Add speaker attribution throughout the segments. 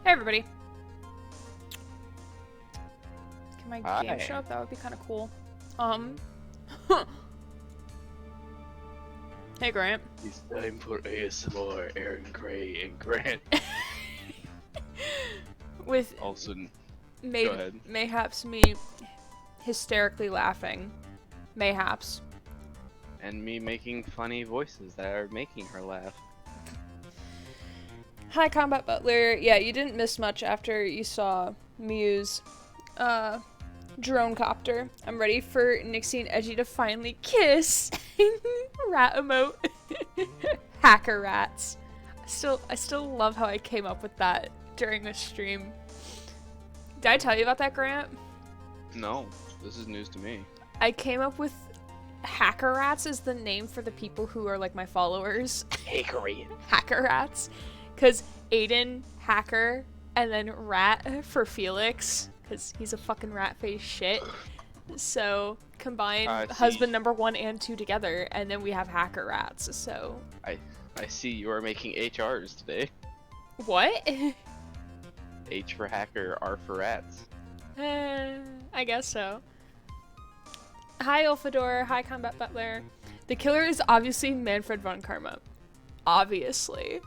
Speaker 1: Hey everybody. Can my
Speaker 2: Hi.
Speaker 1: game show up? That would be kind of cool. Hey Grant.
Speaker 2: It's time for ASMR, Aaron Gray and Grant.
Speaker 1: With
Speaker 2: Also, go ahead.
Speaker 1: mayhaps me hysterically laughing. Mayhaps.
Speaker 2: And me making funny voices that are making her laugh.
Speaker 1: Hi Combat Butler. Yeah, you didn't miss much after you saw Mew's drone copter. I'm ready for Nixie and Edgy to finally kiss. Rat emote. Hacker rats. I still love how I came up with that during the stream. Did I tell you about that, Grant?
Speaker 2: No, this is news to me.
Speaker 1: I came up with hacker rats as the name for the people who are like my followers.
Speaker 2: Hickory.
Speaker 1: Hacker rats. Because Aiden, hacker, and then rat for Felix. Because he's a fucking rat face shit. So combine husband number 1 and 2 together, and then we have hacker rats. So
Speaker 2: I see you are making HRs today.
Speaker 1: what?
Speaker 2: H for hacker, R for rats.
Speaker 1: I guess so. Hi Ulfador, hi Combat Butler. The killer is obviously Manfred von Karma. Obviously.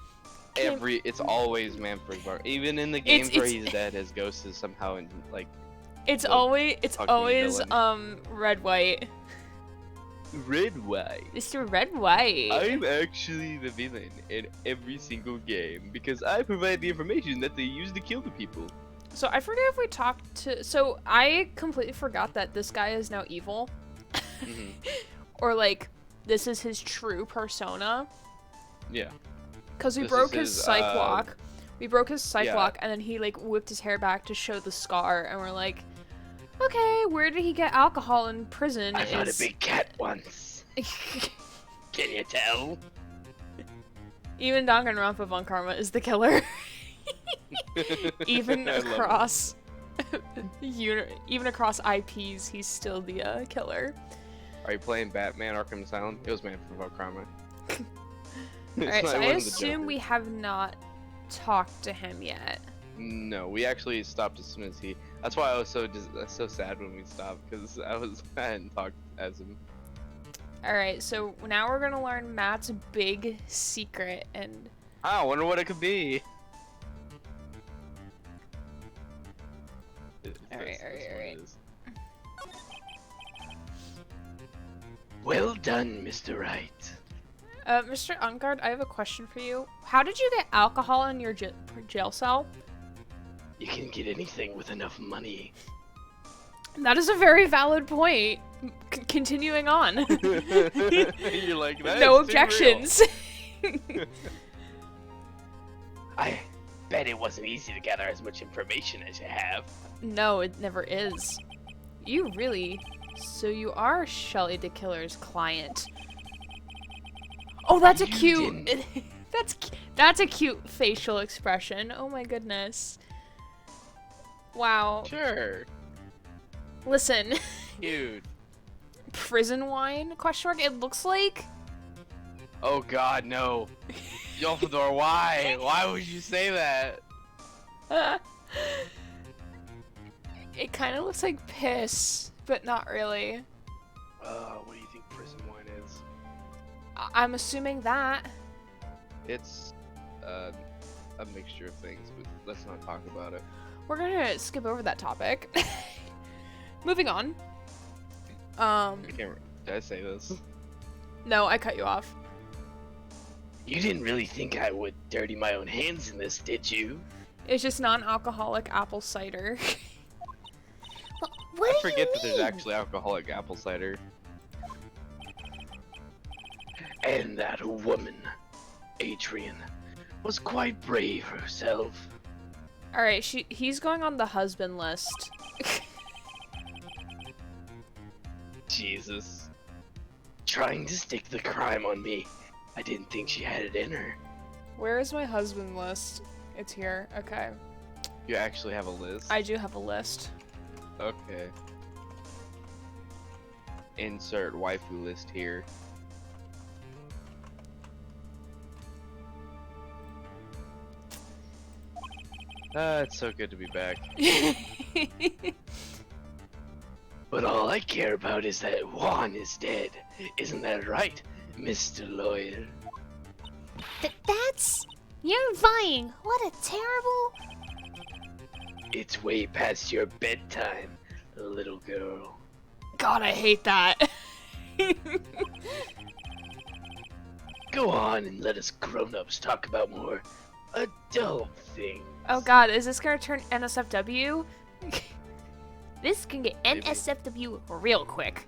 Speaker 2: It's always Manfred von. Even in the games where he's dead, his ghost is somehow in like.
Speaker 1: It's always Red White.
Speaker 2: Red White.
Speaker 1: Mr. Red White.
Speaker 2: I'm actually the villain in every single game because I provide the information that they use to kill the people.
Speaker 1: So I forget if we talked to. So I completely forgot that this guy is now evil.
Speaker 2: Mm-hmm.
Speaker 1: Or like this is his true persona.
Speaker 2: Yeah.
Speaker 1: Because we broke his psych walk. We broke his psych walk, and then he like whipped his hair back to show the scar, and we're like, okay, where did he get alcohol in prison?
Speaker 2: I fought a big cat once. Can you tell?
Speaker 1: Even Danganronpa von Karma is the killer. Even across even across IPs, he's still the killer.
Speaker 2: Are you playing Batman Arkham Asylum? It was Manfred von Karma.
Speaker 1: Alright, so I assume we have not talked to him yet.
Speaker 2: No, we actually stopped as soon as he. That's why I was so sad when we stopped, because I hadn't talked as him.
Speaker 1: Alright, so now we're gonna learn Matt's big secret, and
Speaker 2: I wonder what it could be.
Speaker 1: Alright.
Speaker 2: Well done, Mr. Wright.
Speaker 1: Mr. Ungard, I have a question for you. How did you get alcohol in your jail cell?
Speaker 2: You can get anything with enough money.
Speaker 1: That is a very valid point. Continuing on.
Speaker 2: You're like, that
Speaker 1: no objections.
Speaker 2: I bet it wasn't easy to gather as much information as you have.
Speaker 1: No, it never is. You really... So you are Shelly the Killer's client. Oh, that's a cute... that's a cute facial expression. Oh my goodness. Wow.
Speaker 2: Sure.
Speaker 1: Listen.
Speaker 2: Cute.
Speaker 1: Prison wine? Question mark. It looks like...
Speaker 2: Oh god, no. Yolfador, why? Why would you say that?
Speaker 1: It kind of looks like piss, but not really.
Speaker 2: What do you think prison wine is?
Speaker 1: I'm assuming that.
Speaker 2: It's a mixture of things, but let's not talk about it.
Speaker 1: We're gonna skip over that topic. Moving on.
Speaker 2: Did I say this?
Speaker 1: No, I cut you off.
Speaker 2: You didn't really think I would dirty my own hands in this, did you?
Speaker 1: It's just non-alcoholic apple cider.
Speaker 2: I forget that there's actually alcoholic apple cider. And that woman, Adrian, was quite brave herself.
Speaker 1: Alright, he's going on the husband list.
Speaker 2: Jesus. Trying to stick the crime on me. I didn't think she had it in her.
Speaker 1: Where is my husband list? It's here. Okay.
Speaker 2: You actually have a list?
Speaker 1: I do have a list.
Speaker 2: Okay. Insert waifu list here. It's so good to be back. But all I care about is that Juan is dead. Isn't that right, Mr. Lawyer?
Speaker 3: That's... You're lying. What a terrible...
Speaker 2: It's way past your bedtime, little girl.
Speaker 1: God, I hate that.
Speaker 2: Go on and let us grown-ups talk about more adult things.
Speaker 1: Oh god, is this gonna turn NSFW?
Speaker 3: This can get
Speaker 2: Maybe.
Speaker 3: NSFW real quick.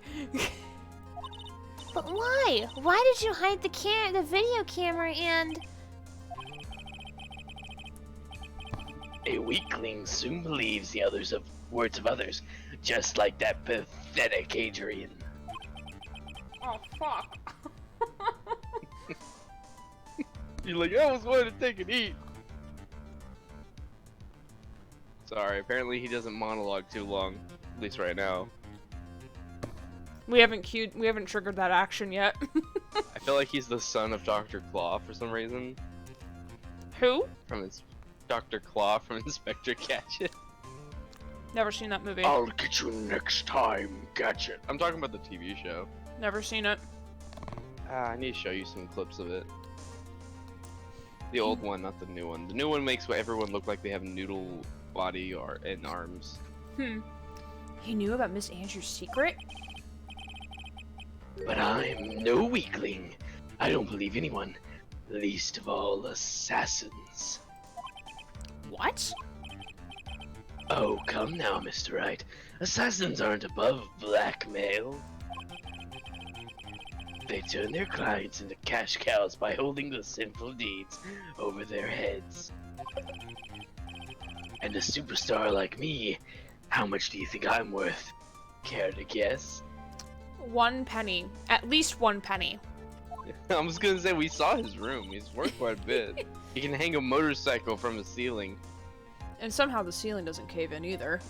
Speaker 3: But why? Why did you hide the video camera and...
Speaker 2: A weakling soon believes the words of others, just like that pathetic Adrian.
Speaker 1: Oh fuck.
Speaker 2: You're like, I was going to take and eat. Sorry, apparently he doesn't monologue too long, at least right now.
Speaker 1: We haven't triggered that action yet.
Speaker 2: I feel like he's the son of Dr. Claw for some reason.
Speaker 1: Who?
Speaker 2: From his Dr. Claw from Inspector Gadget.
Speaker 1: Never seen that movie.
Speaker 2: I'll get you next time, Gadget. I'm talking about the TV show.
Speaker 1: Never seen it.
Speaker 2: I need to show you some clips of it. The old one, not the new one. The new one makes everyone look like they have noodle body and arms.
Speaker 1: He knew about Miss Andrews' secret?
Speaker 2: But I'm no weakling. I don't believe anyone, least of all assassins.
Speaker 1: What?
Speaker 2: Oh, come now, Mr. Wright. Assassins aren't above blackmail. They turn their clients into cash cows by holding the sinful deeds over their heads. And a superstar like me, how much do you think I'm worth? Care to guess?
Speaker 1: 1 penny. At least 1 penny.
Speaker 2: I was gonna say, we saw his room. He's worth quite a bit. He can hang a motorcycle from the ceiling.
Speaker 1: And somehow the ceiling doesn't cave in either.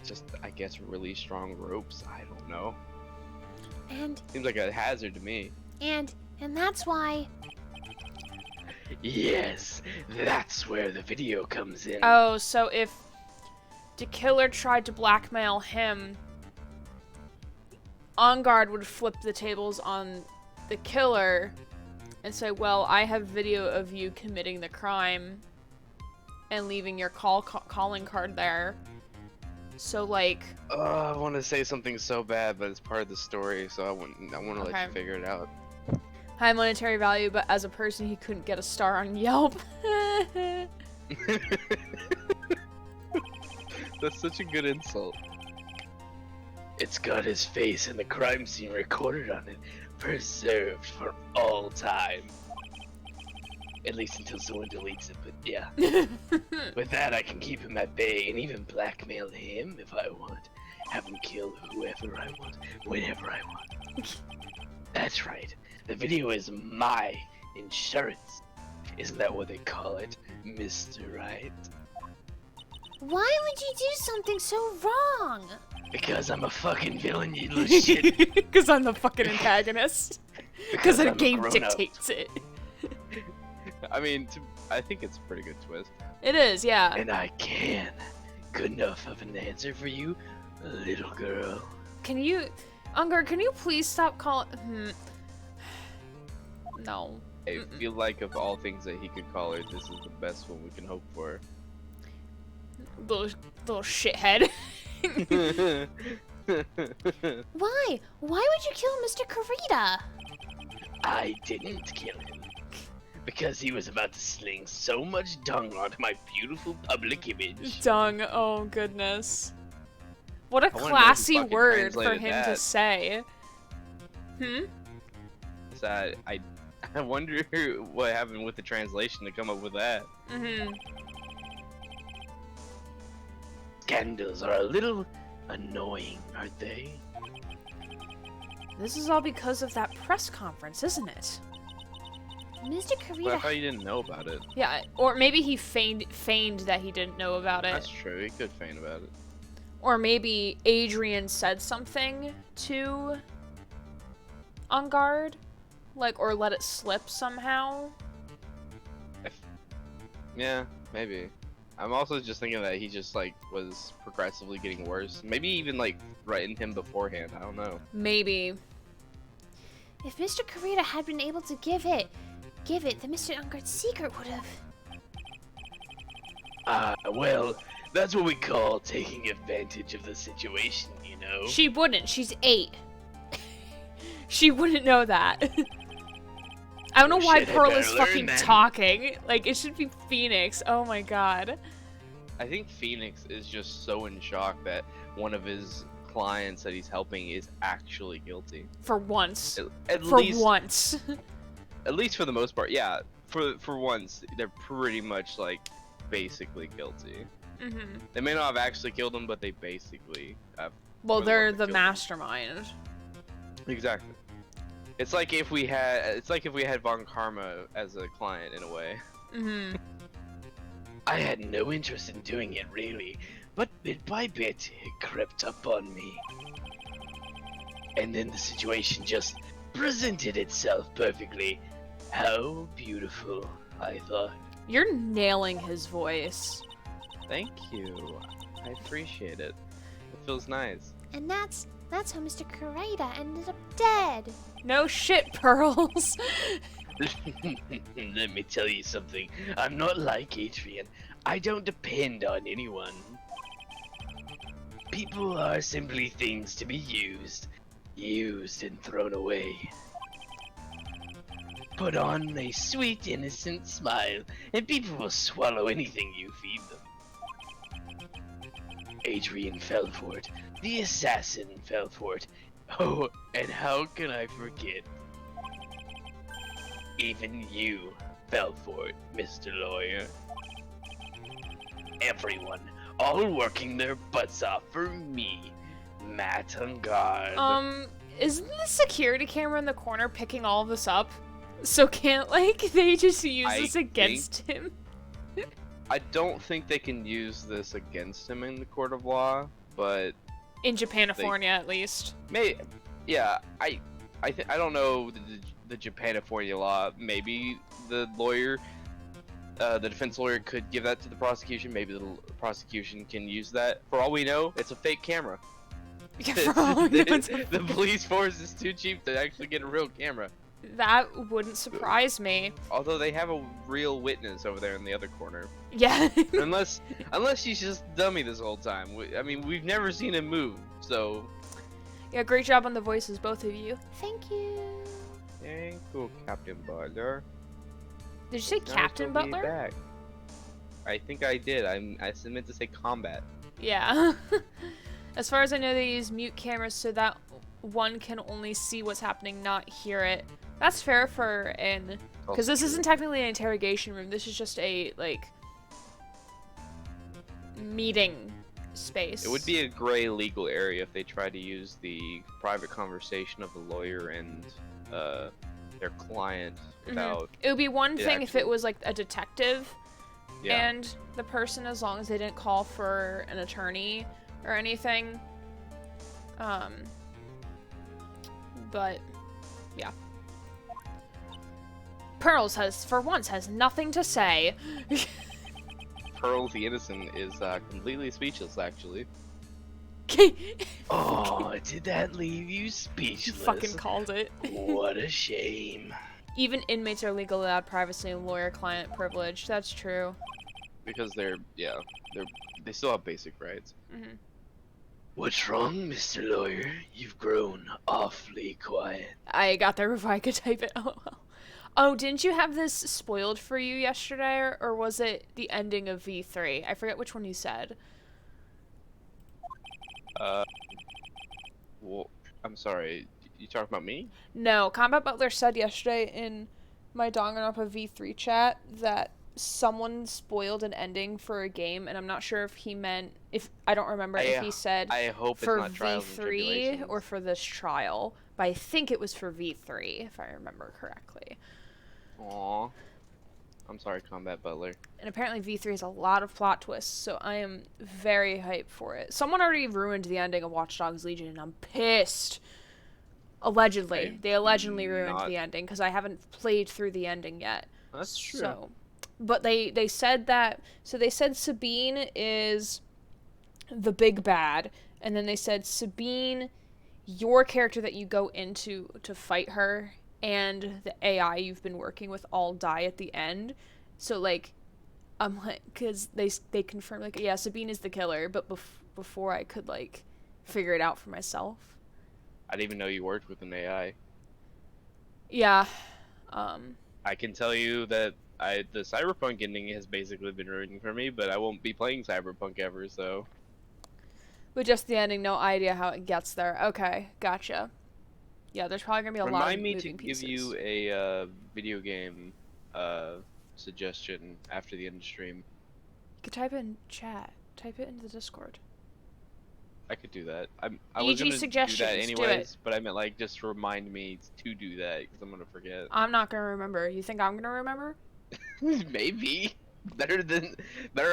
Speaker 2: Just, I guess, really strong ropes. I don't know.
Speaker 3: And
Speaker 2: Seems like a hazard to me.
Speaker 3: that's why...
Speaker 2: Yes, that's where the video comes in.
Speaker 1: Oh, so if the killer tried to blackmail him, On Guard would flip the tables on the killer and say, well, I have video of you committing the crime and leaving your calling card there. So, like...
Speaker 2: I want to say something so bad, but it's part of the story, so I want to let you figure it out.
Speaker 1: high monetary value, but as a person, he couldn't get a star on Yelp.
Speaker 2: That's such a good insult. It's got his face and the crime scene recorded on it, preserved for all time. At least until someone deletes it, but yeah. With that, I can keep him at bay and even blackmail him if I want. Have him kill whoever I want, whenever I want. That's right. The video is my insurance. Isn't that what they call it, Mr. Wright?
Speaker 3: Why would you do something so wrong?
Speaker 2: Because I'm a fucking villain, you little shit.
Speaker 1: Because I'm the fucking antagonist. Because the
Speaker 2: I'm a
Speaker 1: game
Speaker 2: grown-up.
Speaker 1: dictates it.
Speaker 2: I mean, I think it's a pretty good twist.
Speaker 1: It is, yeah.
Speaker 2: And I can. Good enough of an answer for you, little girl.
Speaker 1: Can you... Ungar, can you please stop calling... No.
Speaker 2: I feel like of all things that he could call her, this is the best one we can hope for.
Speaker 1: Little shithead.
Speaker 3: Why? Why would you kill Mr. Karita?
Speaker 2: I didn't kill him. Because he was about to sling so much dung onto my beautiful public image.
Speaker 1: Dung, oh goodness. What a
Speaker 2: I wanna know who
Speaker 1: classy
Speaker 2: fucking
Speaker 1: word for
Speaker 2: translated
Speaker 1: him to
Speaker 2: that.
Speaker 1: say.
Speaker 2: So I wonder what happened with the translation to come up with that. Scandals are a little annoying, aren't they?
Speaker 1: This is all because of that press conference, isn't it?
Speaker 3: Mr.
Speaker 2: But I
Speaker 3: Karita...
Speaker 2: thought you didn't know about it.
Speaker 1: Yeah, or maybe he feigned that he didn't know about it.
Speaker 2: That's true, he could feign about it.
Speaker 1: Or maybe Adrian said something to On Guard, like, or let it slip somehow.
Speaker 2: Yeah, maybe. I'm also just thinking that he just like was progressively getting worse. Maybe even like threatened him beforehand. I don't know.
Speaker 1: Maybe.
Speaker 3: If Mr. Kurita had been able to give it, then Mr. Unguard's secret would have.
Speaker 2: Well, that's what we call taking advantage of the situation, you know?
Speaker 1: She wouldn't. She's 8. She wouldn't know that. I don't know why
Speaker 2: Shit, I
Speaker 1: Pearl
Speaker 2: better
Speaker 1: is
Speaker 2: learn
Speaker 1: fucking
Speaker 2: then.
Speaker 1: talking. Like, it should be Phoenix. Oh my god.
Speaker 2: I think Phoenix is just so in shock that one of his clients that he's helping is actually guilty.
Speaker 1: For once.
Speaker 2: At
Speaker 1: For
Speaker 2: least,
Speaker 1: once.
Speaker 2: at least for the most part, yeah. For once, they're pretty much like basically guilty.
Speaker 1: Mm-hmm.
Speaker 2: They may not have actually killed him, but they basically have.
Speaker 1: Well,
Speaker 2: Or
Speaker 1: they're
Speaker 2: what
Speaker 1: the
Speaker 2: they killed.
Speaker 1: mastermind.
Speaker 2: Exactly. It's like if we had Von Karma as a client in a way.
Speaker 1: Mm-hmm.
Speaker 2: I had no interest in doing it really, but bit by bit it crept up on me. And then the situation just presented itself perfectly. How beautiful, I thought.
Speaker 1: You're nailing his voice.
Speaker 2: Thank you. I appreciate it. It feels nice.
Speaker 3: And that's how Mr. Kurita ended up dead.
Speaker 1: No shit, Pearls.
Speaker 2: Let me tell you something. I'm not like Adrian. I don't depend on anyone. People are simply things to be used and thrown away. Put on a sweet, innocent smile, and people will swallow anything you feed them. Adrian fell for it. The assassin fell for it. Oh, and how can I forget? Even you fell for it, Mr. Lawyer. Everyone, all working their butts off for me, Matt on guard.
Speaker 1: Isn't the security camera in the corner picking all of this up? So can't, like, they just use
Speaker 2: I
Speaker 1: this against him?
Speaker 2: I don't think they can use this against him in the court of law, but
Speaker 1: In Japanifornia, at least.
Speaker 2: yeah, I don't know the Japanifornia law. Maybe the lawyer, the defense lawyer could give that to the prosecution. Maybe the prosecution can use that. For all we know, it's a fake camera.
Speaker 1: Yeah, for all we know, it's a
Speaker 2: The police force is too cheap to actually get a real camera.
Speaker 1: That wouldn't surprise me.
Speaker 2: Although they have a real witness over there in the other corner.
Speaker 1: Yeah.
Speaker 2: unless she's just dummy this whole time. I mean, we've never seen him move, so.
Speaker 1: Yeah, great job on the voices, both of you.
Speaker 3: Thank you.
Speaker 2: Thank you, Captain Butler.
Speaker 1: Did you say
Speaker 2: Nice
Speaker 1: Captain
Speaker 2: to be
Speaker 1: Butler?
Speaker 2: back. I think I did. I meant to say combat.
Speaker 1: Yeah. As far as I know, they use mute cameras so that one can only see what's happening, not hear it. That's fair for an... Because this isn't technically an interrogation room. This is just a, like, meeting space.
Speaker 2: It would be a gray legal area if they tried to use the private conversation of the lawyer and their client without.
Speaker 1: It would be one
Speaker 2: the
Speaker 1: thing if it
Speaker 2: actual-
Speaker 1: was, like, a detective
Speaker 2: Yeah.
Speaker 1: and the person, as long as they didn't call for an attorney or anything. But, yeah. Pearls for once, has nothing to say.
Speaker 2: Pearl the Innocent is completely speechless, actually. Oh, did that leave you
Speaker 1: You
Speaker 2: speechless?
Speaker 1: fucking called it.
Speaker 2: What a shame.
Speaker 1: Even inmates are legally allowed privacy and lawyer-client privilege. That's true.
Speaker 2: Because they still have basic rights.
Speaker 1: Mhm.
Speaker 2: What's wrong, Mr. Lawyer? You've grown awfully quiet.
Speaker 1: I got there before I could type it. Oh, well. Oh, didn't you have this spoiled for you yesterday, or was it the ending of V3? I forget which one you said.
Speaker 2: Well, I'm sorry. You talking about me?
Speaker 1: No, Combat Butler said yesterday in my Danganronpa V3 chat that someone spoiled an ending for a game, and I'm not sure if he meant, I don't remember if he said
Speaker 2: I hope
Speaker 1: for
Speaker 2: it's not Trials and
Speaker 1: V3
Speaker 2: Tribulations.
Speaker 1: or for this trial, but I think it was for V3, if I remember correctly.
Speaker 2: Aw. I'm sorry, Combat Butler.
Speaker 1: And apparently V3 has a lot of plot twists, so I am very hyped for it. Someone already ruined the ending of Watch Dogs Legion, and I'm pissed. Allegedly. They allegedly ruined
Speaker 2: not-
Speaker 1: the ending, because I haven't played through the ending yet.
Speaker 2: That's true.
Speaker 1: So, But they said that, so they said Sabine is the big bad, and then they said Sabine, your character that you go into to fight her, and the AI you've been working with all die at the end. So like, I'm like, because they confirmed like, yeah, Sabine is the killer, but before I could like figure it out for myself.
Speaker 2: I didn't even know you worked with an AI.
Speaker 1: Yeah.
Speaker 2: I can tell you that the Cyberpunk ending has basically been ruined for me, but I won't be playing Cyberpunk ever, so.
Speaker 1: But just the ending, no idea how it gets there. Okay, gotcha. Yeah, there's probably gonna be a lot of
Speaker 2: Remind me to
Speaker 1: moving pieces.
Speaker 2: give you a video game suggestion after the end of stream.
Speaker 1: You could type in chat. Type it into the Discord.
Speaker 2: I could do that. I was gonna do that
Speaker 1: suggestions, do it.
Speaker 2: anyways, but I meant like just remind me to do that because I'm gonna forget.
Speaker 1: I'm not gonna remember. You think I'm gonna remember?
Speaker 2: Maybe better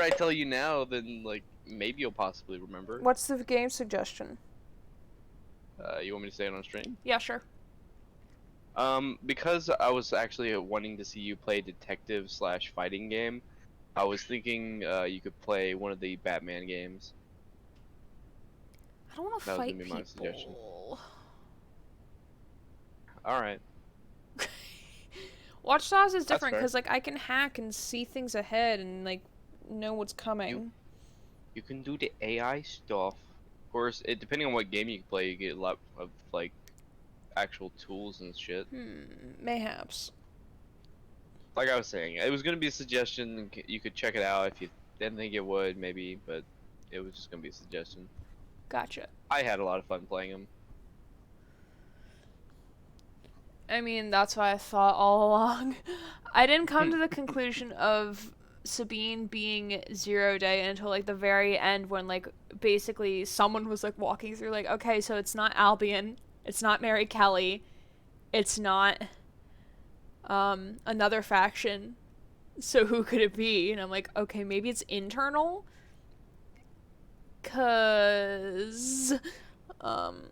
Speaker 2: I tell you now than like maybe you'll possibly remember.
Speaker 1: What's the game suggestion?
Speaker 2: You want me to say it on stream?
Speaker 1: Yeah, sure.
Speaker 2: Because I was actually wanting to see you play detective/fighting game, I was thinking you could play one of the Batman games.
Speaker 1: I don't want to
Speaker 2: That was
Speaker 1: fight
Speaker 2: gonna be my suggestion.
Speaker 1: people.
Speaker 2: All right.
Speaker 1: Watch Dogs is
Speaker 2: That's
Speaker 1: different
Speaker 2: fair.
Speaker 1: because like I can hack and see things ahead and like know what's coming.
Speaker 2: You can do the AI stuff. Of course, depending on what game you play, you get a lot of like actual tools and shit.
Speaker 1: Mayhaps.
Speaker 2: Like I was saying, it was gonna be a suggestion. You could check it out if you didn't think it would, maybe, but it was just gonna be a suggestion.
Speaker 1: Gotcha.
Speaker 2: I had a lot of fun playing them.
Speaker 1: I mean, that's what I thought all along. I didn't come to the conclusion of Sabine being 0 day until like the very end when like basically someone was like walking through like, okay, so it's not Albion, it's not Mary Kelly, it's not another faction, so who could it be? And I'm like, okay, maybe it's internal, cause and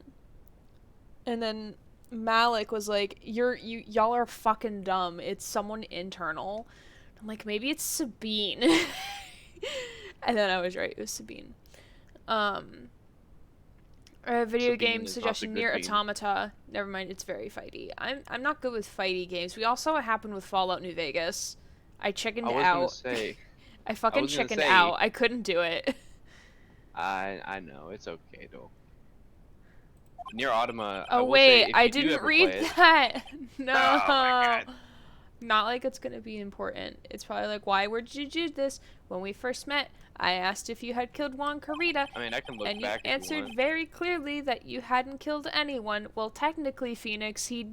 Speaker 1: then Malik was like, y'all are fucking dumb, it's someone internal. I'm like, maybe it's Sabine. And then I was right, it was Sabine. A video
Speaker 2: Sabine
Speaker 1: game
Speaker 2: is
Speaker 1: suggestion,
Speaker 2: not the
Speaker 1: Near
Speaker 2: good bean.
Speaker 1: Automata. Never mind, it's very fighty. I'm not good with fighty games. We also what happened with Fallout New Vegas. I chickened
Speaker 2: I was
Speaker 1: out.
Speaker 2: gonna say.
Speaker 1: I fucking
Speaker 2: was gonna
Speaker 1: chickened
Speaker 2: say-
Speaker 1: out. I couldn't do it.
Speaker 2: I know it's okay though. Near Automa.
Speaker 1: Oh wait, I didn't read that. No.
Speaker 2: Oh my God.
Speaker 1: Not like it's gonna be important. It's probably like, why would you do this? When we first met, I asked if you had killed Juan Carita,
Speaker 2: I mean, I can look
Speaker 1: and you
Speaker 2: back. if you
Speaker 1: answered
Speaker 2: want.
Speaker 1: very clearly that you hadn't killed anyone. Well, technically, Phoenix, he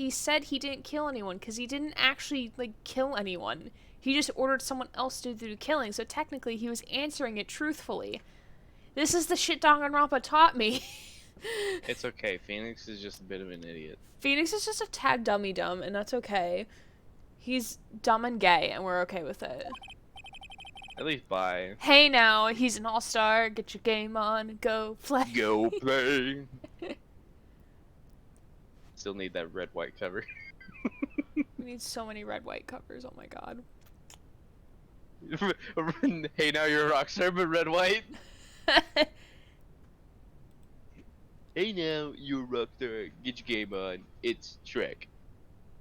Speaker 1: said he didn't kill anyone because he didn't actually like kill anyone. He just ordered someone else to do the killing. So technically, he was answering it truthfully. This is the shit Danganronpa taught me.
Speaker 2: It's okay. Phoenix is just a bit of an idiot.
Speaker 1: Phoenix is just a tad dummy dumb, and that's okay. He's dumb and gay, and we're okay with it.
Speaker 2: At least by.
Speaker 1: Hey now, he's an all-star. Get your game on. Go play.
Speaker 2: Go play. Still need that red white cover.
Speaker 1: We need so many red-white covers. Oh my god.
Speaker 2: Hey, now you're a rock star, but red white. Hey, now you're a rock star. Get your game on. It's Shrek.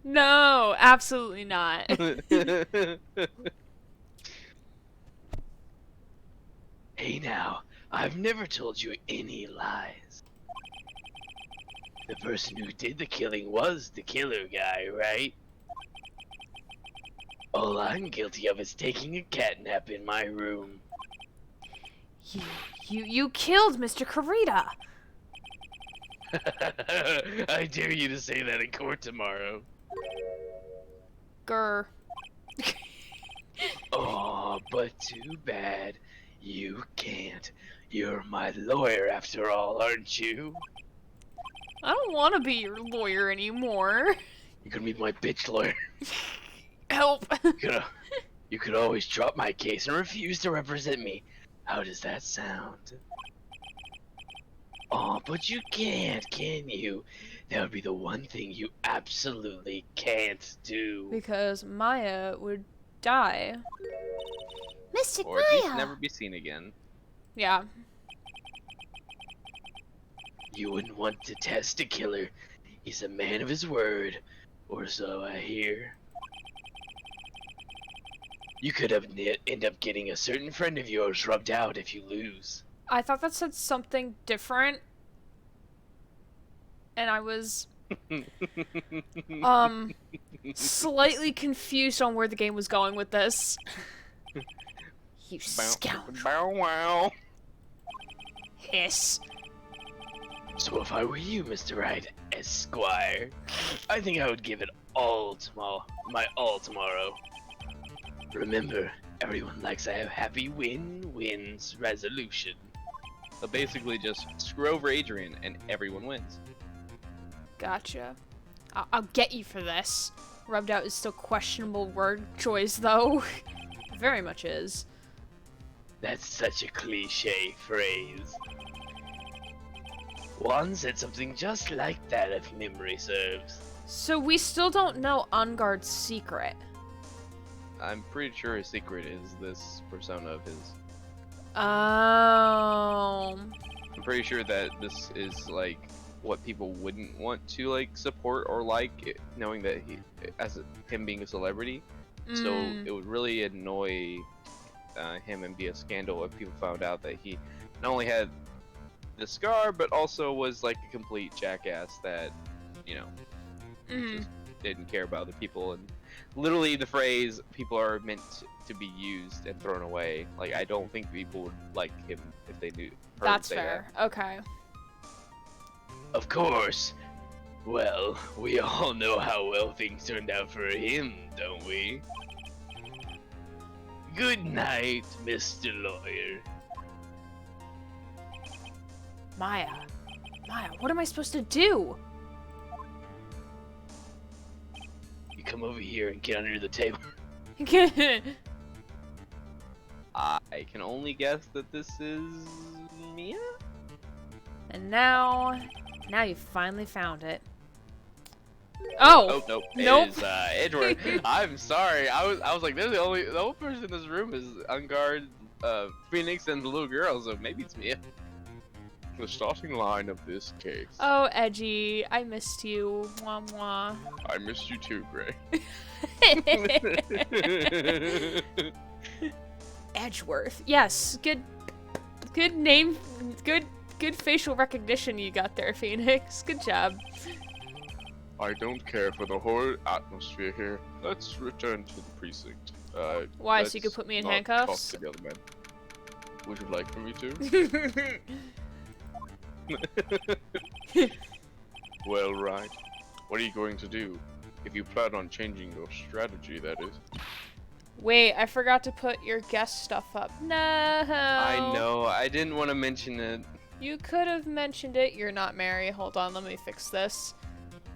Speaker 1: No, absolutely not.
Speaker 2: Hey, now I've never told you any lies. The person who did the killing was the killer guy, right? All I'm guilty of is taking a catnap in my room.
Speaker 1: You killed Mr. Carita.
Speaker 2: I dare you to say that in court tomorrow.
Speaker 1: Grr.
Speaker 2: Oh, but too bad. You can't. You're my lawyer after all, aren't you?
Speaker 1: I don't want to be your lawyer anymore.
Speaker 2: You could be my bitch lawyer.
Speaker 1: Help.
Speaker 2: You could always drop my case and refuse to represent me. How does that sound? Oh, but you can't, can you? That would be the one thing you absolutely can't do.
Speaker 1: Because Maya would die.
Speaker 3: Mystic
Speaker 4: Or at least
Speaker 3: Maya!
Speaker 4: never be seen again.
Speaker 1: Yeah.
Speaker 2: You wouldn't want to test a killer. He's a man of his word, or so I hear. You could end up getting a certain friend of yours rubbed out if you lose.
Speaker 1: I thought that said something different. And I was slightly confused on where the game was going with this. You scoundrel.
Speaker 4: Bow wow.
Speaker 1: Hiss.
Speaker 2: So if I were you, Mr. Wright, Esquire, I think I would give it all tomorrow. My all tomorrow. Remember, everyone likes a happy win-wins resolution.
Speaker 4: So basically just screw over Adrian and everyone wins.
Speaker 1: Gotcha. I'll get you for this. Rubbed out is still questionable word choice, though. Very much is.
Speaker 2: That's such a cliche phrase. Juan said something just like that if memory serves.
Speaker 1: So we still don't know Ungard's secret.
Speaker 4: I'm pretty sure his secret is this persona of his.
Speaker 1: Um.
Speaker 4: I'm pretty sure that this is like what people wouldn't want to like support or like, knowing that him being a celebrity. So it would really annoy him and be a scandal if people found out that he not only had the scar but also was like a complete jackass that, you know, just didn't care about the people. And literally the phrase "people are meant to be used and thrown away." Like, I don't think people would like him if they knew.
Speaker 1: That's fair.
Speaker 4: That.
Speaker 1: Okay.
Speaker 2: Of course. Well, we all know how well things turned out for him, don't we? Good night, Mr. Lawyer.
Speaker 1: Maya, what am I supposed to do?
Speaker 2: You come over here and get under the table.
Speaker 4: I can only guess that this is Mia?
Speaker 1: And now you finally found it. Oh!
Speaker 4: Nope.
Speaker 1: Nope.
Speaker 4: It is Edward. I'm sorry. I was like, the only person in this room is Ungard, Phoenix, and the little girl, so maybe it's Mia. The starting line of this case.
Speaker 1: Oh, Edgy, I missed you. Mwah mwah.
Speaker 4: I missed you too, Gray.
Speaker 1: Edgeworth. Yes, good name, good facial recognition you got there, Phoenix. Good job.
Speaker 4: I don't care for the whole atmosphere here. Let's return to the precinct.
Speaker 1: Why, so you could put me in handcuffs?
Speaker 4: Talk to the other men. Would you like for me to? Well, right. What are you going to do? If you plan on changing your strategy, that is.
Speaker 1: Wait, I forgot to put your guest stuff up. No.
Speaker 4: I know. I didn't want to mention it.
Speaker 1: You could have mentioned it. You're not Mary. Hold on, let me fix this.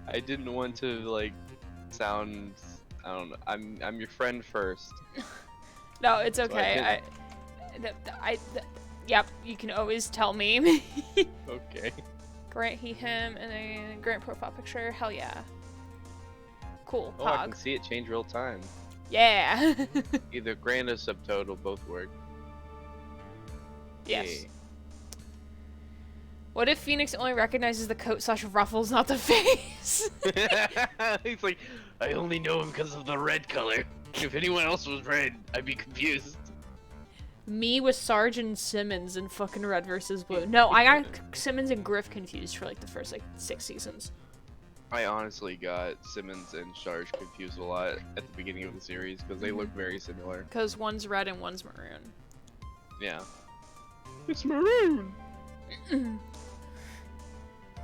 Speaker 4: I didn't want to like sound. I don't know. I'm your friend first.
Speaker 1: No, it's
Speaker 4: So
Speaker 1: okay. Yep, you can always tell me.
Speaker 4: Okay.
Speaker 1: Grant he him and then grant profile picture. Hell yeah. Cool.
Speaker 4: Oh, I can
Speaker 1: Pog.
Speaker 4: see it change real time.
Speaker 1: Yeah.
Speaker 4: Either grand or subtotal both work.
Speaker 1: Yes. What if Phoenix only recognizes the coat / ruffles, not the face?
Speaker 2: He's like, I only know him because of the red color. If anyone else was red, I'd be confused.
Speaker 1: Me with Sergeant Simmons in fucking Red vs. Blue. No, I got Simmons and Griff confused for like the first like 6 seasons.
Speaker 4: I honestly got Simmons and Sarge confused a lot at the beginning of the series because they look very similar.
Speaker 1: Because one's red and one's maroon.
Speaker 4: Yeah. It's maroon!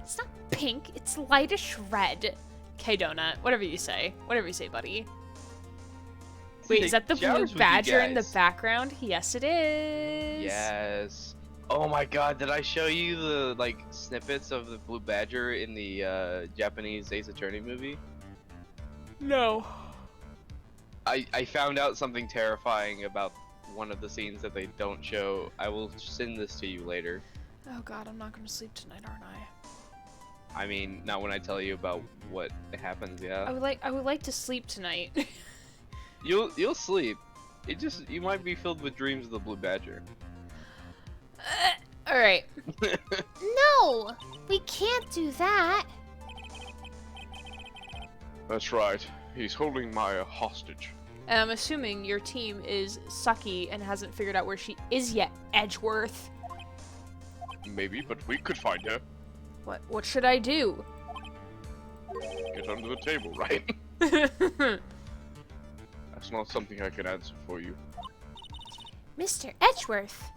Speaker 1: It's not pink, it's lightish red. Okay, Donut. Whatever you say. Whatever you say, buddy. Wait, is that the blue badger in the background? Yes, it is.
Speaker 4: Yes. Oh my god, did I show you the like snippets of the blue badger in the Japanese Ace Attorney movie?
Speaker 1: No.
Speaker 4: I found out something terrifying about one of the scenes that they don't show. I will send this to you later.
Speaker 1: Oh god, I'm not gonna sleep tonight, aren't I?
Speaker 4: I mean, not when I tell you about what happens, yeah.
Speaker 1: I would like to sleep tonight.
Speaker 4: You'll sleep. You might be filled with dreams of the Blue Badger.
Speaker 1: All right.
Speaker 3: No! We can't do that.
Speaker 4: That's right. He's holding Maya hostage.
Speaker 1: And I'm assuming your team is sucky and hasn't figured out where she is yet, Edgeworth.
Speaker 4: Maybe, but we could find her.
Speaker 1: What should I do?
Speaker 4: Get under the table, right? That's not something I can answer for you.
Speaker 3: Mr. Edgeworth.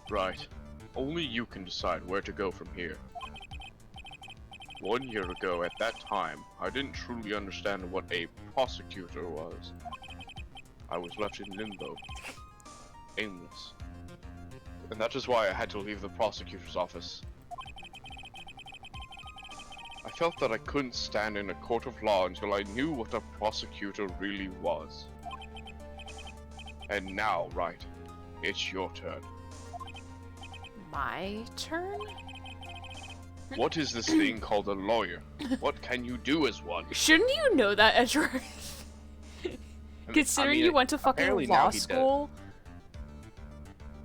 Speaker 4: Right. Only you can decide where to go from here. 1 year ago, at that time, I didn't truly understand what a prosecutor was. I was left in limbo. Aimless. And that is why I had to leave the prosecutor's office. I felt that I couldn't stand in a court of law until I knew what a prosecutor really was. And now, Wright, it's your turn.
Speaker 1: My turn?
Speaker 4: What is this thing called a lawyer? What can you do as one?
Speaker 1: Shouldn't you know that, Edgeworth? Considering you went to fucking law school.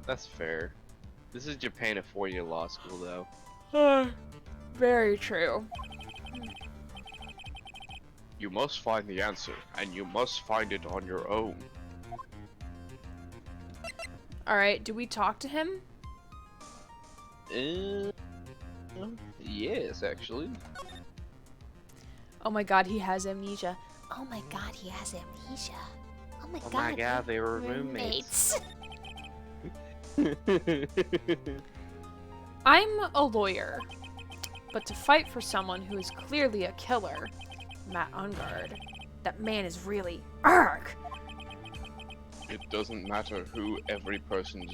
Speaker 4: That's fair. This is Japan, a 4-year law school, though.
Speaker 1: Very true.
Speaker 4: You must find the answer, and you must find it on your own.
Speaker 1: Alright, do we talk to him?
Speaker 4: Yes, actually.
Speaker 1: Oh my god, he has amnesia.
Speaker 3: Oh my god, he has amnesia. Oh my
Speaker 4: Oh
Speaker 3: god.
Speaker 4: my god, they were roommates.
Speaker 1: I'm a lawyer, but to fight for someone who is clearly a killer, Matt Ungard, that man is really arg.
Speaker 4: It doesn't matter who every person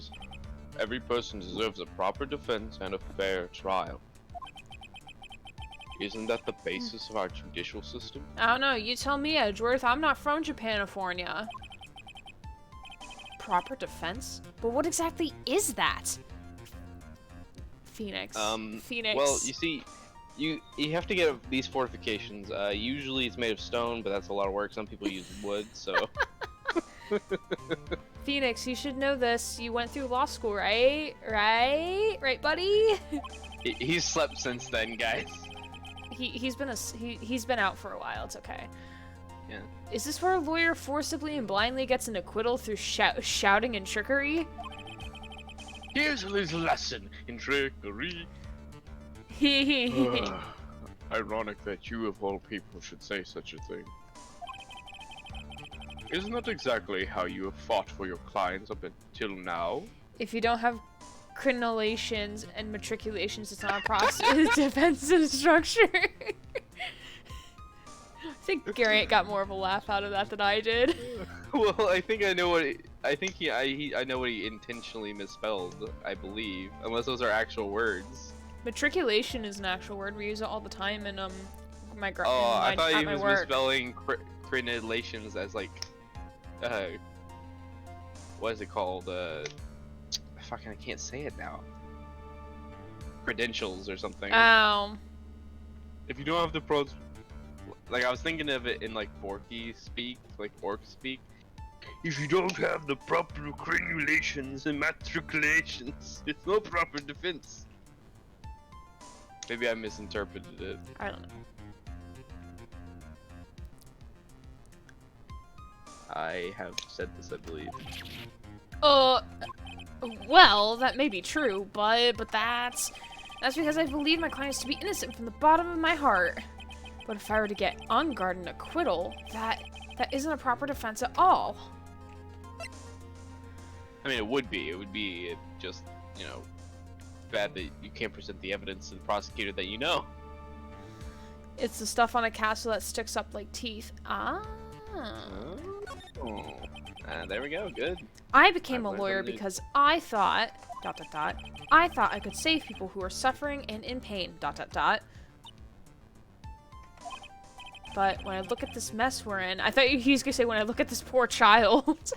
Speaker 4: deserves a proper defense and a fair trial. Isn't that the basis of our judicial system?
Speaker 1: I don't know, you tell me, Edgeworth. I'm not from Japanifornia. Proper defense? But what exactly is that? Phoenix. Phoenix.
Speaker 4: Well, you see, you have to get these fortifications. Usually it's made of stone, but that's a lot of work. Some people use wood, so...
Speaker 1: Phoenix, you should know this. You went through law school, right? Right, buddy?
Speaker 4: He's slept since then, guys.
Speaker 1: He's been out for a while. It's okay.
Speaker 4: Yeah.
Speaker 1: Is this where a lawyer forcibly and blindly gets an acquittal through shouting and trickery?
Speaker 4: Here's a little lesson in trickery. Ironic that you of all people should say such a thing. Isn't that exactly how you have fought for your clients up until now?
Speaker 1: If you don't have crenulations and matriculations, it's not a process. Defense and structure. I think Garrett got more of a laugh out of that than I did.
Speaker 4: Well, I think I know what I know what he intentionally misspelled. I believe, unless those are actual words.
Speaker 1: Matriculation is an actual word. We use it all the time in my
Speaker 4: I thought he
Speaker 1: my
Speaker 4: was
Speaker 1: work.
Speaker 4: misspelling crenulations as like, what is it called? Fucking, I can't say it now. Credentials or something.
Speaker 1: Ow.
Speaker 4: If you don't have the pros, like I was thinking of it in like Borky speak, like orc speak. If you don't have the proper crenulations and matriculations, it's no proper defense. Maybe I misinterpreted it.
Speaker 1: I don't know.
Speaker 4: I have said this, I believe.
Speaker 1: Well, that may be true, but that's because I believe my clients to be innocent from the bottom of my heart. But if I were to get on guard and acquittal, that isn't a proper defense at all.
Speaker 4: I mean, it would be just, you know, bad that you can't present the evidence to the prosecutor that you know.
Speaker 1: It's the stuff on a castle that sticks up like teeth.
Speaker 4: There we go, good.
Speaker 1: I became a
Speaker 4: I've learned
Speaker 1: lawyer
Speaker 4: something new.
Speaker 1: because I thought, ... I thought I could save people who are suffering and in pain, ... But when I look at this mess we're in, I thought he was gonna say when I look at this poor child.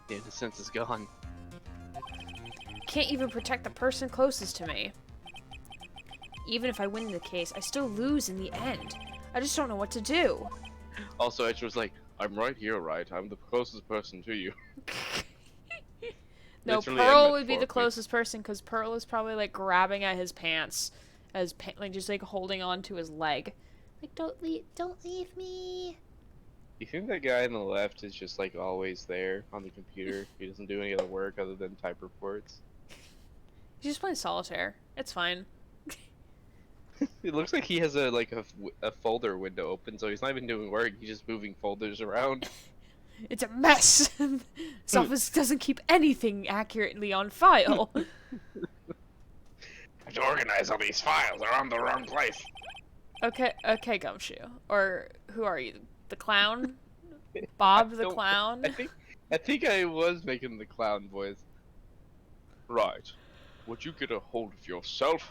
Speaker 4: The innocence is gone.
Speaker 1: Can't even protect the person closest to me. Even if I win the case, I still lose in the end. I just don't know what to do.
Speaker 4: Also, Edge was like, "I'm right here, right? I'm the closest person to you."
Speaker 1: No,
Speaker 4: Literally and
Speaker 1: Pearl would be the
Speaker 4: metaphorically.
Speaker 1: closest person because Pearl is probably like grabbing at his pants, like just like holding on to his leg.
Speaker 3: Like, don't leave me.
Speaker 4: You think that guy on the left is just like always there on the computer? He doesn't do any other work other than type reports.
Speaker 1: He's just playing solitaire. It's fine.
Speaker 4: It looks like he has a folder window open, so he's not even doing work. He's just moving folders around.
Speaker 1: It's a mess. This office doesn't keep anything accurately on file.
Speaker 2: I have to organize all these files. They're on the wrong place.
Speaker 1: Okay, Gumshoe. Or who are you? The clown? Bob the clown?
Speaker 4: I think I was making the clown voice. Right. Would you get a hold of yourself?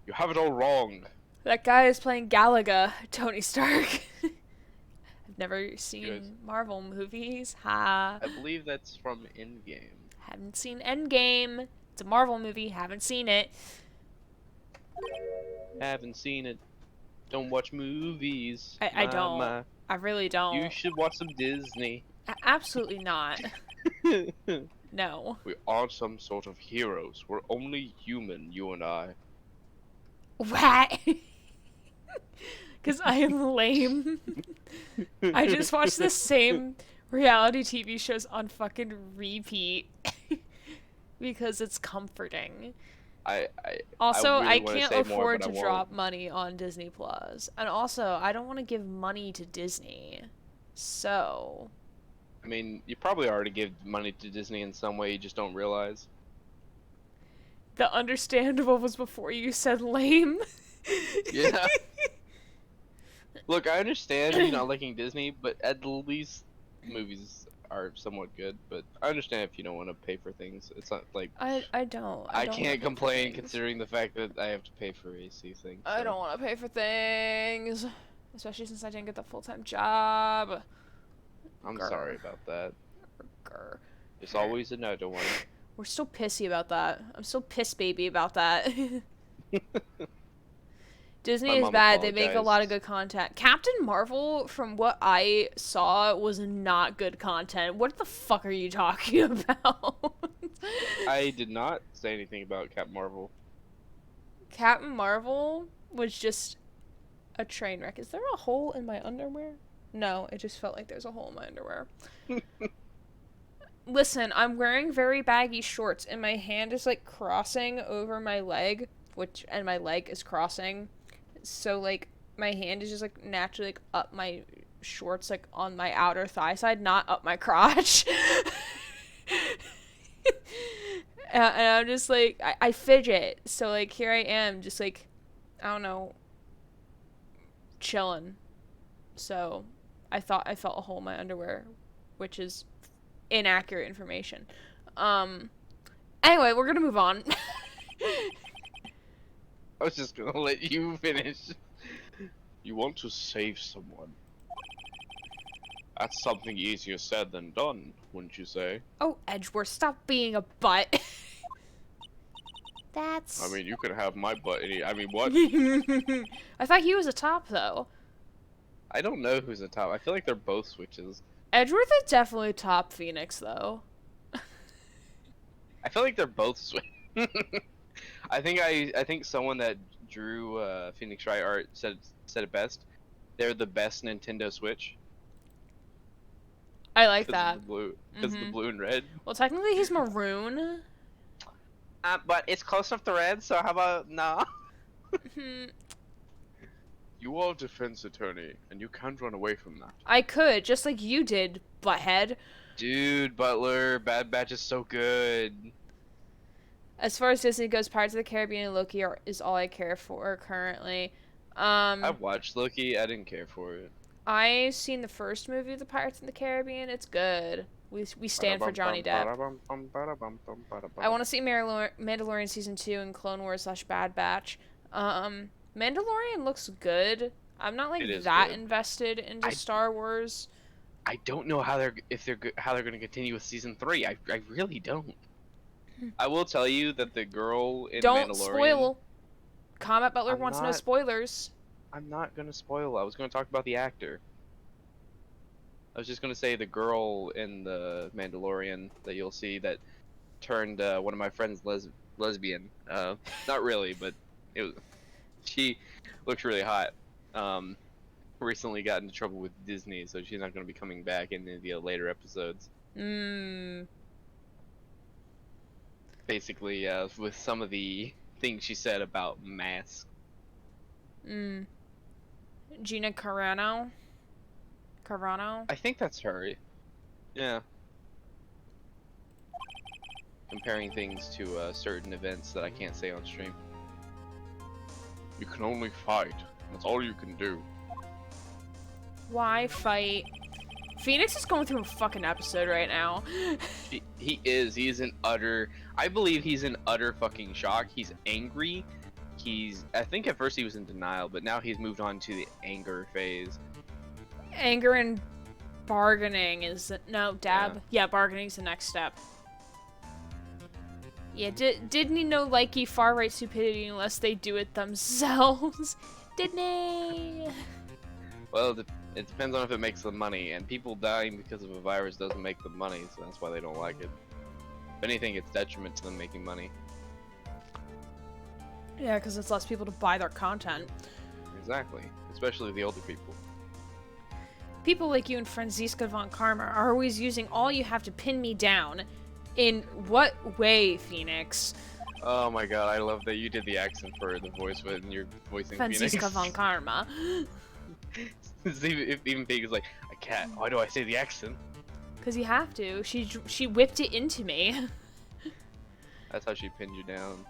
Speaker 4: You have it all wrong.
Speaker 1: That guy is playing Galaga, Tony Stark. I've never seen
Speaker 4: Good.
Speaker 1: Marvel movies. Ha.
Speaker 4: I believe that's from Endgame.
Speaker 1: Haven't seen Endgame. It's a Marvel movie. Haven't seen it.
Speaker 4: Haven't seen it. Don't watch movies.
Speaker 1: I don't. I really don't.
Speaker 4: You should watch some Disney.
Speaker 1: Absolutely not. No.
Speaker 4: We aren't some sort of heroes. We're only human, you and I.
Speaker 1: What? Because I am lame. I just watch the same reality TV shows on fucking repeat. Because it's comforting. Also,
Speaker 4: really
Speaker 1: I
Speaker 4: wanna
Speaker 1: can't
Speaker 4: say more,
Speaker 1: afford
Speaker 4: but I
Speaker 1: to
Speaker 4: won't.
Speaker 1: drop money on Disney Plus. And also, I don't want to give money to Disney. So,
Speaker 4: I mean, you probably already give money to Disney in some way, you just don't realize.
Speaker 1: the understandable was before you said lame.
Speaker 4: Yeah. Look, I understand you not liking Disney, but at least movies are somewhat good. But I understand if you don't want to pay for things. It's not like
Speaker 1: I don't.
Speaker 4: I
Speaker 1: don't
Speaker 4: can't
Speaker 1: wanna pay for
Speaker 4: complain
Speaker 1: things.
Speaker 4: considering the fact that I have to pay for AC things.
Speaker 1: I
Speaker 4: so.
Speaker 1: don't want to pay for things. Especially since I didn't get the full-time job.
Speaker 4: I'm
Speaker 1: Grr.
Speaker 4: sorry about that.
Speaker 1: Grr.
Speaker 4: There's always another one.
Speaker 1: We're still pissy about that. I'm still piss baby about that. Disney
Speaker 4: My
Speaker 1: is
Speaker 4: mom
Speaker 1: bad. They make a lot of
Speaker 4: apologized.
Speaker 1: good content. Captain Marvel, from what I saw, was not good content. What the fuck are you talking about?
Speaker 4: I did not say anything about Captain Marvel.
Speaker 1: Captain Marvel was just a train wreck. Is there a hole in my underwear? No, it just felt like there's a hole in my underwear. Listen, I'm wearing very baggy shorts and my hand is like crossing over my leg, and my leg is crossing. So like my hand is just like naturally like up my shorts, like on my outer thigh side, not up my crotch. And I'm just like, I fidget. So like here I am, just like, I don't know, chilling. So I thought I felt a hole in my underwear, which is inaccurate information. Anyway, we're gonna move on.
Speaker 4: I was just gonna let you finish. You want to save someone. That's something easier said than done, wouldn't you say?
Speaker 1: Oh, Edgeworth, stop being a butt.
Speaker 3: That's...
Speaker 4: I mean, you could have my butt. I mean, what?
Speaker 1: I thought he was a top though.
Speaker 4: I don't know who's the top. I feel like they're both switches.
Speaker 1: Edgeworth is definitely top Phoenix though.
Speaker 4: I feel like they're both switch. I think someone that drew Phoenix Wright art said it best. They're the best Nintendo Switch.
Speaker 1: I like
Speaker 4: Because
Speaker 1: that.
Speaker 4: of the blue and red.
Speaker 1: Well, technically he's maroon.
Speaker 4: But it's close enough to red, so how about no? You are a defense attorney, and you can't run away from that.
Speaker 1: I could, just like you did, butthead.
Speaker 4: Dude, Butler, Bad Batch is so good.
Speaker 1: As far as Disney goes, Pirates of the Caribbean and Loki is all I care for currently.
Speaker 4: I've watched Loki, I didn't care for it.
Speaker 1: I've seen the first movie of the Pirates of the Caribbean. It's good. We stand for Johnny Depp. I want to see Mandalorian season 2 and Clone Wars / Bad Batch. Mandalorian looks good. I'm not like
Speaker 4: It is
Speaker 1: that
Speaker 4: good.
Speaker 1: invested into Star Wars.
Speaker 4: I don't know how they're going to continue with season 3. I really don't. I will tell you that the girl in
Speaker 1: Don't
Speaker 4: Mandalorian.
Speaker 1: spoil. Combat Butler
Speaker 4: I'm
Speaker 1: wants no
Speaker 4: not-
Speaker 1: spoilers.
Speaker 4: I'm not gonna spoil. I was gonna talk about the actor. I was just gonna say the girl in the Mandalorian that you'll see that turned one of my friends lesbian. Not really, but it was, she looks really hot. Recently got into trouble with Disney, so she's not gonna be coming back in the later episodes. Basically, with some of the things she said about masks.
Speaker 1: Gina Carano? Carano?
Speaker 4: I think that's her. Yeah. Comparing things to certain events that I can't say on stream. You can only fight. That's all you can do.
Speaker 1: Why fight? Phoenix is going through a fucking episode right now.
Speaker 4: He is. He's in utter... I believe he's in utter fucking shock. He's angry. I think at first he was in denial, but now he's moved on to the anger phase.
Speaker 1: Anger and bargaining is... No, dab. Yeah, bargaining's the next step. Yeah, didn't he know likey far-right stupidity unless they do it themselves? Didn't he?
Speaker 4: Well, it depends on if it makes them money, and people dying because of a virus doesn't make them money, so that's why they don't like it. If anything, it's detriment to them making money.
Speaker 1: Yeah, because it's less people to buy their content.
Speaker 4: Exactly. Especially the older people.
Speaker 1: People like you and Franziska von Karma are always using all you have to pin me down. In what way, Phoenix?
Speaker 4: Oh my god, I love that you did the accent for the voice when you're voicing
Speaker 1: Franziska
Speaker 4: Phoenix.
Speaker 1: von Karma.
Speaker 4: Even Phoenix is like, I can't. Why do I say the accent?
Speaker 1: Because you have to. She whipped it into me.
Speaker 4: That's how she pinned you down.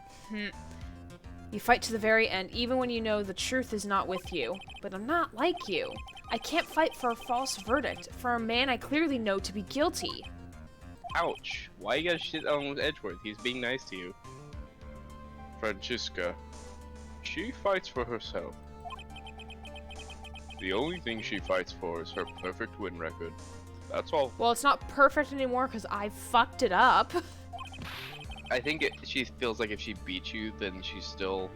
Speaker 1: You fight to the very end, even when you know the truth is not with you. But I'm not like you. I can't fight for a false verdict, for a man I clearly know to be guilty.
Speaker 4: Ouch. Why you gotta shit on Edgeworth? He's being nice to you. Franziska. She fights for herself. The only thing she fights for is her perfect win record. That's all.
Speaker 1: Well, it's not perfect anymore because I fucked it up.
Speaker 4: I think she feels like if she beats you, then she's still...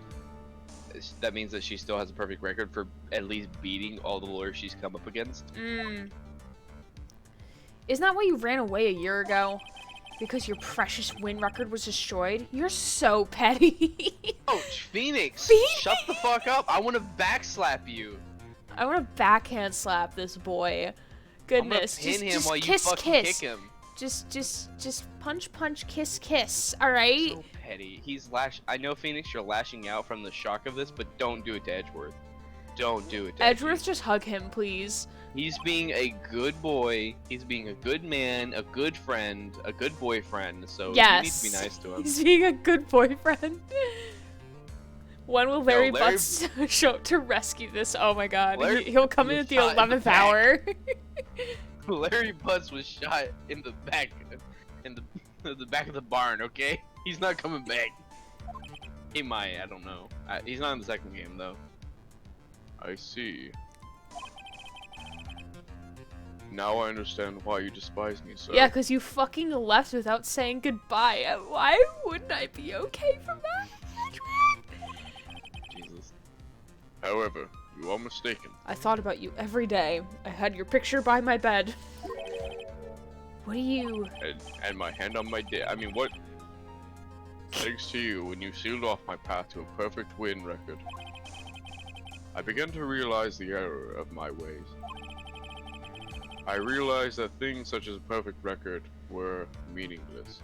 Speaker 4: That means that she still has a perfect record for at least beating all the lawyers she's come up against.
Speaker 1: Isn't that why you ran away a year ago? Because your precious win record was destroyed? You're so petty.
Speaker 4: Ouch, Phoenix!
Speaker 1: Phoenix!
Speaker 4: Shut the fuck up! I want to backslap you!
Speaker 1: I want to backhand slap this boy. Goodness.
Speaker 4: I'm gonna pin him while you
Speaker 1: kiss,
Speaker 4: fucking
Speaker 1: kiss.
Speaker 4: kick him.
Speaker 1: Just punch, punch, kiss, kiss. Alright?
Speaker 4: So petty. I know, Phoenix, you're lashing out from the shock of this, but don't do it to Edgeworth. Don't do it to
Speaker 1: Edgeworth, just hug him, please.
Speaker 4: He's being a good boy. He's being a good man, a good friend, a good boyfriend. So
Speaker 1: Yes.
Speaker 4: you need to be nice to him.
Speaker 1: He's being a good boyfriend. When will Larry
Speaker 4: Larry-
Speaker 1: Butts show up to rescue this? Oh my god.
Speaker 4: Larry
Speaker 1: He'll come in
Speaker 4: was
Speaker 1: at the
Speaker 4: shot in the
Speaker 1: 11th
Speaker 4: back.
Speaker 1: hour.
Speaker 4: Larry Butts was shot in the back, in the back of the barn. Okay, he's not coming back. He might. I don't know. He's not in the second game though. I see. Now I understand why you despise me, sir.
Speaker 1: Yeah, because you fucking left without saying goodbye. Why wouldn't I be okay from that?
Speaker 4: Jesus. However, you are mistaken.
Speaker 1: I thought about you every day. I had your picture by my bed. What do you...
Speaker 4: And my hand on my I mean, what? Thanks to you, when you sealed off my path to a perfect win record, I began to realize the error of my ways. I realized that things such as a perfect record were meaningless.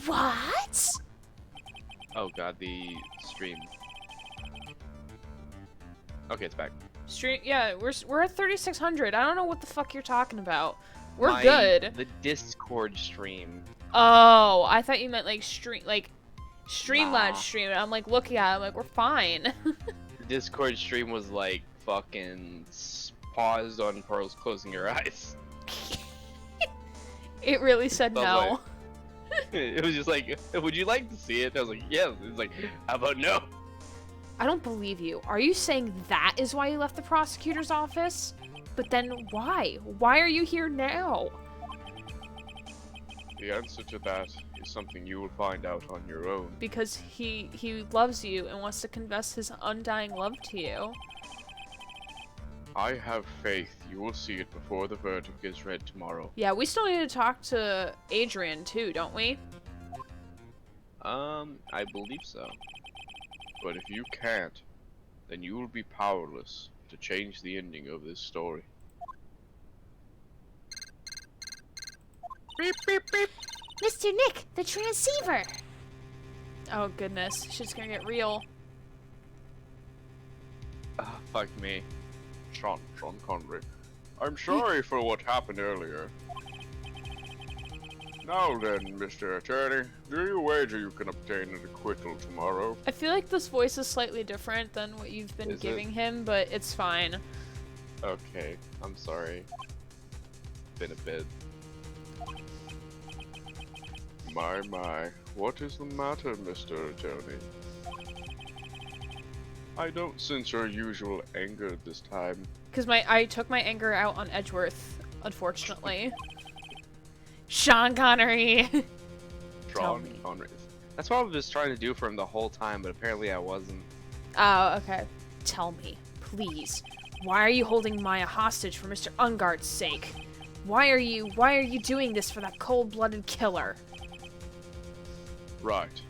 Speaker 1: What?
Speaker 4: Oh god, the stream. Okay, it's back.
Speaker 1: Stream... Yeah, we're at 3,600. I don't know what the fuck you're talking about. We're
Speaker 4: My-
Speaker 1: good.
Speaker 4: The Discord stream.
Speaker 1: Oh, I thought you meant like Streamlabs
Speaker 4: Nah.
Speaker 1: stream. I'm like looking at it, I'm like, we're fine.
Speaker 4: The Discord stream was like fucking paused on Pearl's closing her eyes.
Speaker 1: It really said
Speaker 4: But
Speaker 1: no.
Speaker 4: It was just like, would you like to see it? I was like, yes. It's like, how about no?
Speaker 1: I don't believe you. Are you saying that is why you left the prosecutor's office? But then why? Why are you here now?
Speaker 4: The answer to that is something you will find out on your own.
Speaker 1: Because he loves you and wants to confess his undying love to you.
Speaker 4: I have faith you will see it before the verdict is read tomorrow.
Speaker 1: Yeah, we still need to talk to Adrian too, don't we?
Speaker 4: I believe so. But if you can't, then you will be powerless to change the ending of this story. Beep, beep, beep.
Speaker 3: Mr. Nick, the transceiver!
Speaker 1: Oh goodness, shit's gonna get real.
Speaker 4: Ah, fuck me. Sean Connery. I'm sorry for what happened earlier. Now then, Mr. Attorney, do you wager you can obtain an acquittal tomorrow?
Speaker 1: I feel like this voice is slightly different than what you've been
Speaker 4: Is it?
Speaker 1: giving him, but it's fine.
Speaker 4: Okay, I'm sorry. Been a bit. My, what is the matter, Mr. Attorney? I don't sense your usual anger this time.
Speaker 1: Because I took my anger out on Edgeworth, unfortunately. Sean Connery! Tell
Speaker 4: Sean
Speaker 1: me.
Speaker 4: Connery. That's what I was trying to do for him the whole time, but apparently I wasn't.
Speaker 1: Oh, okay. Tell me, please. Why are you holding Maya hostage for Mr. Ungard's sake? Why are you doing this for that cold-blooded killer?
Speaker 4: Right.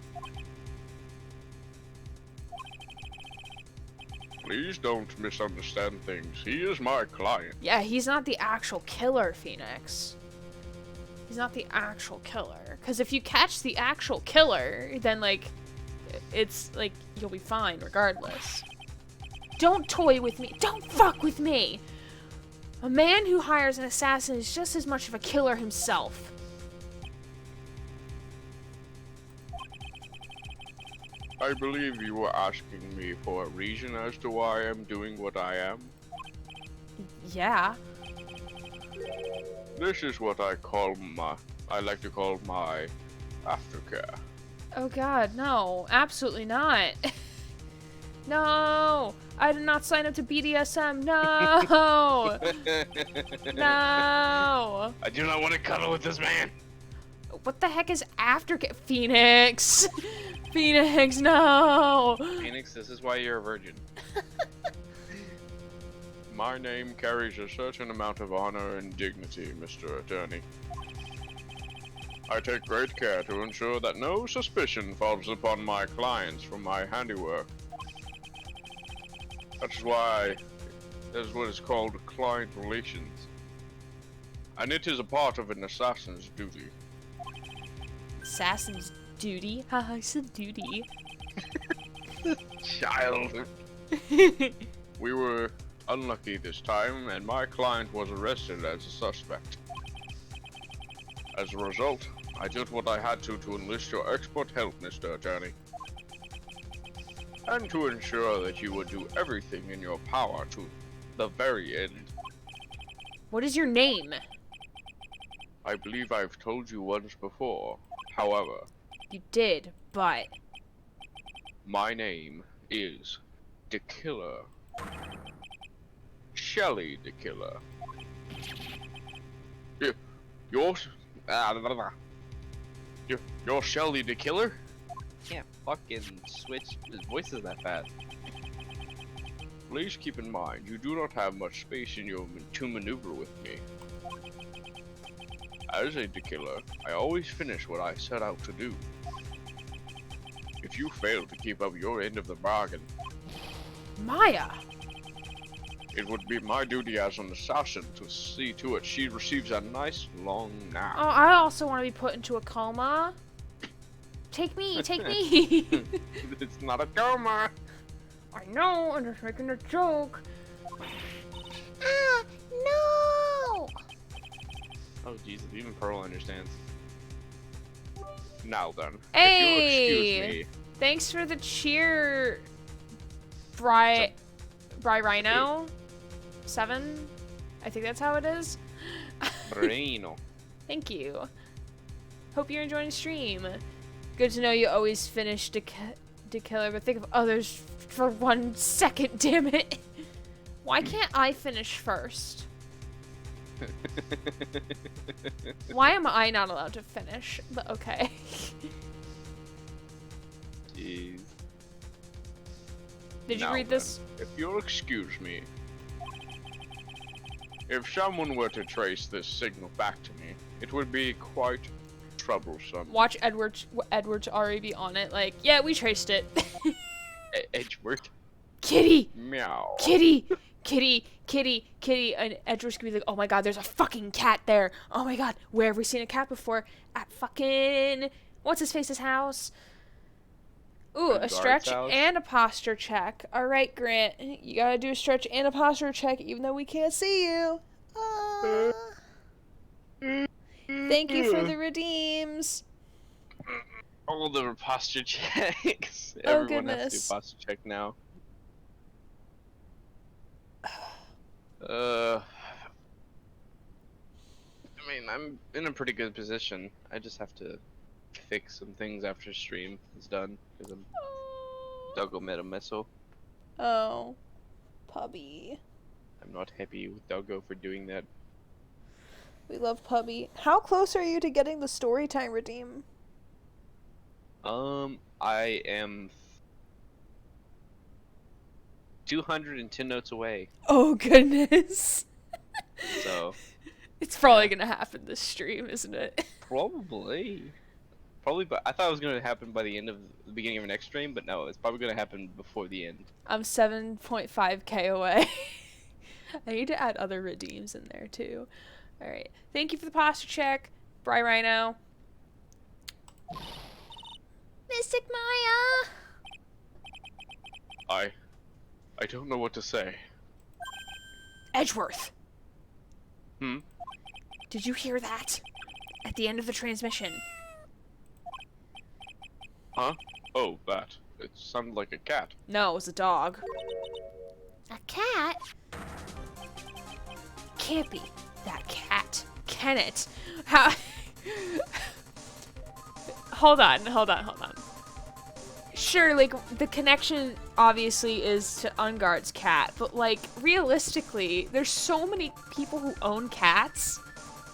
Speaker 4: Please don't misunderstand things. He is my client.
Speaker 1: Yeah, he's not the actual killer, Phoenix. He's not the actual killer. Because if you catch the actual killer, then, like, it's, like, you'll be fine regardless. Don't toy with me. Don't fuck with me! A man who hires an assassin is just as much of a killer himself.
Speaker 4: I believe you were asking me for a reason as to why I'm doing what I am.
Speaker 1: Yeah.
Speaker 4: This is what I like to call my aftercare.
Speaker 1: Oh god, no. Absolutely not. No! I did not sign up to BDSM. No! No!
Speaker 2: I do not want to cuddle with this man.
Speaker 1: What the heck is aftercare? Phoenix! Phoenix, no!
Speaker 4: Phoenix, this is why you're a virgin. My name carries a certain amount of honor and dignity, Mr. Attorney. I take great care to ensure that no suspicion falls upon my clients from my handiwork. That is what is called client relations. And it is a part of an assassin's duty.
Speaker 1: Assassin's duty? Haha, I said duty.
Speaker 2: Child.
Speaker 4: We were unlucky this time, and my client was arrested as a suspect. As a result, I did what I had to enlist your expert help, Mr. Attorney. And to ensure that you would do everything in your power to the very end.
Speaker 1: What is your name?
Speaker 4: I believe I've told you once before. However,
Speaker 1: You did, but...
Speaker 4: my name is the Killer. Shelly the Killer. You're Shelly the Killer? Can't fucking switch his voices that fast. Please keep in mind, you do not have much space in your to maneuver with me. As a killer, I always finish what I set out to do. If you fail to keep up your end of the bargain,
Speaker 1: Maya!
Speaker 4: it would be my duty as an assassin to see to it she receives a nice long nap.
Speaker 1: Oh, I also want to be put into a coma. Take me, take me!
Speaker 4: It's not a coma.
Speaker 1: I know, I'm just making a joke.
Speaker 3: Ah, no!
Speaker 4: Oh Jesus, even Pearl understands. Now then,
Speaker 1: Hey!
Speaker 4: if you'll excuse me.
Speaker 1: Thanks for the cheer, Bri Rhino 7. I think that's how it is.
Speaker 4: Reno.
Speaker 1: Thank you. Hope you're enjoying the stream. Good to know you always finish killer, but think of others for 1 second, damn it. Why can't I finish first? Why am I not allowed to finish? But okay.
Speaker 4: Jeez.
Speaker 1: Did you
Speaker 4: Now
Speaker 1: read this?
Speaker 4: then, if you'll excuse me. If someone were to trace this signal back to me, it would be quite troublesome.
Speaker 1: Watch Edward's already be on it. Like, yeah, we traced it.
Speaker 4: Edgeworth.
Speaker 1: Kitty,
Speaker 4: Meow.
Speaker 1: kitty, kitty, kitty, kitty. And Edward's gonna be like, oh my god, there's a fucking cat there. Oh my god, where have we seen a cat before? At fucking what's his face's house? Ooh, a stretch
Speaker 4: house?
Speaker 1: and a posture check. All right, Grant, you gotta do a stretch and a posture check, even though we can't see you. Thank you for the redeems.
Speaker 4: All the posture checks.
Speaker 1: Oh,
Speaker 4: Everyone has to
Speaker 1: goodness.
Speaker 4: do posture check now. I mean, I'm in a pretty good position. I just have to fix some things after stream is done because I'm Doggo made a missile.
Speaker 1: Oh, Pubby.
Speaker 4: I'm not happy with Doggo for doing that.
Speaker 1: We love Pubby. How close are you to getting the story time redeem?
Speaker 4: I am 210 notes away.
Speaker 1: Oh, goodness.
Speaker 4: So
Speaker 1: It's probably gonna happen this stream, isn't it?
Speaker 4: probably, but I thought it was gonna happen by the end of the beginning of our next stream, but no, it's probably gonna happen before the end.
Speaker 1: I'm 7.5k away. I need to add other redeems in there too. Alright. Thank you for the posture check, Bri Rhino.
Speaker 3: Mystic Maya!
Speaker 4: I don't know what to say.
Speaker 1: Edgeworth!
Speaker 4: Hmm?
Speaker 1: Did you hear that? At the end of the transmission.
Speaker 4: Huh? Oh, that. It sounded like a cat.
Speaker 1: No, it was a dog.
Speaker 3: A cat?
Speaker 1: Can't be that cat. Can it? How? Hold on. Sure, like, the connection obviously is to Unguard's cat, but, like, realistically, there's so many people who own cats.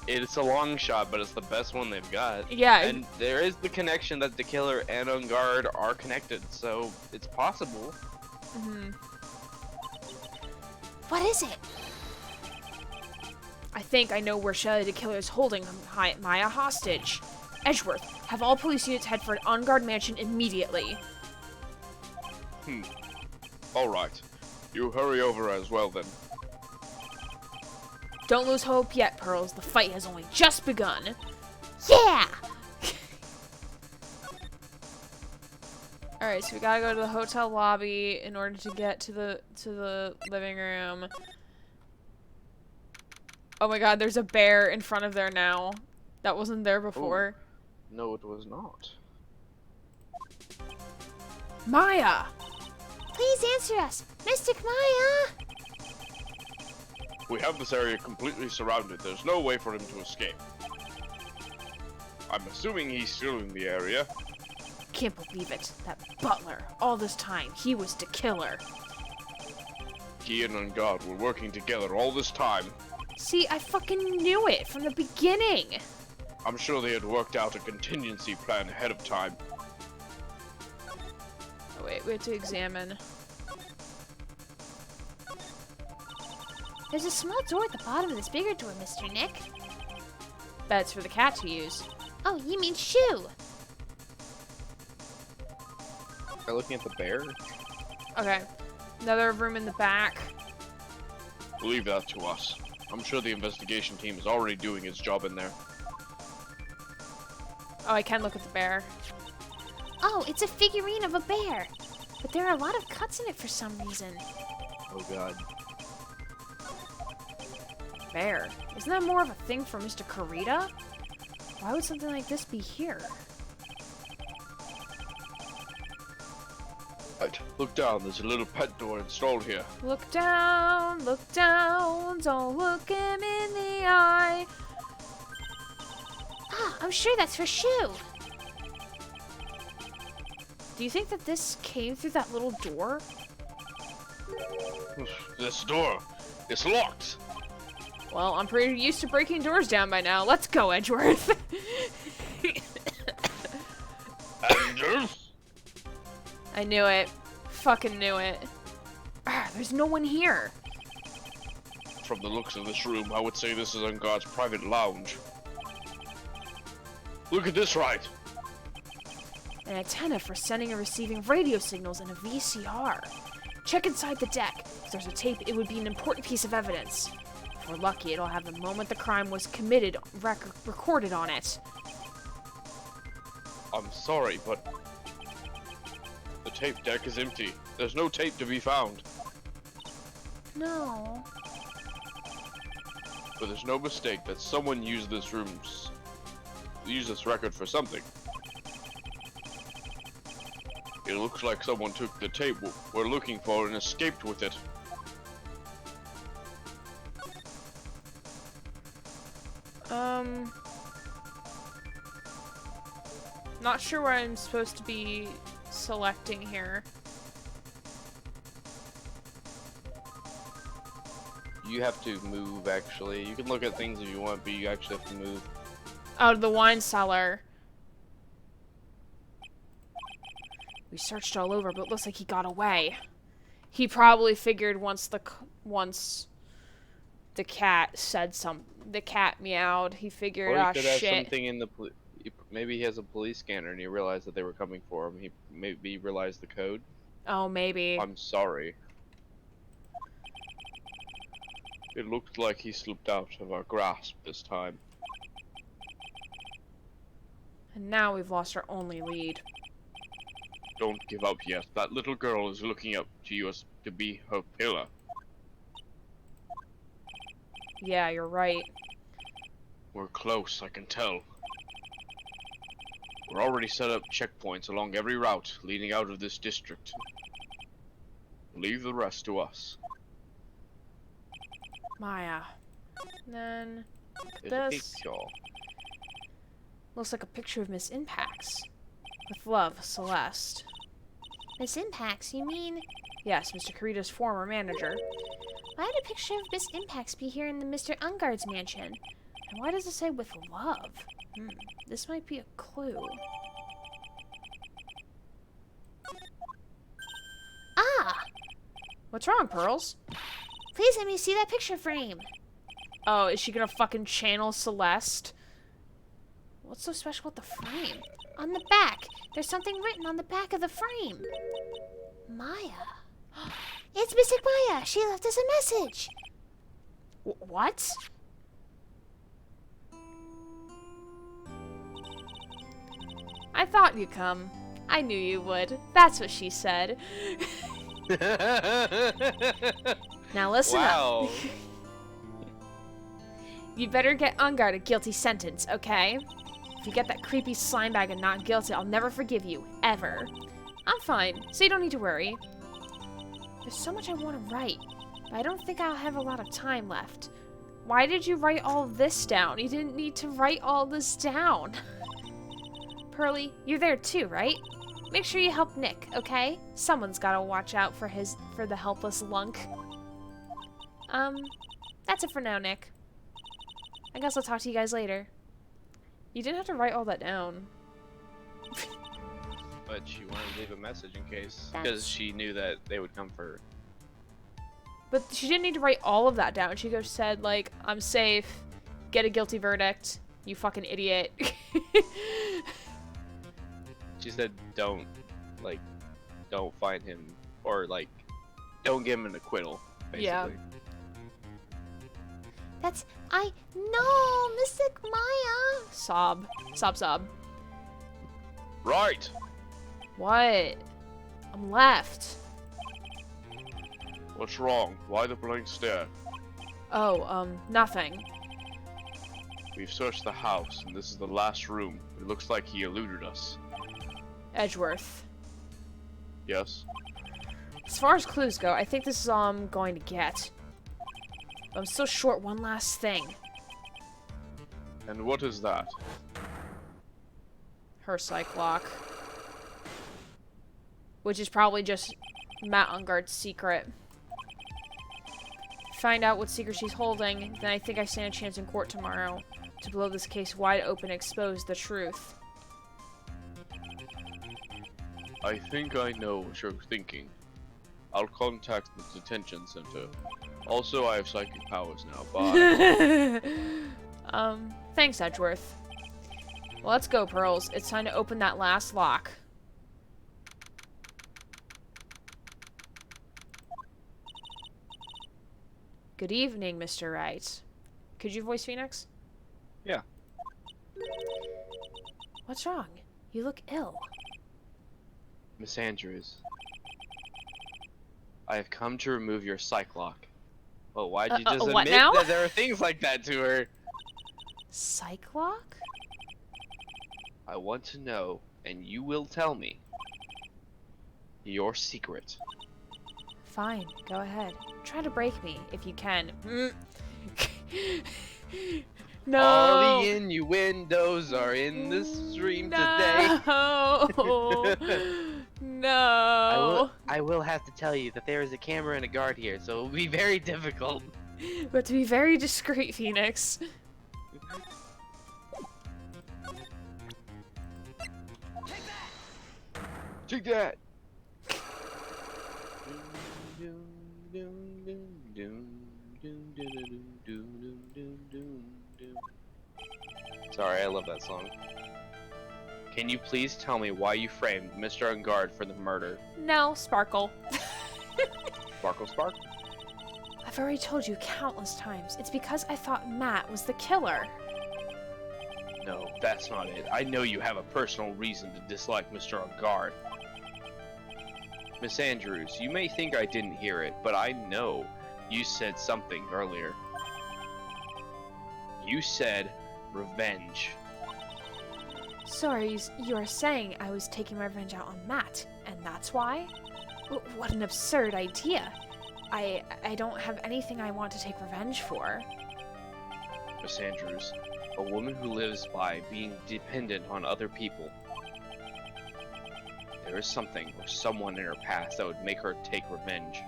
Speaker 4: It's a long shot, but it's the best one they've got.
Speaker 1: Yeah.
Speaker 4: And there is the connection that the killer and Unguard are connected, so it's possible.
Speaker 1: Mm-hmm.
Speaker 3: What is it?
Speaker 1: I think I know where Shelly the Killer is holding Maya hostage. Edgeworth, have all police units head for an on-guard mansion immediately.
Speaker 4: Alright. You hurry over as well then.
Speaker 1: Don't lose hope yet, Pearls. The fight has only just begun.
Speaker 3: Yeah!
Speaker 1: Alright, so we gotta go to the hotel lobby in order to get to the living room. Oh my god, there's a bear in front of there now. That wasn't there before.
Speaker 4: No, it was not.
Speaker 1: Maya!
Speaker 3: Please answer us! Mystic Maya!
Speaker 4: We have this area completely surrounded. There's no way for him to escape. I'm assuming he's still in the area.
Speaker 1: Can't believe it. That butler. All this time, he was the killer.
Speaker 4: He and Ungard were working together all this time.
Speaker 1: See, I fucking knew it from the beginning.
Speaker 4: I'm sure they had worked out a contingency plan ahead of time.
Speaker 1: Oh wait, we have to examine.
Speaker 3: There's a small door at the bottom of this bigger door, Mr. Nick.
Speaker 1: That's for the cat to use.
Speaker 3: Oh, you mean shoe?
Speaker 4: Are you looking at the bear?
Speaker 1: Okay. Another room in the back.
Speaker 4: Leave that to us. I'm sure the investigation team is already doing its job in there.
Speaker 1: Oh, I can look at the bear.
Speaker 3: Oh, it's a figurine of a bear. But there are a lot of cuts in it for some reason.
Speaker 4: Oh god.
Speaker 1: Bear? Isn't that more of a thing for Mr. Karita? Why would something like this be here?
Speaker 4: Right, look down. There's a little pet door installed here.
Speaker 1: Look down, don't look him in the eye.
Speaker 3: Ah, I'm sure that's for shoe.
Speaker 1: Do you think that this came through that little door?
Speaker 4: This door is locked.
Speaker 1: Well, I'm pretty used to breaking doors down by now. Let's go, Edgeworth.
Speaker 4: Anders?
Speaker 1: I knew it. Fucking knew it. Ah, there's no one here.
Speaker 4: from the looks of this room, I would say this is Unguard's private lounge. Look at this, Wright!
Speaker 3: An antenna for sending and receiving radio signals and a VCR. Check inside the deck. If there's a tape, it would be an important piece of evidence. If we're lucky, it'll have the moment the crime was committed recorded on it.
Speaker 4: I'm sorry, but the tape deck is empty. There's no tape to be found.
Speaker 3: No.
Speaker 4: But there's no mistake that someone used this record for something. It looks like someone took the tape we're looking for and escaped with it.
Speaker 1: Not sure what I'm supposed to be selecting here.
Speaker 4: You have to move, actually. You can look at things if you want, but you actually have to move.
Speaker 1: Out of the wine cellar.
Speaker 3: We searched all over, but it looks like he got away.
Speaker 1: He probably figured once the cat said the cat meowed, he figured,
Speaker 4: Or he
Speaker 1: ah,
Speaker 4: could have
Speaker 1: shit.
Speaker 4: something in the maybe he has a police scanner and he realized that they were coming for him. He maybe realized the code.
Speaker 1: Oh, maybe.
Speaker 4: I'm sorry. It looked like he slipped out of our grasp this time.
Speaker 1: And now we've lost our only lead.
Speaker 4: Don't give up yet. That little girl is looking up to you as to be her pillar.
Speaker 1: Yeah, you're right.
Speaker 4: We're close, I can tell. We're already set up checkpoints along every route leading out of this district. Leave the rest to us.
Speaker 1: Maya. Then
Speaker 4: There's a
Speaker 1: this
Speaker 4: picture.
Speaker 1: looks like a picture of Miss Impax. With love, Celeste.
Speaker 3: Miss Impax, you mean?
Speaker 1: Yes, Mr. Carito's former manager.
Speaker 3: Why would a picture of Miss Impax be here in the Mr. Unguard's mansion?
Speaker 1: And why does it say with love? This might be a clue.
Speaker 3: Ah!
Speaker 1: What's wrong, Pearls?
Speaker 3: Please let me see that picture frame.
Speaker 1: Oh, is she gonna fucking channel Celeste? What's so special about the frame?
Speaker 3: On the back. There's something written on the back of the frame. Maya. It's Mystic Maya. She left us a message.
Speaker 1: What? I thought you'd come. I knew you would. That's what she said. Now listen
Speaker 4: Wow.
Speaker 1: up. You'd better get Unguard a guilty sentence, okay? If you get that creepy slime bag and not guilty, I'll never forgive you. Ever. I'm fine, so you don't need to worry. There's so much I want to write, but I don't think I'll have a lot of time left. Why did you write all this down? You didn't need to write all this down. Pearly, you're there too, right? Make sure you help Nick, okay? Someone's gotta watch out for the helpless lunk. That's it for now, Nick. I guess I'll talk to you guys later. You didn't have to write all that down.
Speaker 4: But she wanted to leave a message in case,
Speaker 3: That's-
Speaker 4: because she knew that they would come for her.
Speaker 1: But she didn't need to write all of that down. She just said, like, I'm safe, get a guilty verdict, you fucking idiot.
Speaker 4: She said, don't find him, or don't give him an acquittal, basically.
Speaker 1: Yeah.
Speaker 3: No, Mystic Maya.
Speaker 1: Sob. Sob, sob.
Speaker 4: Right!
Speaker 1: What? I'm left.
Speaker 4: What's wrong? Why the blank stare?
Speaker 1: Oh, nothing.
Speaker 4: We've searched the house, and this is the last room. It looks like he eluded us.
Speaker 1: Edgeworth.
Speaker 4: Yes?
Speaker 1: As far as clues go, I think this is all I'm going to get. But I'm still short one last thing.
Speaker 4: And what is that?
Speaker 1: Her psych lock. Which is probably just Matt Unguard's secret. Find out what secret she's holding, then I think I stand a chance in court tomorrow to blow this case wide open and expose the truth.
Speaker 4: I think I know what you're thinking. I'll contact the detention center. Also, I have psychic powers now. Bye.
Speaker 3: Thanks, Edgeworth. Well, let's go, Pearls. It's time to open that last lock. Good evening, Mr. Wright. Could you voice Phoenix?
Speaker 4: Yeah.
Speaker 3: What's wrong? You look ill.
Speaker 4: Miss Andrews, I have come to remove your psych lock. Well, why'd you just
Speaker 3: what
Speaker 4: admit
Speaker 3: now?
Speaker 4: that there are things like that to her?
Speaker 3: Psych lock?
Speaker 4: I want to know, and you will tell me, your secret.
Speaker 3: Fine, go ahead. Try to break me, if you can. No!
Speaker 4: All the innuendos are in the stream today.
Speaker 3: No! No!
Speaker 4: I will have to tell you that there is a camera and a guard here, so it will be very difficult.
Speaker 3: But to be very discreet, Phoenix.
Speaker 4: Take that! Sorry, I love that song. Can you please tell me why you framed Mr. Ungard for the murder?
Speaker 3: No, Sparkle.
Speaker 4: Sparkle Spark?
Speaker 3: I've already told you countless times. It's because I thought Matt was the killer.
Speaker 4: No, that's not it. I know you have a personal reason to dislike Mr. Ungard. Miss Andrews, you may think I didn't hear it, but I know you said something earlier. You said revenge.
Speaker 3: So you are saying I was taking my revenge out on Matt, and that's why? What an absurd idea. I don't have anything I want to take revenge for.
Speaker 4: Miss Andrews, a woman who lives by being dependent on other people. There is something or someone in her past that would make her take revenge.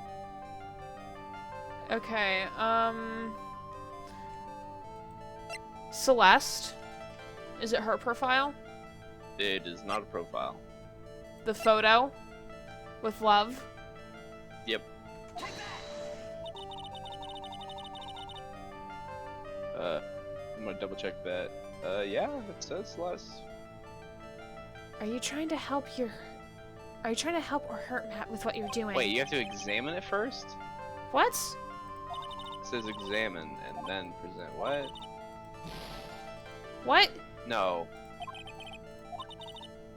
Speaker 3: Okay, Celeste? Is it her profile?
Speaker 4: It is not a profile.
Speaker 3: The photo? With love?
Speaker 4: Yep. I'm gonna double check that. Yeah, it says Celeste.
Speaker 3: Are you trying to help or hurt Matt with what you're doing?
Speaker 4: Wait, you have to examine it first?
Speaker 3: What?
Speaker 4: It says examine and then present. What?
Speaker 3: What?
Speaker 4: No.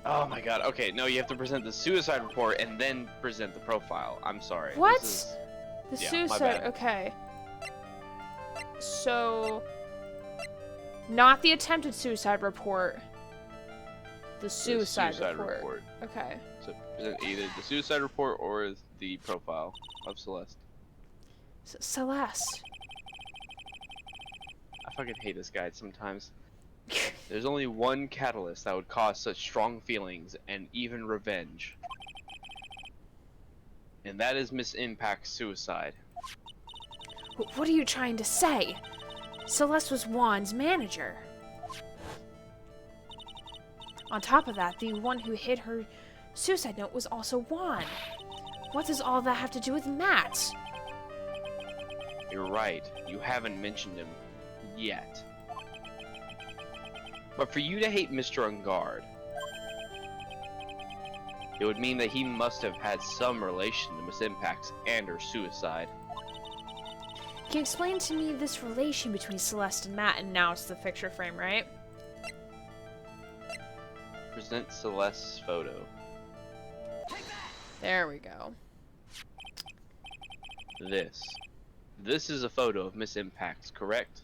Speaker 4: Oh my god, okay, no, you have to present the suicide report and then present the profile. I'm sorry.
Speaker 3: What?
Speaker 4: The
Speaker 3: The
Speaker 4: yeah, my
Speaker 3: suicide,
Speaker 4: bad.
Speaker 3: okay. So, not the attempted suicide report. The suicide, report. Okay.
Speaker 4: So present either the suicide report or the profile of Celeste.
Speaker 3: Celeste.
Speaker 4: I fucking hate this guy sometimes. There's only one catalyst that would cause such strong feelings and even revenge. And that is Miss Impact's suicide.
Speaker 3: What are you trying to say? Celeste was Juan's manager. On top of that, the one who hid her suicide note was also Juan. What does all that have to do with Matt?
Speaker 4: You're right, you haven't mentioned him yet. But for you to hate Mr. Ungard, it would mean that he must have had some relation to Miss Impact's and her suicide.
Speaker 3: Can you explain to me this relation between Celeste and Matt? And now it's the picture frame, right?
Speaker 4: Present Celeste's photo.
Speaker 3: There we go.
Speaker 4: This is a photo of Miss Impact's, correct?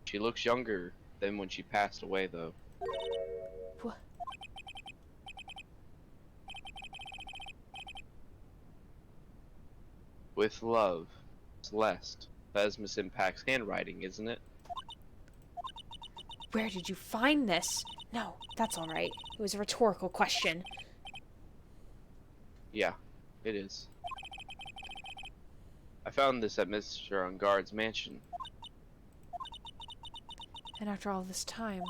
Speaker 4: She looks younger than when she passed away, though.
Speaker 3: What?
Speaker 4: With love, Celeste. That is Miss Impact's handwriting, isn't it?
Speaker 3: Where did you find this? No, that's all right. It was a rhetorical question.
Speaker 4: Yeah, it is. I found this at Mr. Ungard's mansion.
Speaker 3: And after all this time,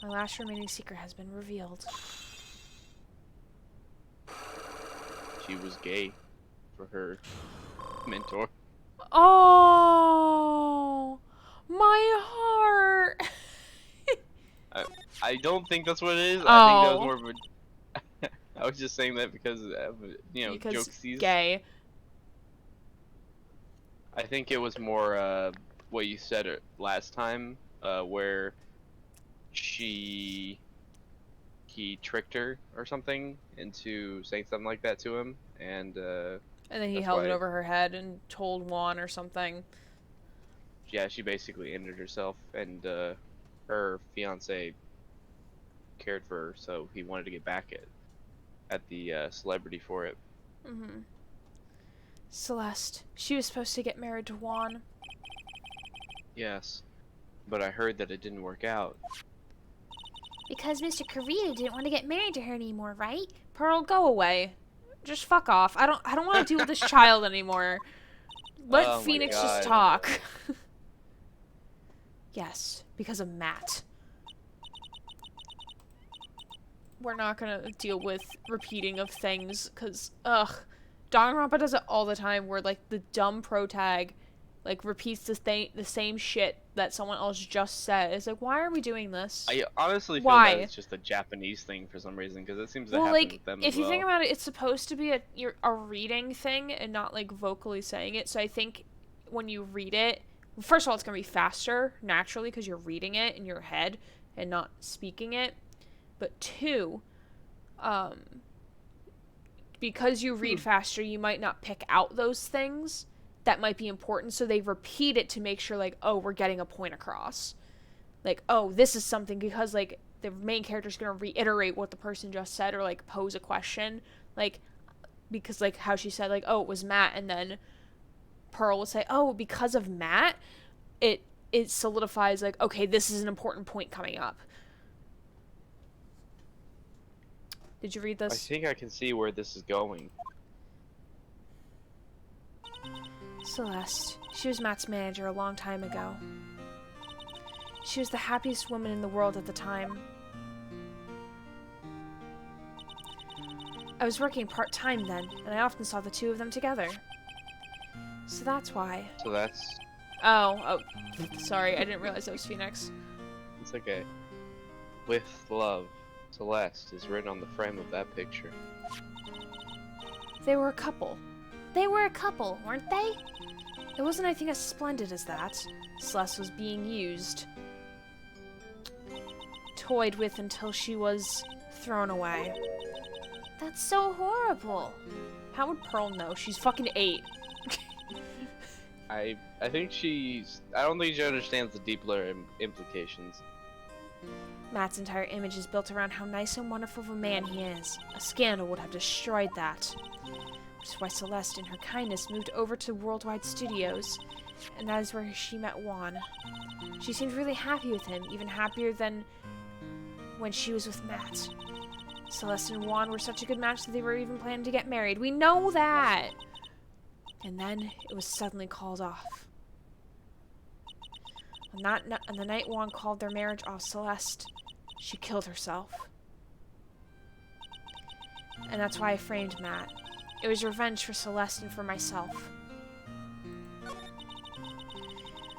Speaker 3: my last remaining secret has been revealed.
Speaker 4: she was gay for her mentor.
Speaker 1: Oh, my heart.
Speaker 4: I don't think that's what it is. I think that was
Speaker 1: Oh.
Speaker 4: more of a. I was just saying that because
Speaker 1: Because
Speaker 4: jokesies.
Speaker 1: gay.
Speaker 4: I think it was more what you said last time, where he tricked her or something into saying something like that to him, and
Speaker 1: And then he
Speaker 4: that's
Speaker 1: held it
Speaker 4: why-
Speaker 1: over her head and told Juan or something.
Speaker 4: yeah, she basically ended herself, and her fiance cared for her, so he wanted to get back at the celebrity for it.
Speaker 1: Mm-hmm. Celeste. She was supposed to get married to Juan.
Speaker 4: Yes, but I heard that it didn't work out.
Speaker 3: Because Mr. Karita didn't want to get married to her anymore, right?
Speaker 1: Pearl, go away. Just fuck off. I don't want to deal with this child anymore. Let
Speaker 4: Oh my
Speaker 1: Phoenix just
Speaker 4: God.
Speaker 1: talk. Yes, because of Matt. We're not gonna deal with repeating of things, cause Danganronpa does it all the time, where like the dumb pro tag, like repeats the same shit that someone else just said. It's like, why are we doing this?
Speaker 4: I honestly feel
Speaker 1: Why?
Speaker 4: that it's just a Japanese thing for some reason, because it seems to
Speaker 1: Well,
Speaker 4: happen
Speaker 1: like
Speaker 4: with them
Speaker 1: if
Speaker 4: as
Speaker 1: you
Speaker 4: well.
Speaker 1: think about it, it's supposed to be a reading thing and not like vocally saying it. So I think when you read it, first of all, it's gonna be faster naturally because you're reading it in your head and not speaking it. But two, because you read faster, you might not pick out those things that might be important. So they repeat it to make sure, like, oh, we're getting a point across. Like, oh, this is something because, like, the main character's gonna reiterate what the person just said or, like, pose a question. Like, because, like, how she said, like, oh, it was Matt, and then Pearl will say, oh, because of Matt, it solidifies, like, okay, this is an important point coming up. Did you read
Speaker 4: I
Speaker 1: this?
Speaker 4: think I can see where this is going.
Speaker 1: Celeste. She was Matt's manager a long time ago. She was the happiest woman in the world at the time. I was working part-time then, and I often saw the two of them together. So that's why.
Speaker 4: So that's
Speaker 1: Oh, sorry, I didn't realize that was Phoenix.
Speaker 4: it's okay. With love, Celeste is written on the frame of that picture.
Speaker 1: They were a couple.
Speaker 3: They were a couple, weren't they?
Speaker 1: It wasn't anything as splendid as that. Celeste was being used. Toyed with until she was thrown away.
Speaker 3: That's so horrible.
Speaker 1: How would Pearl know? She's fucking 8.
Speaker 4: I think I don't think she understands the deeper implications.
Speaker 1: Matt's entire image is built around how nice and wonderful of a man he is. A scandal would have destroyed that. Which is why Celeste, in her kindness, moved over to Worldwide Studios, and that is where she met Juan. She seemed really happy with him, even happier than when she was with Matt. Celeste and Juan were such a good match that they were even planning to get married. We know that! And then it was suddenly called off. On the night Juan called their marriage off, Celeste, she killed herself. And that's why I framed Matt. It was revenge for Celeste and for myself.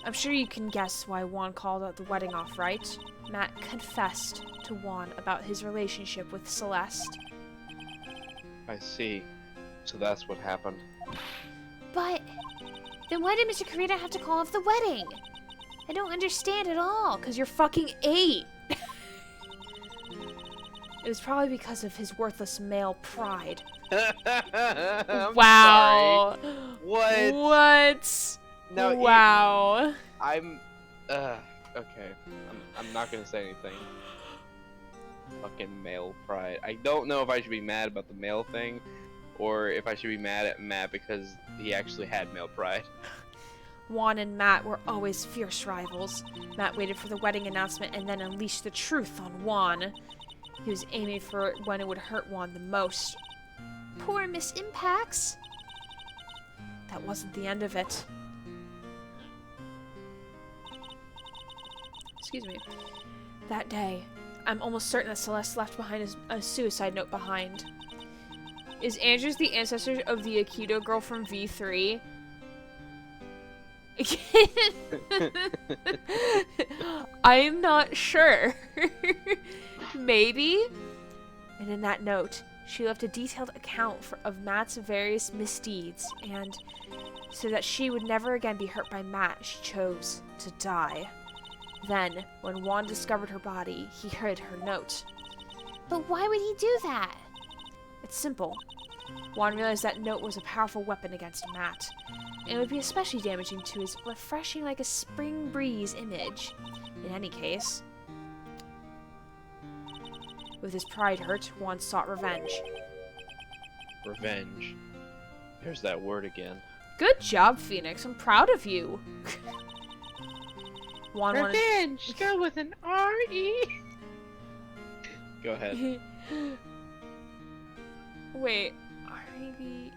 Speaker 1: I'm sure you can guess why Juan called the wedding off, right? Matt confessed to Juan about his relationship with Celeste.
Speaker 4: I see. So that's what happened.
Speaker 3: But then why did Mr. Karita have to call off the wedding? I don't understand at all.
Speaker 1: Because you're fucking 8! It was probably because of his worthless male pride.
Speaker 4: I'm
Speaker 1: Wow!
Speaker 4: sorry. What?
Speaker 1: What?
Speaker 4: No,
Speaker 1: wow.
Speaker 4: I'm okay. I'm not gonna say anything. Fucking male pride. I don't know if I should be mad about the male thing, or if I should be mad at Matt because he actually had male pride.
Speaker 1: Juan and Matt were always fierce rivals. Matt waited for the wedding announcement and then unleashed the truth on Juan. He was aiming for it when it would hurt Juan the most.
Speaker 3: Poor Miss Impacts.
Speaker 1: That wasn't the end of it. Excuse me. That day, I'm almost certain that Celeste left behind a suicide note behind.
Speaker 3: Is Andrews the ancestor of the Aikido girl from V3? I'm not sure. Maybe? And in that note, she left a detailed account of Matt's various misdeeds, and so that she would never again be hurt by Matt, she chose to die. Then, when Juan discovered her body, he hid her note.
Speaker 5: But why would he do that?
Speaker 3: It's simple. Juan realized that note was a powerful weapon against Matt, and it would be especially damaging to his refreshing like a spring breeze image. In any case, with his pride hurt, Juan sought revenge.
Speaker 4: Revenge. There's that word again.
Speaker 3: Good job, Phoenix. I'm proud of you. Juan wanted...
Speaker 4: Revenge! Spelled with an R-E! Go ahead.
Speaker 3: Wait. R-E-V-E-N-G...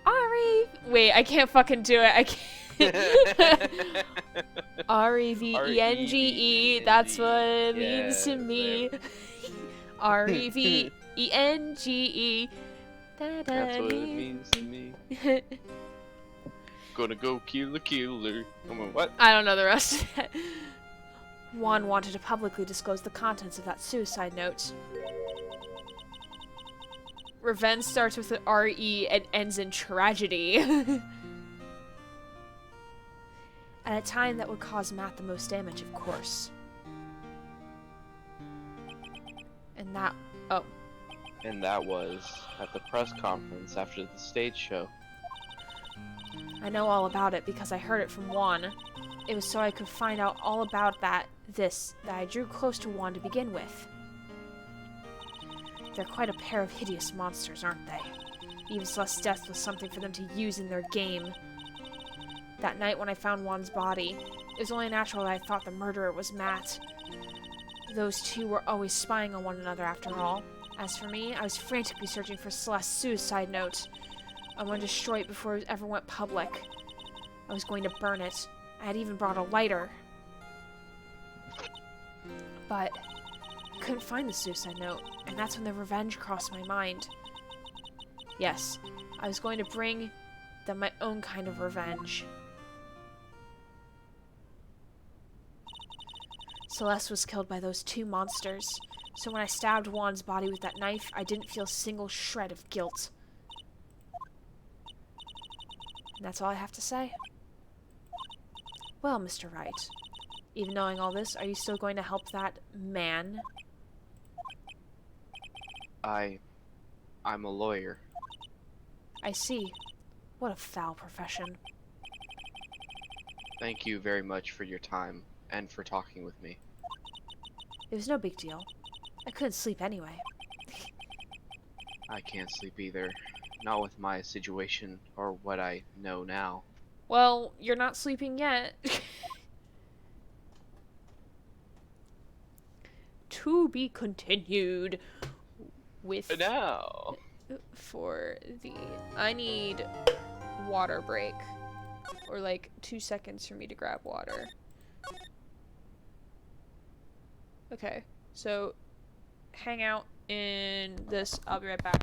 Speaker 3: R-E... Wait, I can't fucking do it. I can't... R-E-V-E-N-G-E. That's what it means to me. R-E-V-E-N-G-E.
Speaker 4: That's what it means to me. Gonna go kill the killer. Come on, what?
Speaker 3: I don't know the rest of it. Juan wanted to publicly disclose the contents of that suicide note. Revenge starts with an R-E and ends in tragedy. At a time that would cause Matt the most damage, of course. And that... Oh.
Speaker 4: And that was at the press conference after the stage show.
Speaker 3: I know all about it because I heard it from Juan. It was so I could find out all about that I drew close to Juan to begin with. They're quite a pair of hideous monsters, aren't they? Even Celeste's death was something for them to use in their game. That night when I found Juan's body, it was only natural that I thought the murderer was Matt. Those two were always spying on one another after all. As for me, I was frantically searching for Celeste's suicide note. I wanted to destroy it before it ever went public. I was going to burn it. I had even brought a lighter. But I couldn't find the suicide note, and that's when the revenge crossed my mind. Yes, I was going to bring them my own kind of revenge. Celeste was killed by those two monsters, so when I stabbed Juan's body with that knife, I didn't feel a single shred of guilt. And that's all I have to say. Well, Mr. Wright, even knowing all this, are you still going to help that man?
Speaker 4: I'm a lawyer.
Speaker 3: I see. What a foul profession.
Speaker 4: Thank you very much for your time and for talking with me.
Speaker 3: It was no big deal. I couldn't sleep anyway.
Speaker 4: I can't sleep either. Not with my situation or what I know now.
Speaker 3: Well, you're not sleeping yet. To be continued with
Speaker 4: No.
Speaker 3: for the I need water break, or like 2 seconds for me to grab water. Okay, so hang out in this. I'll be right back.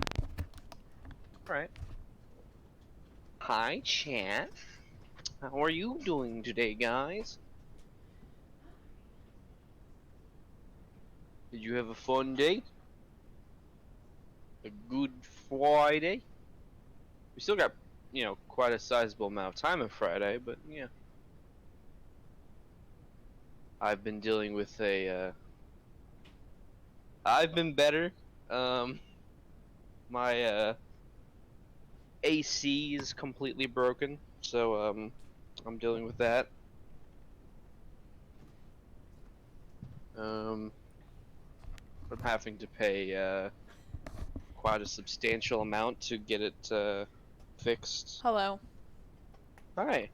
Speaker 4: Right. Hi, chat. How are you doing today, guys? Did you have a fun day? A good Friday? We still got, quite a sizable amount of time on Friday, but yeah. I've been dealing with I've been better. My AC is completely broken, so I'm dealing with that. I'm having to pay quite a substantial amount to get it fixed.
Speaker 3: Hello.
Speaker 4: Hi.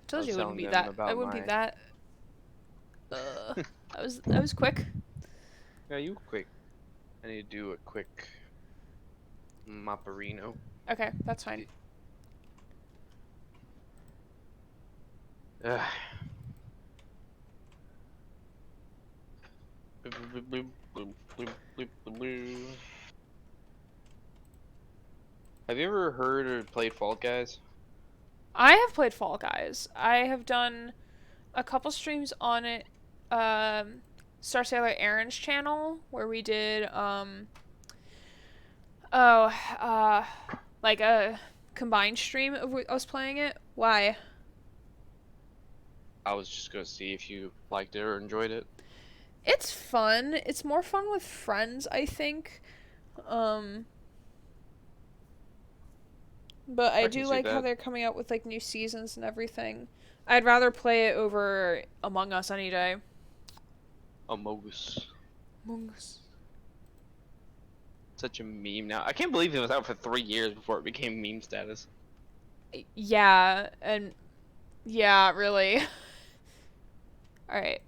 Speaker 3: Told you it wouldn't be
Speaker 4: telling
Speaker 3: that.
Speaker 4: them about
Speaker 3: It wouldn't be
Speaker 4: my-
Speaker 3: that. That was quick.
Speaker 4: Yeah, you quick. I need to do a quick Mopperino.
Speaker 3: Okay, that's fine.
Speaker 4: Ugh. Have you ever heard or played Fall Guys?
Speaker 1: I have played Fall Guys. I have done a couple streams on it. Star Sailor Aaron's channel where we did like a combined stream of us playing it. Why?
Speaker 4: I was just gonna see if you liked it or enjoyed it.
Speaker 1: It's fun. It's more fun with friends, I think. But I
Speaker 4: I
Speaker 1: do
Speaker 4: can see
Speaker 1: like how
Speaker 4: that.
Speaker 1: they're coming out with like new seasons and everything. I'd rather play it over Among Us any day.
Speaker 4: Among Us.
Speaker 1: Among Us.
Speaker 4: Such a meme now. I can't believe it was out for 3 years before it became meme status.
Speaker 1: Yeah, and yeah, really. Alright.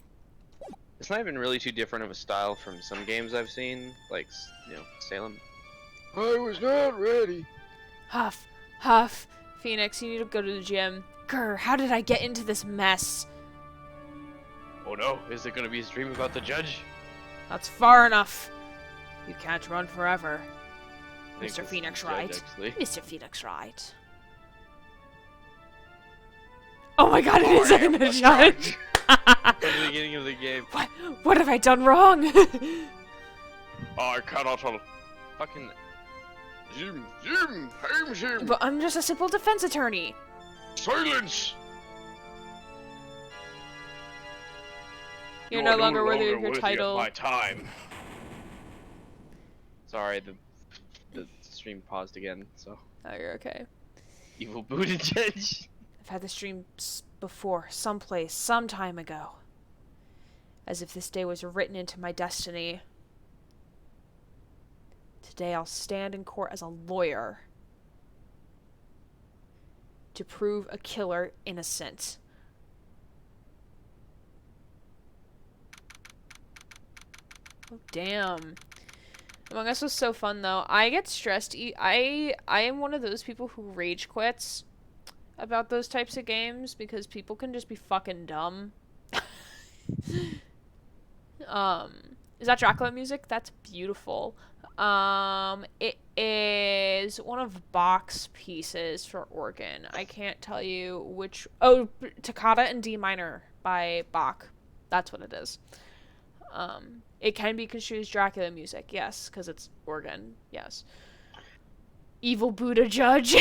Speaker 4: It's not even really too different of a style from some games I've seen, like, Salem. I was not ready.
Speaker 1: Huff, Huff. Phoenix, you need to go to the gym. Grr, how did I get into this mess?
Speaker 4: Oh no, is it gonna be a stream about the judge?
Speaker 3: That's far enough. You can't run forever.
Speaker 4: I think
Speaker 3: Mr.
Speaker 4: this is
Speaker 3: Phoenix
Speaker 4: the judge,
Speaker 3: Wright.
Speaker 4: actually.
Speaker 3: Mr. Phoenix Wright.
Speaker 1: Oh my god, it is in the judge!
Speaker 4: From the beginning of the game.
Speaker 1: What have I done wrong?
Speaker 4: I cannot fucking Zoom.
Speaker 3: But I'm just a simple defense attorney.
Speaker 4: Silence!
Speaker 1: You're
Speaker 4: You
Speaker 1: no
Speaker 4: are
Speaker 1: longer worthy of your
Speaker 4: worthy
Speaker 1: title.
Speaker 4: my time. Sorry, the stream paused again, so.
Speaker 1: Oh, you're okay.
Speaker 4: Evil booted judge.
Speaker 3: I've had this dream before, someplace, some time ago. As if this day was written into my destiny. Today I'll stand in court as a lawyer to prove a killer innocent. Oh, damn. Among Us was so fun, though. I get stressed. I am one of those people who rage quits about those types of games because people can just be fucking dumb. Is that Dracula music? That's beautiful. It is one of Bach's pieces for organ. I can't tell you which. Oh, Toccata in D minor by Bach. That's what it is. It can be construed as Dracula music, yes, because it's organ, yes. Evil Buddha Judge.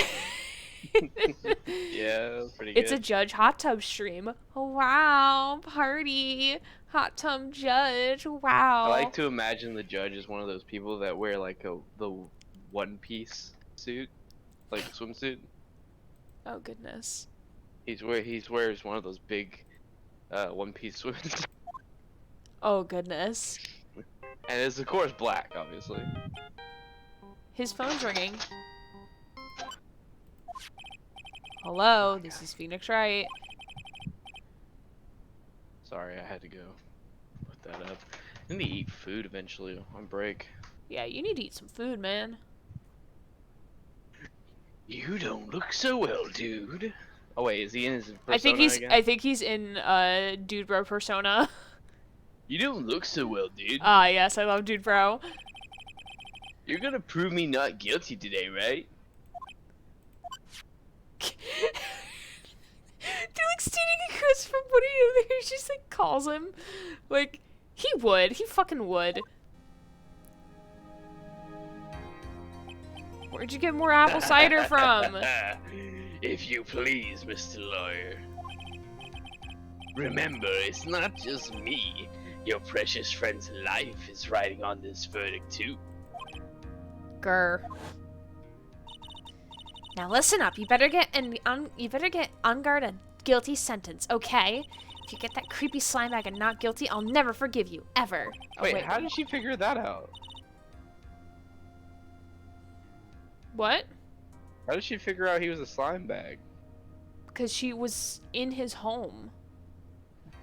Speaker 4: Yeah, pretty good.
Speaker 1: It's a Judge hot tub stream. Oh, wow, party. Hot tub Judge, wow.
Speaker 4: I like to imagine the judge is one of those people that wear like the one piece suit, like swimsuit.
Speaker 1: Oh, goodness.
Speaker 4: He wears one of those big one piece swims.
Speaker 1: Oh, goodness.
Speaker 4: And it's of course black, obviously.
Speaker 1: His phone's ringing. Hello, this is Phoenix Wright.
Speaker 4: Sorry, I had to go put that up. I need to eat food eventually on break.
Speaker 1: Yeah, you need to eat some food, man.
Speaker 2: You don't look so well, dude.
Speaker 4: Oh wait, is he in his persona again?
Speaker 1: I think he's in Dude Bro persona.
Speaker 2: You don't look so well, dude.
Speaker 1: Ah, yes, I love Dude Bro.
Speaker 2: You're gonna prove me not guilty today, right?
Speaker 1: They're like standing across from one another. He just like calls him. Like, he would. He fucking would. Where'd you get more apple cider from?
Speaker 2: If you please, Mr. Lawyer. Remember, it's not just me. Your precious friend's life is riding on this verdict too.
Speaker 1: Grr.
Speaker 3: Now listen up. You better get on guard a guilty sentence, okay? If you get that creepy slime bag and not guilty, I'll never forgive you, ever. Oh,
Speaker 4: Wait, how did she figure that out?
Speaker 1: What?
Speaker 4: How did she figure out he was a slime bag?
Speaker 1: Because she was in his home.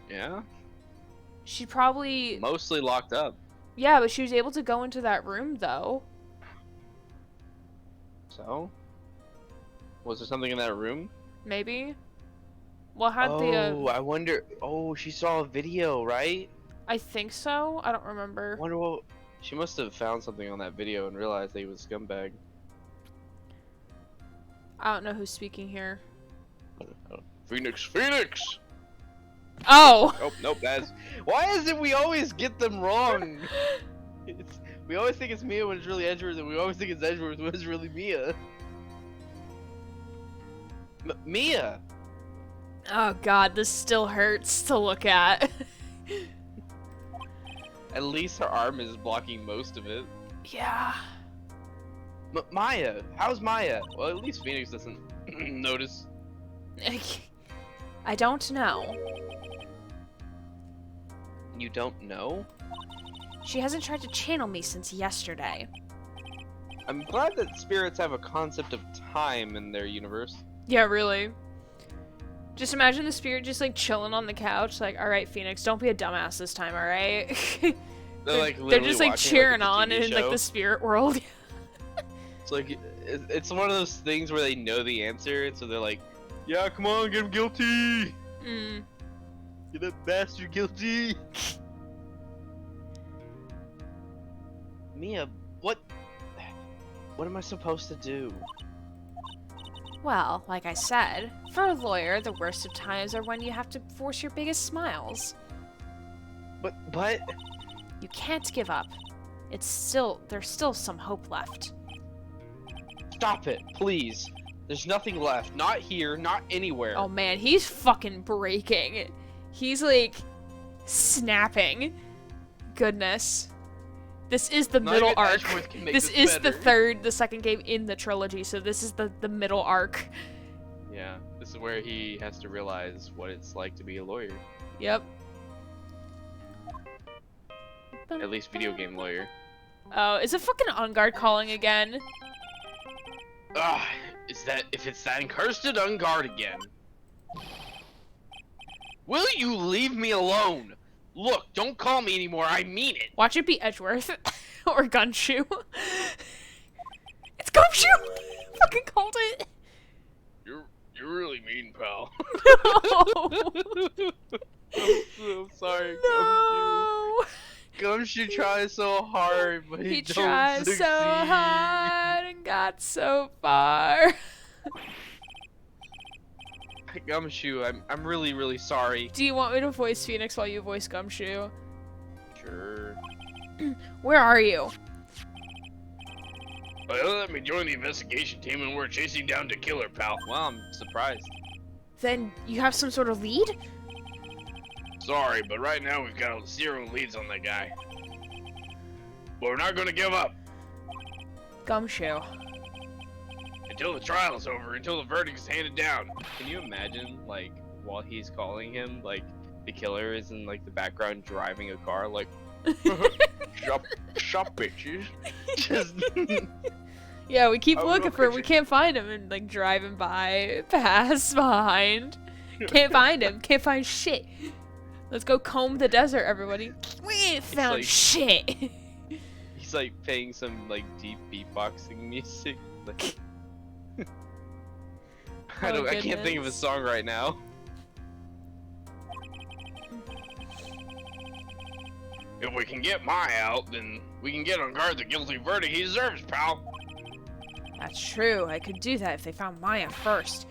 Speaker 4: Yeah?
Speaker 1: She probably...
Speaker 4: Mostly locked up.
Speaker 1: Yeah, but she was able to go into that room, though.
Speaker 4: So? Was there something in that room?
Speaker 1: Maybe. Well, had
Speaker 4: Oh, I wonder. Oh, she saw a video, right?
Speaker 1: I think so. I don't remember.
Speaker 4: Wonder what. She must have found something on that video and realized that he was a scumbag.
Speaker 1: I don't know who's speaking here.
Speaker 4: Phoenix, Phoenix!
Speaker 1: Oh!
Speaker 4: Oh, nope, that's... Why is it we always get them wrong? We always think it's Mia when it's really Edgeworth, and we always think it's Edgeworth when it's really Mia. Mia!
Speaker 1: Oh god, this still hurts to look at.
Speaker 4: At least her arm is blocking most of it.
Speaker 1: Yeah.
Speaker 4: Maya! How's Maya? Well, at least Phoenix doesn't notice.
Speaker 1: I don't know.
Speaker 4: You don't know?
Speaker 3: She hasn't tried to channel me since yesterday.
Speaker 4: I'm glad that spirits have a concept of time in their universe.
Speaker 1: Yeah, really. Just imagine the spirit just like chilling on the couch, like, alright, Phoenix, don't be a dumbass this time, alright? They're just like cheering on in like the spirit world.
Speaker 4: It's like, it's one of those things where they know the answer, and so they're like, yeah, come on, get him guilty! Get that bastard guilty! Mia, what am I supposed to do?
Speaker 3: Well, like I said, for a lawyer, the worst of times are when you have to force your biggest smiles.
Speaker 4: But...
Speaker 3: You can't give up. There's still some hope left.
Speaker 4: Stop it, please. There's nothing left. Not here, not anywhere.
Speaker 1: Oh man, he's fucking breaking. He's like snapping. Goodness. This is the
Speaker 4: Not
Speaker 1: middle
Speaker 4: even
Speaker 1: arc.
Speaker 4: Edgeworth can make
Speaker 1: This
Speaker 4: this
Speaker 1: is
Speaker 4: better.
Speaker 1: the second game in the trilogy, so this is the middle arc.
Speaker 4: Yeah, this is where he has to realize what it's like to be a lawyer.
Speaker 1: Yep.
Speaker 4: At least video game lawyer.
Speaker 1: Oh, is it fucking On Guard calling again?
Speaker 2: Ah, if it's that cursed Ungard again. Will you leave me alone? Look, don't call me anymore, I mean it.
Speaker 1: Watch it be Edgeworth. Or Gumshoe. It's Gumshoe! Fucking called it!
Speaker 2: You're really mean, pal.
Speaker 4: I'm so sorry,
Speaker 1: No!
Speaker 4: Gumshoe tries so hard, but
Speaker 1: He
Speaker 4: don't
Speaker 1: tried
Speaker 4: succeed.
Speaker 1: so hard and got so far.
Speaker 4: Gumshoe, I'm really sorry.
Speaker 1: Do you want me to voice Phoenix while you voice Gumshoe?
Speaker 4: Sure.
Speaker 1: Where are you?
Speaker 2: Well, let me join the investigation team and we're chasing down the killer, pal.
Speaker 4: Well, I'm surprised.
Speaker 1: Then you have some sort of lead?
Speaker 2: Sorry, but right now we've got 0 leads on that guy. But we're not gonna give up
Speaker 1: Gumshoe.
Speaker 2: until the trial's over, until the verdict is handed down.
Speaker 4: Can you imagine, like, while he's calling him, like, the killer is in, like, the background driving a car, like, shop bitches. Just...
Speaker 1: Yeah, we keep
Speaker 4: Oh,
Speaker 1: looking
Speaker 4: real
Speaker 1: for him.
Speaker 4: quick.
Speaker 1: We can't find him and like driving by, pass behind. Can't find him. Can't find shit. Let's go comb the desert, everybody. We ain't found
Speaker 4: like-
Speaker 1: shit.
Speaker 4: He's, like, playing some, like, deep beatboxing music. Like... I can't think of a
Speaker 1: goodness.
Speaker 4: song right now.
Speaker 2: If we can get Maya out, then we can get on guard the guilty verdict he deserves, pal.
Speaker 1: That's true. I could do that if they found Maya first.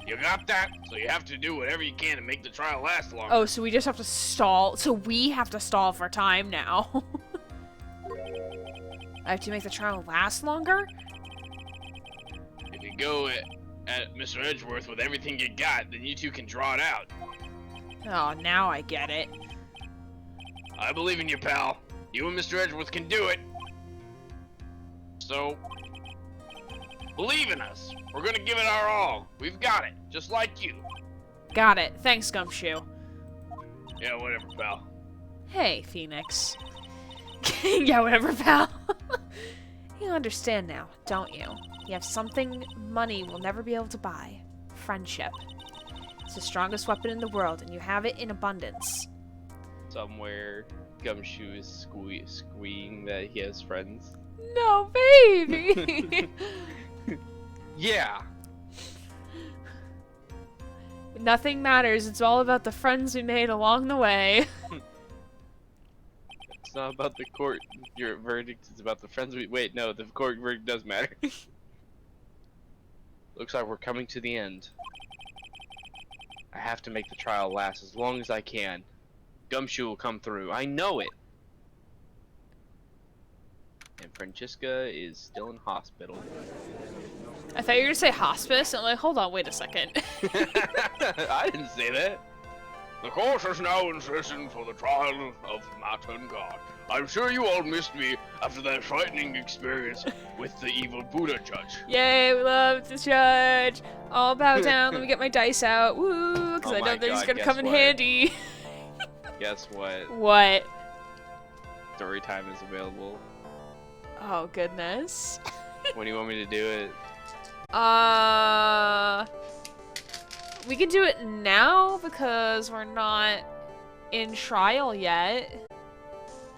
Speaker 2: You got that? So you have to do whatever you can to make the trial last longer.
Speaker 1: Oh, so we just have to stall. So we have to stall for time now. I have to make the trial last longer?
Speaker 2: If you go at Mr. Edgeworth with everything you got, then you two can draw it out.
Speaker 1: Oh, now I get it.
Speaker 2: I believe in you, pal. You and Mr. Edgeworth can do it. So, believe in us. We're gonna give it our all. We've got it, just like you.
Speaker 1: Got it. Thanks, Gumshoe.
Speaker 2: Yeah, whatever, pal.
Speaker 1: Hey, Phoenix. Yeah, whatever, pal. You understand now, don't you? You have something money will never be able to buy. Friendship. It's the strongest weapon in the world, and you have it in abundance.
Speaker 4: Somewhere, Gumshoe is squeeing that he has friends.
Speaker 1: No, baby!
Speaker 4: Yeah!
Speaker 1: Nothing matters. It's all about the friends we made along the way.
Speaker 4: It's not about the court, your verdict, it's about the friends we- Wait, no, the court verdict does matter. Looks like we're coming to the end. I have to make the trial last as long as I can. Gumshoe will come through. I know it. And Francesca is still in hospital.
Speaker 1: I thought you were gonna say hospice, and I'm like, hold on, wait a second.
Speaker 4: I didn't say that.
Speaker 2: The court is now in session for the trial of Matt and God. I'm sure you all missed me after that frightening experience with the evil Buddha judge.
Speaker 1: Yay, we love the judge. All bow down. Let me get my dice out. Woo, because
Speaker 4: Oh
Speaker 1: I know
Speaker 4: my
Speaker 1: that he's
Speaker 4: God,
Speaker 1: gonna
Speaker 4: guess
Speaker 1: come in
Speaker 4: what?
Speaker 1: handy.
Speaker 4: Guess what?
Speaker 1: What?
Speaker 4: Story time is available.
Speaker 1: Oh goodness.
Speaker 4: When do you want me to do it?
Speaker 1: We can do it now because we're not in trial yet.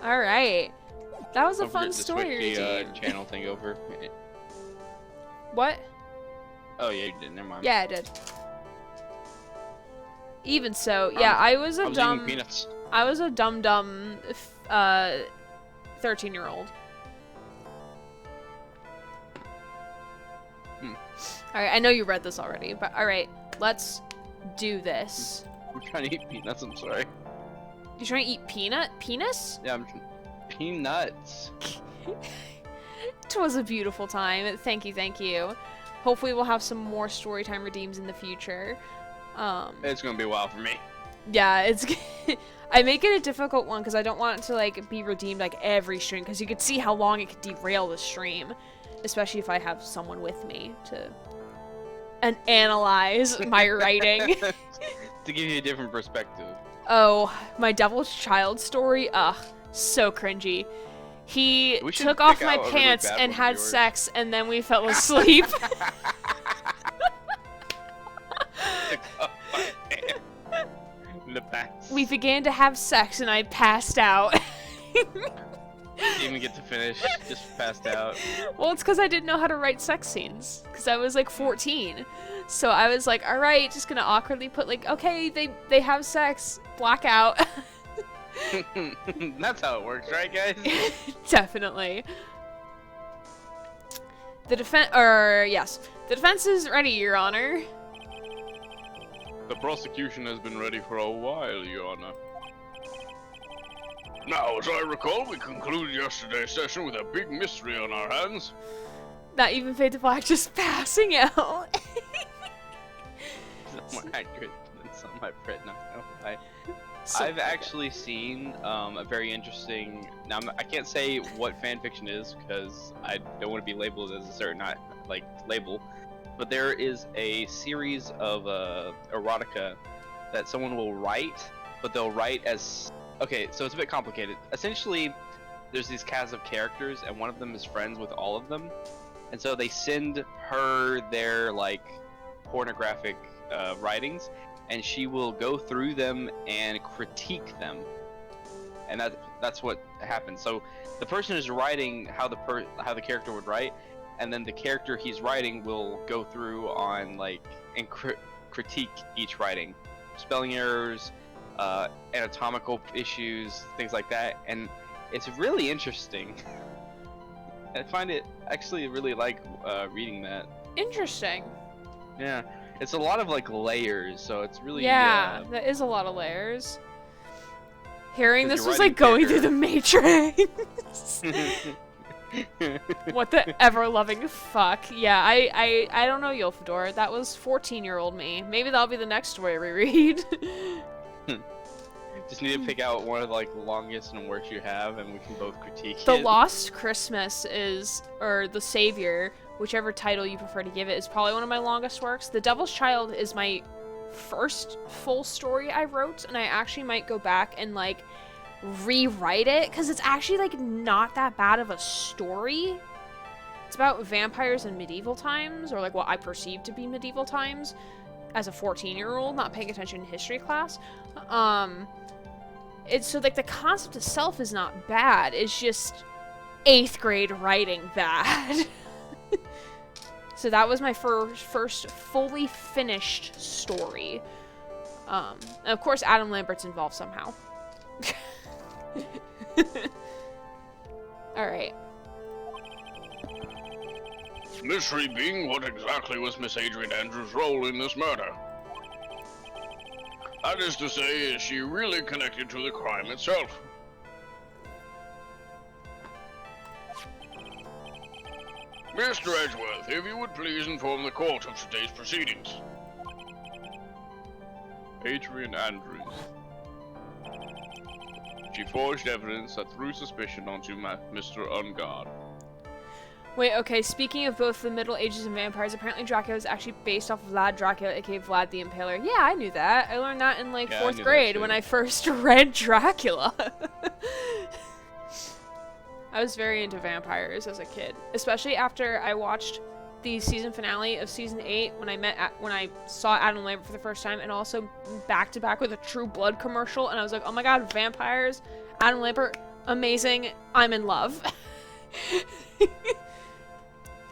Speaker 1: All right. That was a
Speaker 4: Don't
Speaker 1: fun
Speaker 4: forget to
Speaker 1: story,
Speaker 4: switch the
Speaker 1: Eugene.
Speaker 4: channel thing over.
Speaker 1: What?
Speaker 4: Oh yeah, you did. Never mind.
Speaker 1: Yeah, I did. Even so, yeah, I was a
Speaker 4: I was
Speaker 1: dumb.
Speaker 4: eating peanuts.
Speaker 1: I was a dumb 13-year-old. Alright, I know you read this already, but alright, let's do this.
Speaker 4: I'm trying to eat peanuts. I'm sorry.
Speaker 1: You trying to eat penis?
Speaker 4: Yeah, peanuts.
Speaker 1: Twas a beautiful time. Thank you, thank you. Hopefully we'll have some more storytime redeems in the future.
Speaker 4: It's gonna be a while for me.
Speaker 1: Yeah, it's... I make it a difficult one because I don't want it to, like, be redeemed, like, every stream, because you could see how long it could derail the stream. Especially if I have someone with me to... and analyze my writing.
Speaker 4: To give you a different perspective.
Speaker 1: Oh, my Devil's Child story? Ugh, so cringy. He
Speaker 4: We should
Speaker 1: took off
Speaker 4: pick
Speaker 1: my
Speaker 4: out a really
Speaker 1: pants
Speaker 4: bad
Speaker 1: and
Speaker 4: one of
Speaker 1: had
Speaker 4: yours.
Speaker 1: sex, and then we fell asleep.
Speaker 4: The bats.
Speaker 1: We began to have sex, and I passed out.
Speaker 4: Didn't even get to finish. Just passed out.
Speaker 1: Well, it's because I didn't know how to write sex scenes, because I was like 14. So I was like, all right, just gonna awkwardly put like, okay, they have sex, blackout.
Speaker 4: That's how it works, right, guys?
Speaker 1: Definitely. The defense is ready, Your Honor.
Speaker 2: The prosecution has been ready for a while, Your Honor. Now, as I recall, we concluded yesterday's session with a big mystery on our hands.
Speaker 1: Not even fade to black, just passing out.
Speaker 4: It's more accurate than some I've written. I've actually seen a very interesting. Now I can't say what fan fiction is because I don't want to be labeled as a certain label, but there is a series of erotica that someone will write, but they'll write as okay. So it's a bit complicated. Essentially, there's these cast of characters, and one of them is friends with all of them, and so they send her their like pornographic writings, and she will go through them and critique them, and that's what happens. So the person is writing how the character would write, and then the character he's writing will go through on and critique each writing, spelling errors, anatomical issues, things like that, and it's really interesting. I find it actually really like reading that.
Speaker 1: Interesting.
Speaker 4: Yeah. It's a lot of layers, so it's really
Speaker 1: Yeah, that is a lot of layers. Hearing
Speaker 4: 'Cause
Speaker 1: this
Speaker 4: you're
Speaker 1: was
Speaker 4: writing
Speaker 1: like going through
Speaker 4: character.
Speaker 1: the Matrix. What the ever-loving fuck. Yeah, I don't know, Yolfador. That was 14-year-old me. Maybe that'll be the next story I reread.
Speaker 4: Just need to pick out one of the longest and worst you have, and we can both critique
Speaker 1: The
Speaker 4: it.
Speaker 1: Lost Christmas or The Savior, whichever title you prefer to give it, is probably one of my longest works. The Devil's Child is my first full story I wrote, and I actually might go back and rewrite it because it's actually not that bad of a story. It's about vampires in medieval times, or what I perceive to be medieval times as a 14-year-old not paying attention in history class. It's so the concept itself is not bad. It's just 8th grade writing bad. So that was my first fully finished story. And of course, Adam Lambert's involved somehow. Alright.
Speaker 6: Mystery being, what exactly was Miss Adrian Andrews' role in this murder? That is to say, is she really connected to the crime itself? Mr. Edgeworth, if you would please inform the court of today's proceedings.
Speaker 7: Adrian Andrews. She forged evidence that threw suspicion onto Mr. Ungard.
Speaker 1: Wait, okay, speaking of both the Middle Ages and vampires, apparently Dracula is actually based off of Vlad Dracula, aka Vlad the Impaler. Yeah, I knew that. I learned that in, like,
Speaker 4: Yeah, I
Speaker 1: 4th
Speaker 4: knew that
Speaker 1: grade
Speaker 4: too.
Speaker 1: when I first read Dracula. I was very into vampires as a kid, especially after I watched the season finale of season 8 when I saw Adam Lambert for the first time, and also back to back with a True Blood commercial, and I was like, oh my god, vampires, Adam Lambert, amazing, I'm in love.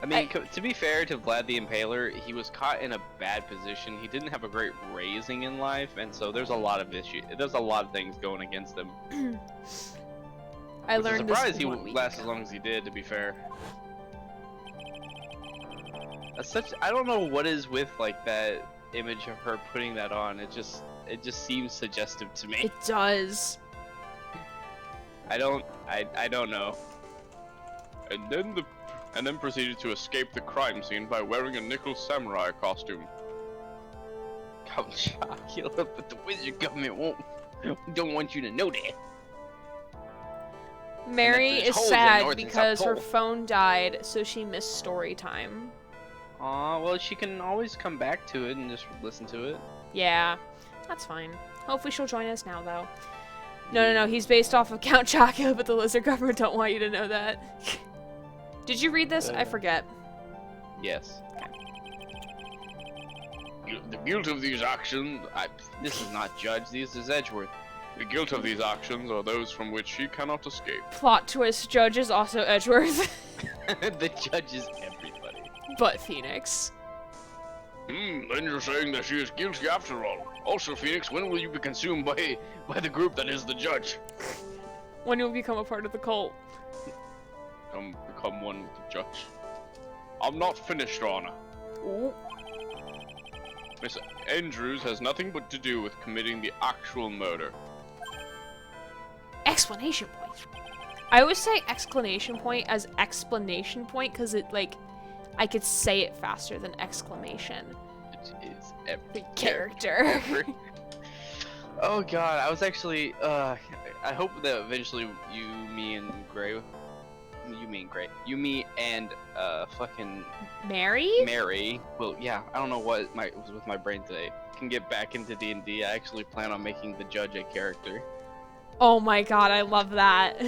Speaker 4: I mean, to be fair to Vlad the Impaler, he was caught in a bad position. He didn't have a great raising in life, and so there's a lot of issues. There's a lot of things going against him.
Speaker 1: I learned
Speaker 4: I'm
Speaker 1: this
Speaker 4: surprised he
Speaker 1: 1 week
Speaker 4: lasted as
Speaker 1: ago.
Speaker 4: long as he did, to be fair. I don't know what is with, like, that image of her putting that on. It just seems suggestive to me.
Speaker 1: It does.
Speaker 4: I don't know.
Speaker 7: And then proceeded to escape the crime scene by wearing a nickel samurai costume.
Speaker 4: Come Chocula, but the wizard government don't want you to know that.
Speaker 1: Mary
Speaker 4: there's
Speaker 1: is
Speaker 4: holes in
Speaker 1: sad
Speaker 4: North and South
Speaker 1: because her
Speaker 4: Pole.
Speaker 1: phone died, so she missed story time.
Speaker 4: Aw, well, she can always come back to it and just listen to it.
Speaker 1: Yeah, that's fine. Hopefully she'll join us now, though. No, he's based off of Count Chocula, but the lizard government don't want you to know that. Did you read this? I forget.
Speaker 4: Yes.
Speaker 6: The guilt of these actions,
Speaker 4: This is not Judge, this is Edgeworth.
Speaker 7: The guilt of these actions are those from which she cannot escape.
Speaker 1: Plot twist, Judge is also Edgeworth,
Speaker 4: The judge is everybody.
Speaker 1: but Phoenix.
Speaker 6: then you're saying that she is guilty after all. Also, Phoenix, when will you be consumed by the group that is the judge?
Speaker 1: When you'll become a part of the cult.
Speaker 7: Become one with the judge. I'm not finished, Your Honor.
Speaker 1: Ooh.
Speaker 7: Miss Andrews has nothing but to do with committing the actual murder.
Speaker 1: Explanation point. I always say exclamation point as explanation point because it, like, I could say it faster than exclamation.
Speaker 4: It is every
Speaker 1: Character.
Speaker 4: ever. Oh god, I was actually, I hope that eventually you, me, and fucking
Speaker 1: Mary?
Speaker 4: Mary will, yeah, I don't know what was with my brain today, can get back into D&D. I actually plan on making the judge a character.
Speaker 1: Oh my god, I love that.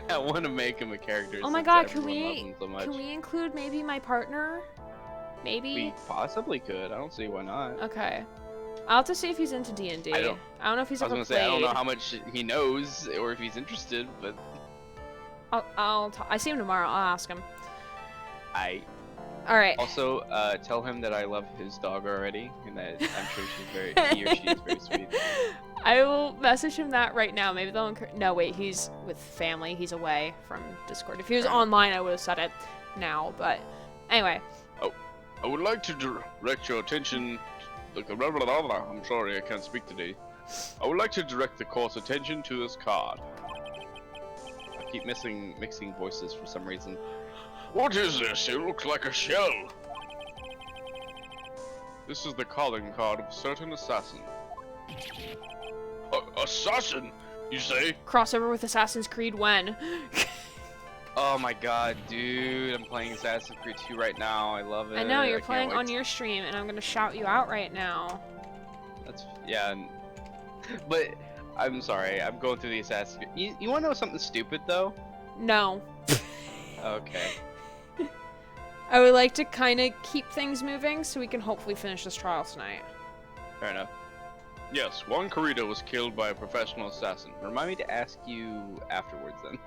Speaker 4: I want to make him a character.
Speaker 1: Oh my
Speaker 4: since
Speaker 1: god, can
Speaker 4: everyone loves
Speaker 1: we
Speaker 4: him so much.
Speaker 1: include maybe my partner? Maybe?
Speaker 4: We possibly could. I don't see why not.
Speaker 1: Okay. I'll have to see if he's into D&D.
Speaker 4: I don't
Speaker 1: know if he's
Speaker 4: I was
Speaker 1: ever
Speaker 4: gonna
Speaker 1: played.
Speaker 4: say, I don't know how much he knows or if he's interested, but
Speaker 1: I see him tomorrow. I'll ask him. All right.
Speaker 4: Also, tell him that I love his dog already, and that I'm sure he or she is very sweet.
Speaker 1: I will message him that right now. Maybe they'll no, wait, he's with family. He's away from Discord. If he was online, I would have said it now, but anyway.
Speaker 7: I would like to direct your attention. I'm sorry, I can't speak today. I would like to direct the court's attention to this card.
Speaker 4: I keep mixing voices for some reason.
Speaker 6: What is this? It looks like a shell.
Speaker 7: This is the calling card of a certain assassin.
Speaker 6: Assassin, you say?
Speaker 1: Crossover with Assassin's Creed when?
Speaker 4: Oh my god, dude, I'm playing Assassin's Creed 2 right now. I love it.
Speaker 1: I know, you're
Speaker 4: can't
Speaker 1: playing
Speaker 4: wait
Speaker 1: on
Speaker 4: to-
Speaker 1: your stream, and I'm gonna shout you out right now.
Speaker 4: Yeah, but I'm sorry, I'm going through the Assassin's Creed. You wanna know something stupid, though?
Speaker 1: No.
Speaker 4: Okay.
Speaker 1: I would like to kind of keep things moving so we can hopefully finish this trial tonight.
Speaker 4: Fair enough.
Speaker 7: Yes, Juan Carrito was killed by a professional assassin.
Speaker 4: Remind me to ask you afterwards, then.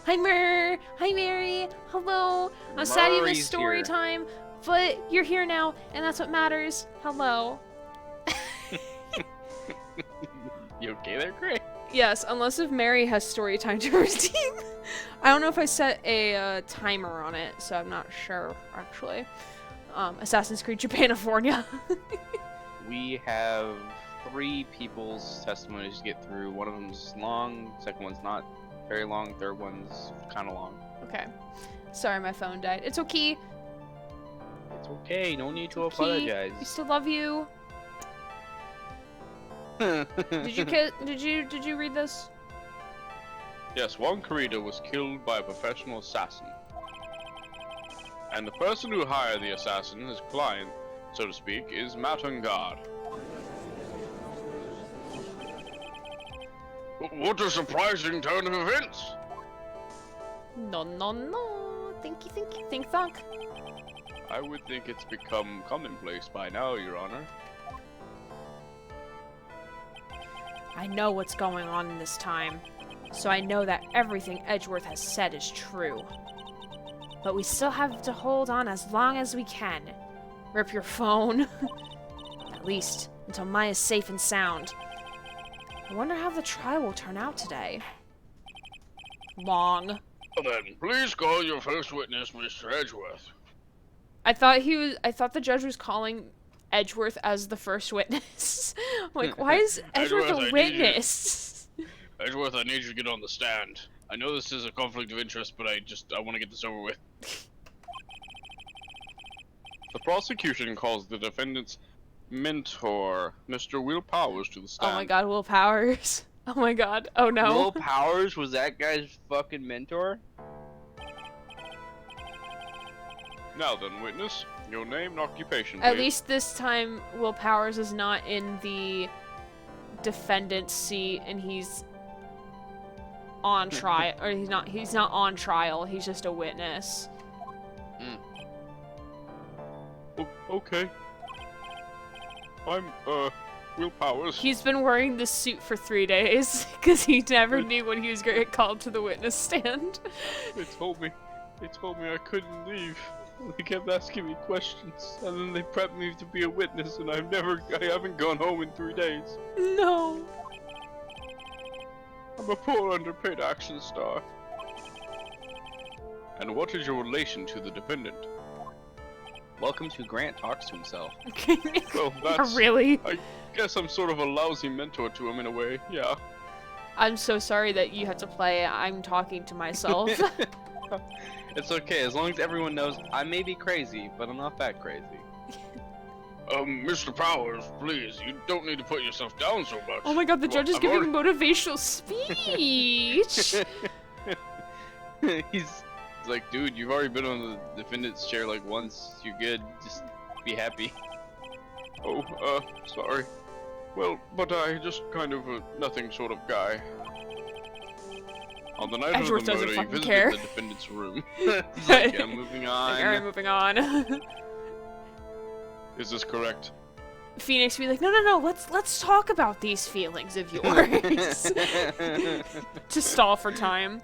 Speaker 1: Hi, Hi, Mary. Hello. I'm sad you missed
Speaker 4: Murray's
Speaker 1: story
Speaker 4: here.
Speaker 1: time, but you're here now, and that's what matters. Hello.
Speaker 4: You okay there, Gray?
Speaker 1: Yes, unless if Mary has story time to redeem. I don't know if I set a timer on it, so I'm not sure, actually. Assassin's Creed Japanifornia.
Speaker 4: We have 3 people's testimonies to get through. One of them's long, second one's not very long, third one's kind of long.
Speaker 1: Okay. Sorry, my phone died. It's okay.
Speaker 4: It's okay, no need to
Speaker 1: Okay.
Speaker 4: apologize.
Speaker 1: We still love you. Did you read this?
Speaker 7: Yes, Juan Carita was killed by a professional assassin. And the person who hired the assassin, his client, so to speak, is Matungard. What a surprising turn of events!
Speaker 1: No. Think thunk.
Speaker 7: I would think it's become commonplace by now, Your Honor.
Speaker 3: I know what's going on in this time, so I know that everything Edgeworth has said is true. But we still have to hold on as long as we can. Rip your phone. At least, until Maya's safe and sound. I wonder how the trial will turn out today. Long.
Speaker 6: Well then, please call your first witness, Mr. Edgeworth.
Speaker 1: I thought the judge was calling Edgeworth as the first witness. I'm like, why is Edgeworth
Speaker 6: Edgeworth, I
Speaker 1: a
Speaker 6: need
Speaker 1: witness?
Speaker 6: Edgeworth, I need you to get on the stand. I know this is a conflict of interest, but I want to get this over with.
Speaker 7: The prosecution calls the defendant's mentor, Mr. Will Powers, to the stand.
Speaker 1: Oh my god, Will Powers. Oh my god. Oh no.
Speaker 4: Will Powers was that guy's fucking mentor?
Speaker 7: Now then, witness, your name and occupation, please.
Speaker 1: At least this time, Will Powers is not in the defendant's seat, and he's on trial, or he's not on trial. He's just a witness.
Speaker 7: Okay. I'm, Will Powers.
Speaker 1: He's been wearing this suit for 3 days because he never knew when he was gonna get called to the witness stand.
Speaker 7: They told me I couldn't leave. They kept asking me questions, and then they prepped me to be a witness, and I haven't gone home in 3 days.
Speaker 1: No.
Speaker 7: I'm a poor underpaid action star. And what is your relation to the defendant?
Speaker 4: Welcome to Grant Talks to Himself.
Speaker 7: Well, that's...
Speaker 1: Really?
Speaker 7: I guess I'm sort of a lousy mentor to him in a way, yeah.
Speaker 1: I'm so sorry that you have to play. I'm talking to myself.
Speaker 4: It's okay, as long as everyone knows I may be crazy, but I'm not that crazy.
Speaker 6: Mr. Powers, please, you don't need to put yourself down so much.
Speaker 1: Oh my god, the judge is
Speaker 6: I've
Speaker 1: giving motivational speech.
Speaker 4: He's like, dude, you've already been on the defendant's chair like once. You're good. Just be happy.
Speaker 7: Oh, sorry. Well, but I just kind of a nothing sort of guy. On the night
Speaker 1: Edgeworth
Speaker 7: of the
Speaker 1: doesn't
Speaker 7: murder, he
Speaker 1: fucking
Speaker 7: visited
Speaker 1: care.
Speaker 7: the defendant's room. He's like, yeah, moving on.
Speaker 1: Alright, moving on.
Speaker 7: Is this correct?
Speaker 1: Phoenix be like, no, let's talk about these feelings of yours. To stall for time.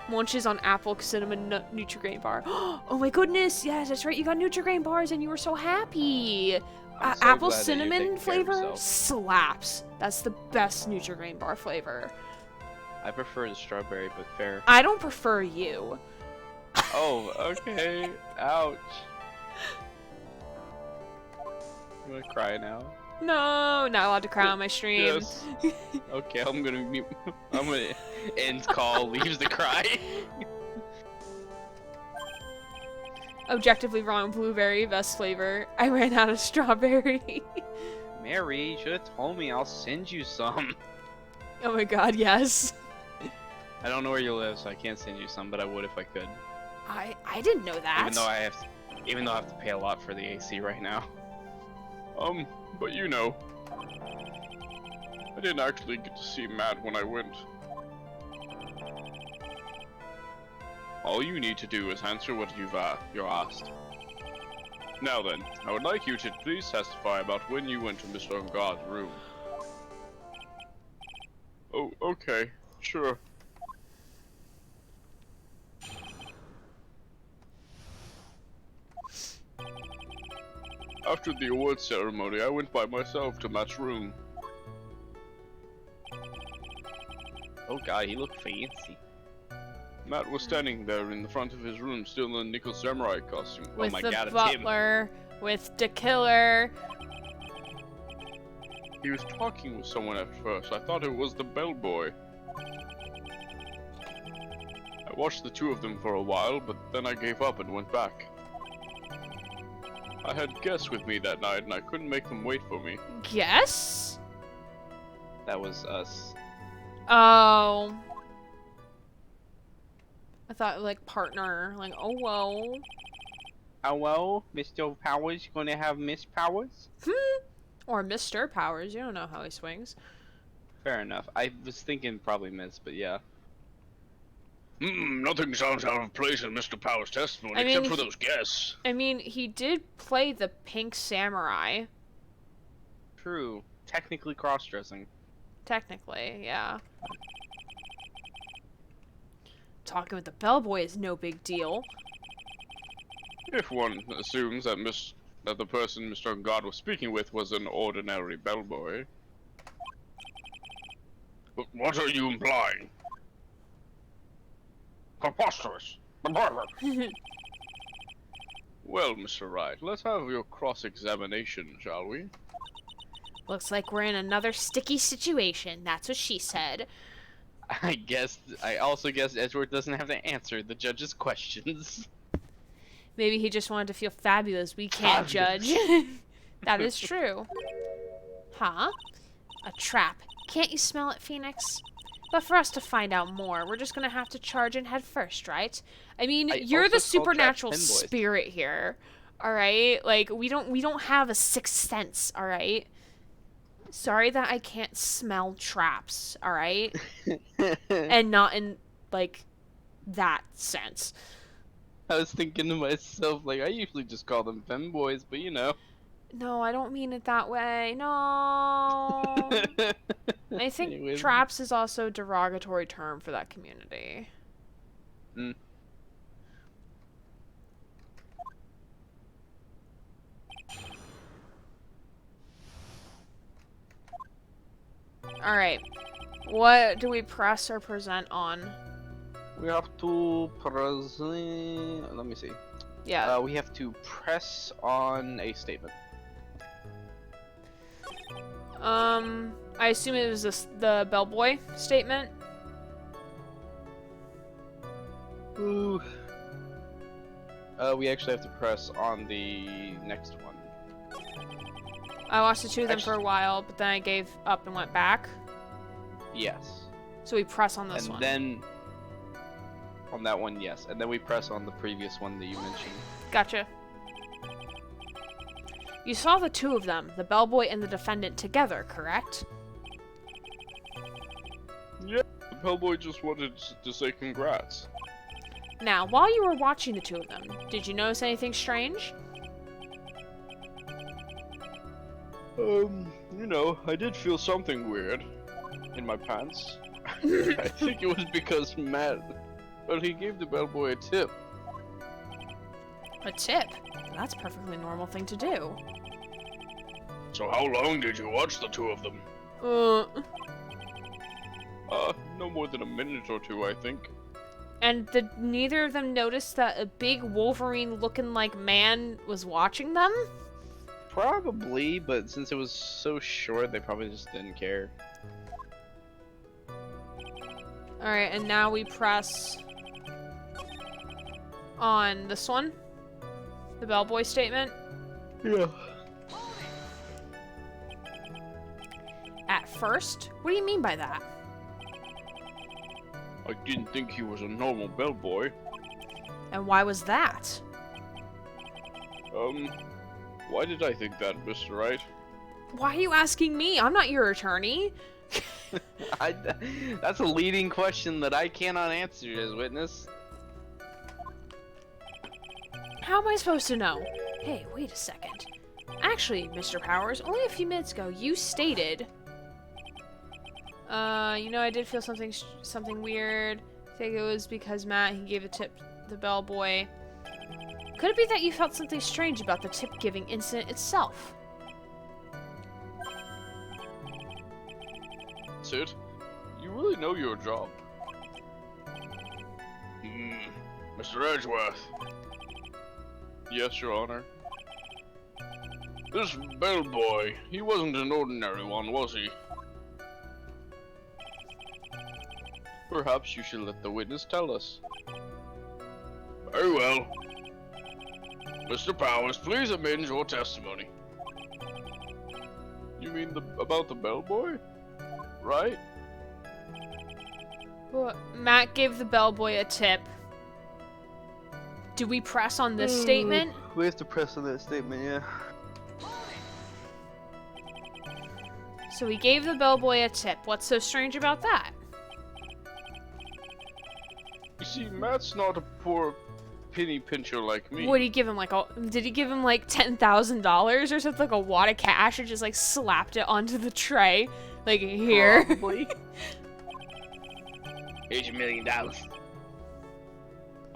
Speaker 1: Munches on apple cinnamon Nutri-Grain bar. Oh my goodness, yes, that's right, you got Nutri-Grain bars and you were so happy.
Speaker 4: I'm so
Speaker 1: Apple
Speaker 4: glad that you're
Speaker 1: cinnamon
Speaker 4: taking care of
Speaker 1: flavor
Speaker 4: yourself.
Speaker 1: slaps. That's the best Nutri-Grain bar flavor.
Speaker 4: I prefer the strawberry, but fair.
Speaker 1: I don't prefer you.
Speaker 4: Oh, okay. Ouch. I'm gonna cry now.
Speaker 1: No, not allowed to cry on my stream.
Speaker 7: Yes.
Speaker 4: Okay, I'm gonna end call, leaves the cry.
Speaker 1: Objectively wrong, blueberry, best flavor. I ran out of strawberry.
Speaker 4: Mary, you should have told me. I'll send you some.
Speaker 1: Oh my god, yes.
Speaker 4: I don't know where you live, so I can't send you some, but I would if I could.
Speaker 1: I didn't know that.
Speaker 4: Even though I have to pay a lot for the AC right now.
Speaker 7: But you know, I didn't actually get to see Matt when I went. All you need to do is answer what you're asked. Now then, I would like you to please testify about when you went to Mr. God's room. Oh, okay, sure. After the awards ceremony, I went by myself to Matt's room.
Speaker 4: Oh god, he looked fancy.
Speaker 7: Matt was standing there in the front of his room, still in the nickel samurai costume.
Speaker 1: With
Speaker 4: oh my
Speaker 1: the
Speaker 4: god, it's him.
Speaker 1: butler, with the killer.
Speaker 7: He was talking with someone at first. I thought it was the bellboy. I watched the two of them for a while, but then I gave up and went back. I had guests with me that night, and I couldn't make them wait for me.
Speaker 1: Guess?
Speaker 4: That was us.
Speaker 1: Oh. I thought like partner. Like, oh well.
Speaker 4: Oh well, Mr. Powers gonna have Miss Powers?
Speaker 1: Or Mr. Powers. You don't know how he swings.
Speaker 4: Fair enough. I was thinking probably Miss, but yeah.
Speaker 6: Nothing sounds out of place in Mr. Powers' testimony,
Speaker 1: I mean,
Speaker 6: except for those guests.
Speaker 1: I mean, he did play the pink samurai.
Speaker 4: True. Technically cross-dressing.
Speaker 1: Technically, yeah. Talking with the bellboy is no big deal.
Speaker 7: If one assumes that that the person Mr. God was speaking with was an ordinary bellboy.
Speaker 6: But what are you implying? Preposterous.
Speaker 7: Well, Mr. Wright, let's have your cross-examination, shall we?
Speaker 3: Looks like we're in another sticky situation. That's what she said.
Speaker 4: I also guess Edgeworth doesn't have to answer the judge's questions.
Speaker 1: Maybe he just wanted to feel fabulous. We can't judge. That is true.
Speaker 3: Huh? A trap. Can't you smell it, Phoenix? But for us to find out more, we're just gonna have to charge in head first, right?
Speaker 1: I mean,
Speaker 4: I
Speaker 1: you're
Speaker 4: also
Speaker 1: the
Speaker 4: called
Speaker 1: supernatural
Speaker 4: traps pinboys.
Speaker 1: spirit here. All right? Like we don't have a sixth sense, all right? Sorry that I can't smell traps, all right? And not in like that sense.
Speaker 4: I was thinking to myself, like, I usually just call them femboys, but you know.
Speaker 1: No, I don't mean it that way. No. I think
Speaker 4: Anyways.
Speaker 1: traps is also a derogatory term for that community.
Speaker 4: Mm.
Speaker 1: All right. What do we press or present on?
Speaker 4: We have to present. Let me see.
Speaker 1: Yeah.
Speaker 4: We have to press on a statement.
Speaker 1: I assume it was the bellboy statement.
Speaker 4: Ooh. We actually have to press on the next one.
Speaker 1: I watched the two of them for a while, but then I gave up and went back.
Speaker 4: Yes.
Speaker 1: So we press on this
Speaker 4: And
Speaker 1: one.
Speaker 4: then on that one, yes. And then we press on the previous one that you mentioned.
Speaker 1: Gotcha. You saw the two of them, the bellboy and the defendant, together, correct?
Speaker 7: Yeah, the bellboy just wanted to say congrats.
Speaker 1: Now, while you were watching the two of them, did you notice anything strange?
Speaker 7: You know, I did feel something weird in my pants. I think it was because Matt, well, he gave the bellboy a tip.
Speaker 1: A tip? That's a perfectly normal thing to do.
Speaker 6: So how long did you watch the two of them?
Speaker 7: No more than a minute or two, I think.
Speaker 1: And did neither of them notice that a big Wolverine-looking like man was watching them?
Speaker 4: Probably, but since it was so short, they probably just didn't care.
Speaker 1: Alright, and now we press on this one. The bellboy statement.
Speaker 4: Yeah.
Speaker 1: At first? What do you mean by that?
Speaker 7: I didn't think he was a normal bellboy.
Speaker 1: And why was that?
Speaker 7: Why did I think that, Mr. Wright?
Speaker 1: Why are you asking me? I'm not your attorney.
Speaker 4: That's a leading question that I cannot answer as witness.
Speaker 1: How am I supposed to know? Hey, wait a second. Actually, Mr. Powers, only a few minutes ago, you stated... you know, I did feel something weird. I think it was because Matt, he gave a tip to the bellboy. Could it be that you felt something strange about the tip-giving incident itself?
Speaker 7: That's it. You really know your job.
Speaker 6: Mr. Edgeworth,
Speaker 7: Yes, Your Honor.
Speaker 6: this bellboy, he wasn't an ordinary one, was he?
Speaker 7: Perhaps you should let the witness tell us.
Speaker 6: Very well. Mr. Powers, please amend your testimony.
Speaker 7: You mean about the bellboy? Right?
Speaker 1: Well, Matt gave the bellboy a tip. Do we press on this statement?
Speaker 4: We have to press on that statement, yeah.
Speaker 1: So he gave the bellboy a tip. What's so strange about that?
Speaker 7: You see, Matt's not a poor penny pincher like me.
Speaker 1: What did he give him? Did he give him like $10,000 or something? Like a wad of cash, and just like slapped it onto the tray? Like here.
Speaker 2: Probably. Here's your $1 million.
Speaker 7: I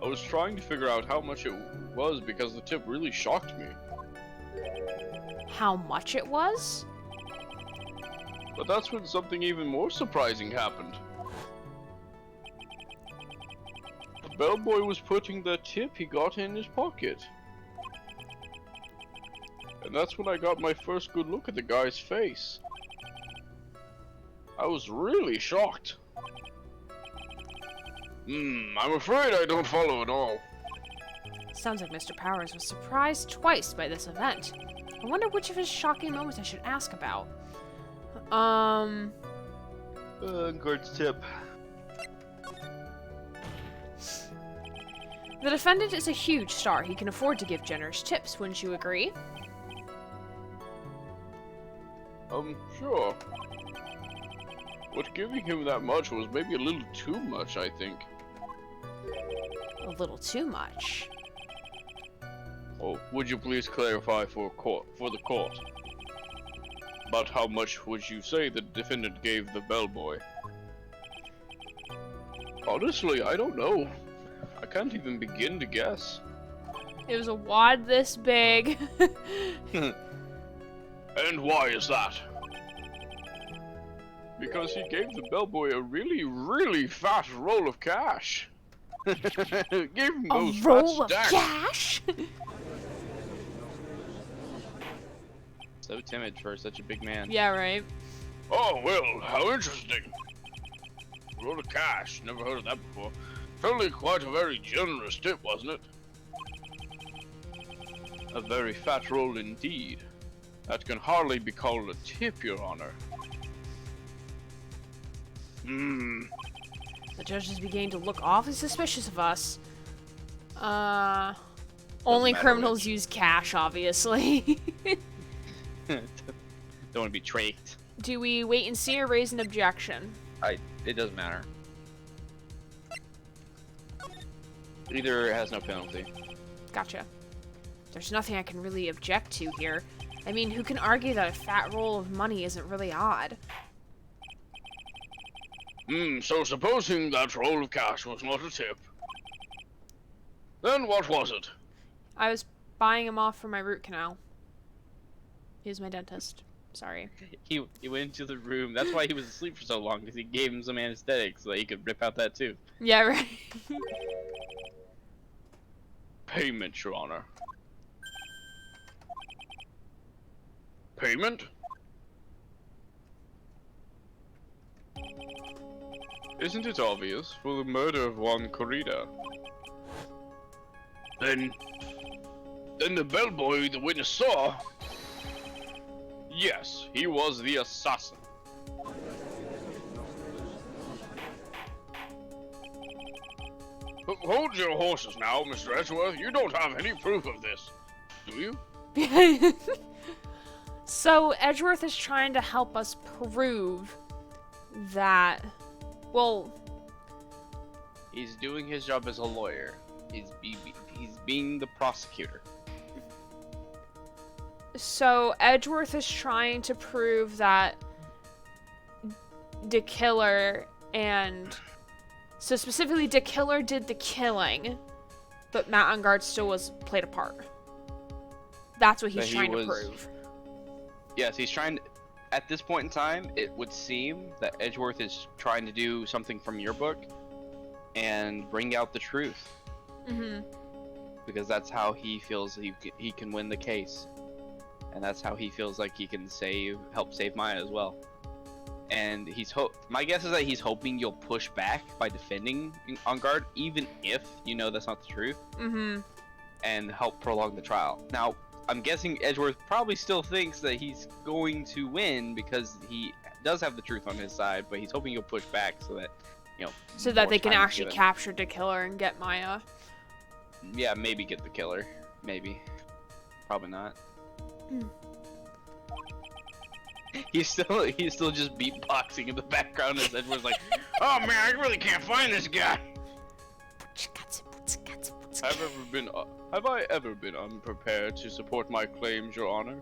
Speaker 7: was trying to figure out how much it was because the tip really shocked me.
Speaker 1: How much it was?
Speaker 7: But that's when something even more surprising happened. The bellboy was putting the tip he got in his pocket. And that's when I got my first good look at the guy's face. I was really shocked.
Speaker 6: I'm afraid I don't follow at all.
Speaker 1: Sounds like Mr. Powers was surprised twice by this event. I wonder which of his shocking moments I should ask about.
Speaker 4: Guard's tip.
Speaker 1: The defendant is a huge star. He can afford to give generous tips, wouldn't you agree?
Speaker 7: Sure. But giving him that much was maybe a little too much, I think.
Speaker 1: A little too much.
Speaker 7: Oh, would you please clarify for the court? About how much would you say the defendant gave the bellboy? Honestly, I don't know. I can't even begin to guess.
Speaker 1: It was a wad this big.
Speaker 6: And why is that?
Speaker 7: Because he gave the bellboy a really, really fat roll of cash. Gave him
Speaker 1: A
Speaker 7: those
Speaker 1: roll
Speaker 7: fat
Speaker 1: of
Speaker 7: stacks.
Speaker 1: cash?
Speaker 4: So timid for such a big man.
Speaker 1: Yeah, right.
Speaker 6: Oh, well, how interesting. Roll of cash, never heard of that before. Certainly quite a very generous tip, wasn't it?
Speaker 7: A very fat roll indeed. That can hardly be called a tip, Your Honor.
Speaker 1: The judge is beginning to look awfully suspicious of us. Only
Speaker 4: matter
Speaker 1: criminals use cash, obviously.
Speaker 4: Don't want to be tricked.
Speaker 1: Do we wait and see or raise an objection?
Speaker 4: It doesn't matter. Either has no penalty.
Speaker 1: Gotcha. There's nothing I can really object to here. I mean, who can argue that a fat roll of money isn't really odd?
Speaker 6: So supposing that roll of cash was not a tip, then what was it?
Speaker 1: I was buying him off for my root canal. He's my dentist. Sorry.
Speaker 4: He went into the room. That's why he was asleep for so long, because he gave him some anesthetic so that he could rip out that tooth.
Speaker 1: Yeah, right.
Speaker 7: Payment, Your Honor.
Speaker 6: Payment?
Speaker 7: Isn't it obvious? For the murder of Juan Corrida.
Speaker 6: Then the bellboy the witness saw.
Speaker 7: Yes, he was the assassin.
Speaker 6: Hold your horses now, Mr. Edgeworth. You don't have any proof of this, do you?
Speaker 1: So, Edgeworth is trying to help us prove that, well...
Speaker 4: He's doing his job as a lawyer. He's being the prosecutor.
Speaker 1: So, Edgeworth is trying to prove that the killer and... So, specifically, the killer did the killing, but Matt Ungard still played a part. That's what he's
Speaker 4: That he
Speaker 1: trying to
Speaker 4: was-
Speaker 1: prove.
Speaker 4: Yes, he's trying to... at this point in time, it would seem that Edgeworth is trying to do something from your book and bring out the truth.
Speaker 1: Mm-hmm.
Speaker 4: Because that's how he feels he can win the case. And that's how he feels like he can help save Maya as well. And my guess is that he's hoping you'll push back by defending on guard, even if you know that's not the truth.
Speaker 1: Mm-hmm.
Speaker 4: And help prolong the trial. Now, I'm guessing Edgeworth probably still thinks that he's going to win because he does have the truth on his side, but he's hoping you'll push back so that,
Speaker 1: So that
Speaker 4: more
Speaker 1: they can
Speaker 4: time is
Speaker 1: actually
Speaker 4: given.
Speaker 1: capture the killer and get Maya.
Speaker 4: Yeah, maybe get the killer. Maybe. Probably not. He's still just beatboxing in the background as Edward's like,
Speaker 6: Oh man, I really can't find this guy.
Speaker 7: Have I ever been unprepared to support my claims, Your Honor?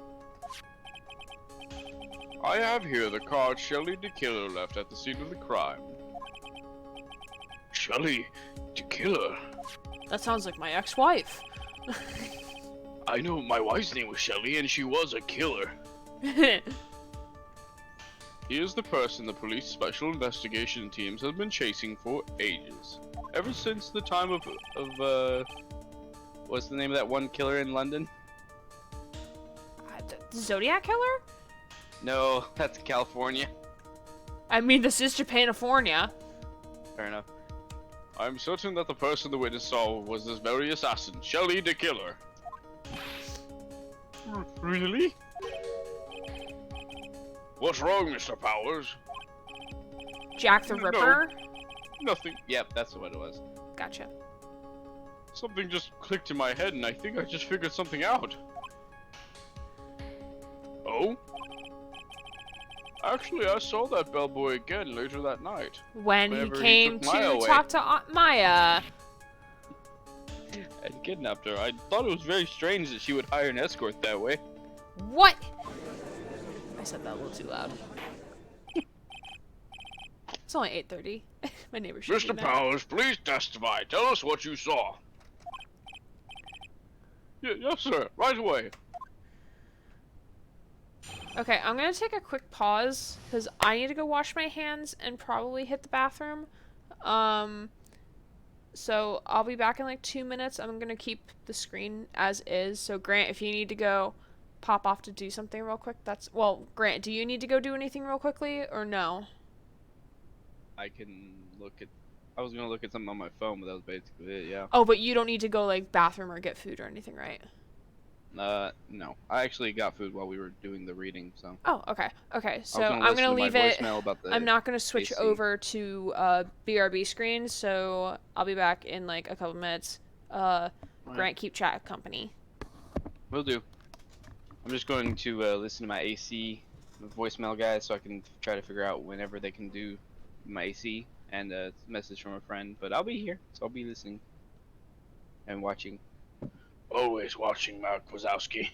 Speaker 7: I have here the card Shelley the Killer left at the scene of the crime.
Speaker 6: Shelley, the killer.
Speaker 1: That sounds like my ex-wife.
Speaker 6: I know my wife's name was Shelley, and she was a killer.
Speaker 7: He is the person the police special investigation teams have been chasing for ages. Ever since the time of
Speaker 4: what's the name of that one killer in London?
Speaker 1: The Zodiac Killer?
Speaker 4: No, that's California.
Speaker 1: I mean, this is Japanifornia.
Speaker 4: Fair enough.
Speaker 7: I'm certain that the person the witness saw was this very assassin, Shelley the Killer.
Speaker 6: Really? What's wrong, Mr. Powers?
Speaker 1: Jack the
Speaker 7: No.
Speaker 1: Ripper?
Speaker 7: Nothing.
Speaker 4: Yep, that's what it was.
Speaker 1: Gotcha.
Speaker 7: Something just clicked in my head and I think I just figured something out. Oh? Actually, I saw that bellboy again later that night.
Speaker 1: When he
Speaker 7: Whenever he
Speaker 1: came
Speaker 7: took Maya
Speaker 1: to
Speaker 7: away.
Speaker 1: talk to Aunt Maya.
Speaker 4: And kidnapped her. I thought it was very strange that she would hire an escort that way.
Speaker 1: What? I said that a little too loud. It's only 8:30. My neighbor should be
Speaker 6: Mr.
Speaker 1: mad.
Speaker 6: Powers, please testify. Tell us what you saw.
Speaker 7: Yes, sir. Right away.
Speaker 1: Okay, I'm gonna take a quick pause because I need to go wash my hands and probably hit the bathroom. So I'll be back in like 2 minutes. I'm gonna keep the screen as is. So Grant, if you need to go pop off to do something real quick, Grant, do you need to go do anything real quickly or no?
Speaker 4: I can I was gonna look at something on my phone, but that was basically it, yeah.
Speaker 1: Oh, but you don't need to go like bathroom or get food or anything, right?
Speaker 4: No. I actually got food while we were doing the reading, so.
Speaker 1: Oh, okay. Okay, so
Speaker 4: I was
Speaker 1: I'm gonna
Speaker 4: listen
Speaker 1: leave
Speaker 4: to my
Speaker 1: it.
Speaker 4: voicemail about the
Speaker 1: I'm not gonna switch
Speaker 4: AC.
Speaker 1: over to BRB screen, so I'll be back in like a couple minutes. Grant, keep chat company.
Speaker 4: Will do. I'm just going to listen to my AC voicemail guys so I can try to figure out whenever they can do my AC and a message from a friend. But I'll be here, so I'll be listening and watching.
Speaker 6: Always watching, Mark Wazowski.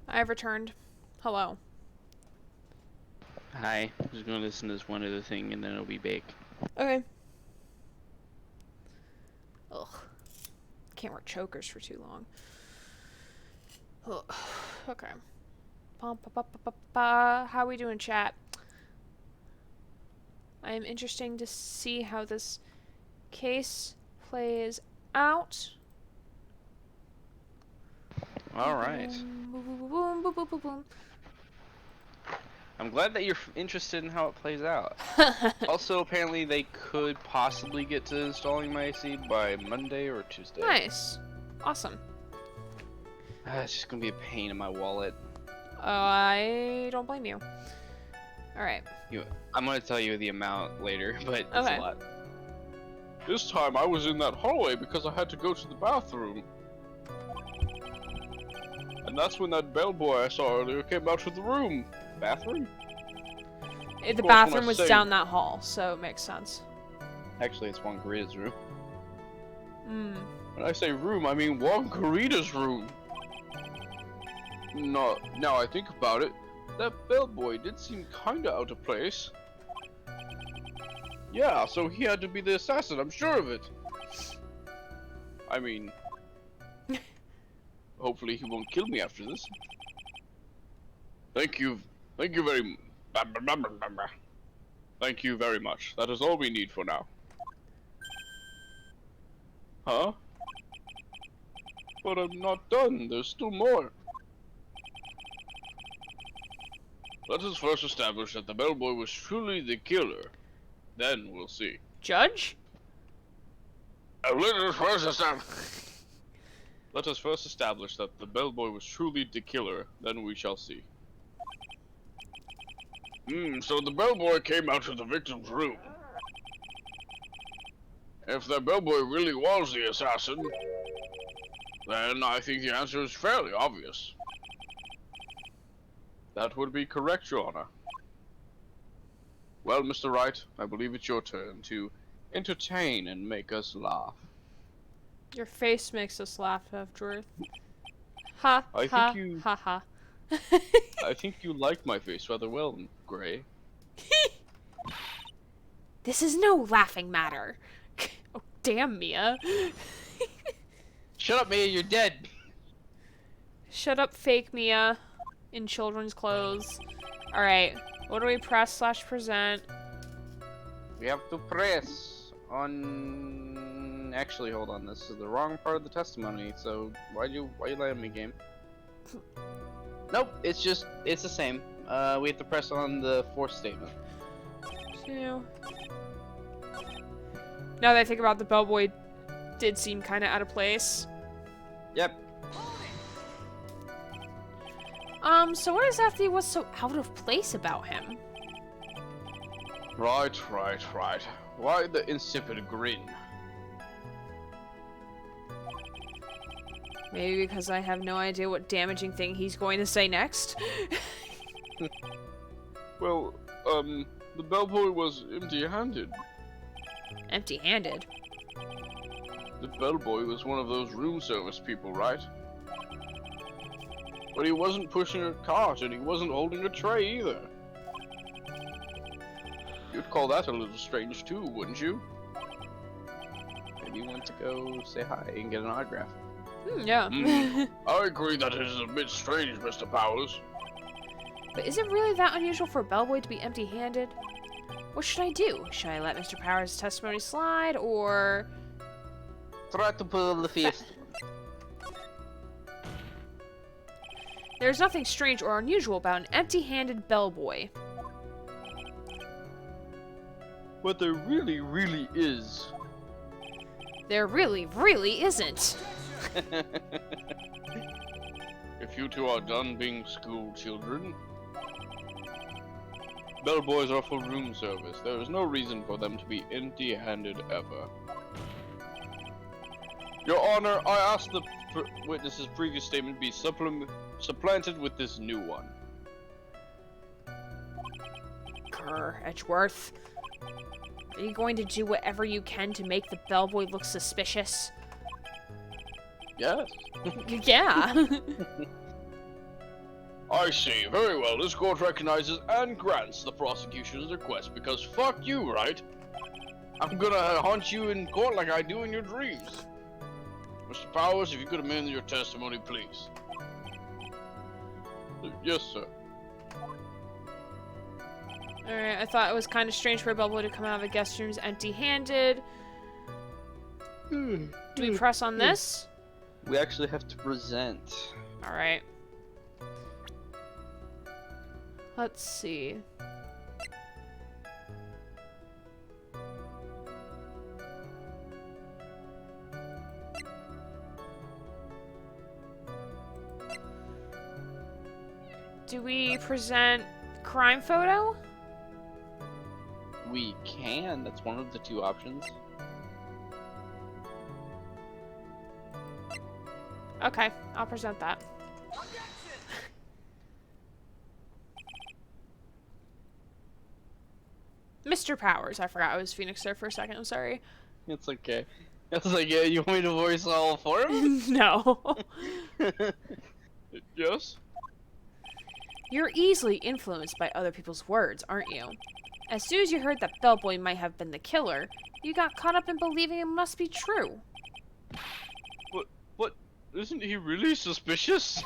Speaker 1: I have returned. Hello.
Speaker 4: Hi. I'm just gonna listen to this one other thing and then it'll be back.
Speaker 1: Okay. Ugh. Can't wear chokers for too long. Ugh. Okay. How we doing, chat? I am interesting to see how this case plays out.
Speaker 4: All right.
Speaker 1: Boom, boom, boom, boom, boom, boom, boom.
Speaker 4: I'm glad that you're interested in how it plays out. Also, apparently they could possibly get to installing my AC by Monday or Tuesday.
Speaker 1: Nice. Awesome.
Speaker 4: It's just gonna be a pain in my wallet.
Speaker 1: I don't blame you. Alright.
Speaker 4: I'm gonna tell you the amount later, but it's
Speaker 1: Okay.
Speaker 4: a lot.
Speaker 6: This time I was in that hallway because I had to go to the bathroom. And that's when that bellboy I saw earlier came out of the room.
Speaker 4: Bathroom?
Speaker 1: The
Speaker 6: course, when
Speaker 1: bathroom
Speaker 6: I
Speaker 1: was
Speaker 6: say-
Speaker 1: down that hall, so it makes sense.
Speaker 4: Actually, it's Wangarida's room.
Speaker 6: When I say room, I mean Wonkarita's room. No, now I think about it, that bellboy did seem kinda out of place. Yeah, so he had to be the assassin, I'm sure of it. I mean, hopefully he won't kill me after this. Thank you very Thank you very much. That is all we need for now. Huh? But I'm not done. There's still more. Let us first establish that the bellboy was truly the killer. Then we'll see.
Speaker 1: Judge?
Speaker 6: Let us first establish that the bellboy was truly the killer. Then we shall see. So the bellboy came out of the victim's room. If the bellboy really was the assassin, then I think the answer is fairly obvious. That would be correct, Your Honor. Well, Mr. Wright, I believe it's your turn to entertain and make us laugh.
Speaker 1: Your face makes us laugh, Evdworth. Ha,
Speaker 6: I
Speaker 1: ha,
Speaker 6: think you-
Speaker 1: ha, ha.
Speaker 6: I think you like my face rather well, Gray.
Speaker 1: This is no laughing matter. Oh, damn, Mia.
Speaker 4: Shut up, Mia, you're dead!
Speaker 1: Shut up, fake Mia. In children's clothes. Alright. What do we press / present?
Speaker 4: We have to press on... Actually, hold on, this is the wrong part of the testimony, so why you letting me, game? Nope, it's the same. We have to press on the fourth statement.
Speaker 1: 2. Now that I think about it, the bellboy did seem kind of out of place.
Speaker 4: Yep.
Speaker 1: So what exactly was so out of place about him?
Speaker 6: Right. Why the insipid grin?
Speaker 1: Maybe because I have no idea what damaging thing he's going to say next?
Speaker 6: Well, the bellboy was empty-handed.
Speaker 1: Empty-handed?
Speaker 6: The bellboy was one of those room service people, right? But he wasn't pushing a cart, and he wasn't holding a tray either. You'd call that a little strange too, wouldn't you?
Speaker 4: Maybe you want to go say hi and get an autograph.
Speaker 1: Yeah.
Speaker 6: I agree that it is a bit strange, Mr. Powers.
Speaker 1: But is it really that unusual for a bellboy to be empty-handed? What should I do? Should I let Mr. Powers' testimony slide, or...
Speaker 4: Try to pull the fist.
Speaker 1: There's nothing strange or unusual about an empty-handed bellboy.
Speaker 6: But there really is.
Speaker 1: There really isn't.
Speaker 6: If you two are done being school children, bellboys are for room service. There is no reason for them to be empty-handed ever. Your Honor, I ask the witness's previous statement be supplanted with this new one.
Speaker 1: Grr, Edgeworth. Are you going to do whatever you can to make the bellboy look suspicious?
Speaker 6: Yes.
Speaker 1: Yeah.
Speaker 6: I see. Very well. This court recognizes and grants the prosecution's request because fuck you, right? I'm gonna haunt you in court like I do in your dreams. Mr. Powers, if you could amend your testimony, please. Yes, sir.
Speaker 1: Alright, I thought it was kind of strange for a bellboy to come out of a guest room empty-handed.
Speaker 3: Do we press on this?
Speaker 4: We actually have to present.
Speaker 3: Alright. Let's see. Do we present crime photo?
Speaker 4: We can. That's one of the two options.
Speaker 3: Okay, I'll present that. Mr. Powers, I forgot I was Phoenix there for a second, I'm sorry.
Speaker 4: It's okay. I was like, yeah, you want me to voice all four of them?
Speaker 3: No.
Speaker 7: Yes?
Speaker 3: You're easily influenced by other people's words, aren't you? As soon as you heard that Bellboy might have been the killer, you got caught up in believing it must be true.
Speaker 7: But isn't he really suspicious?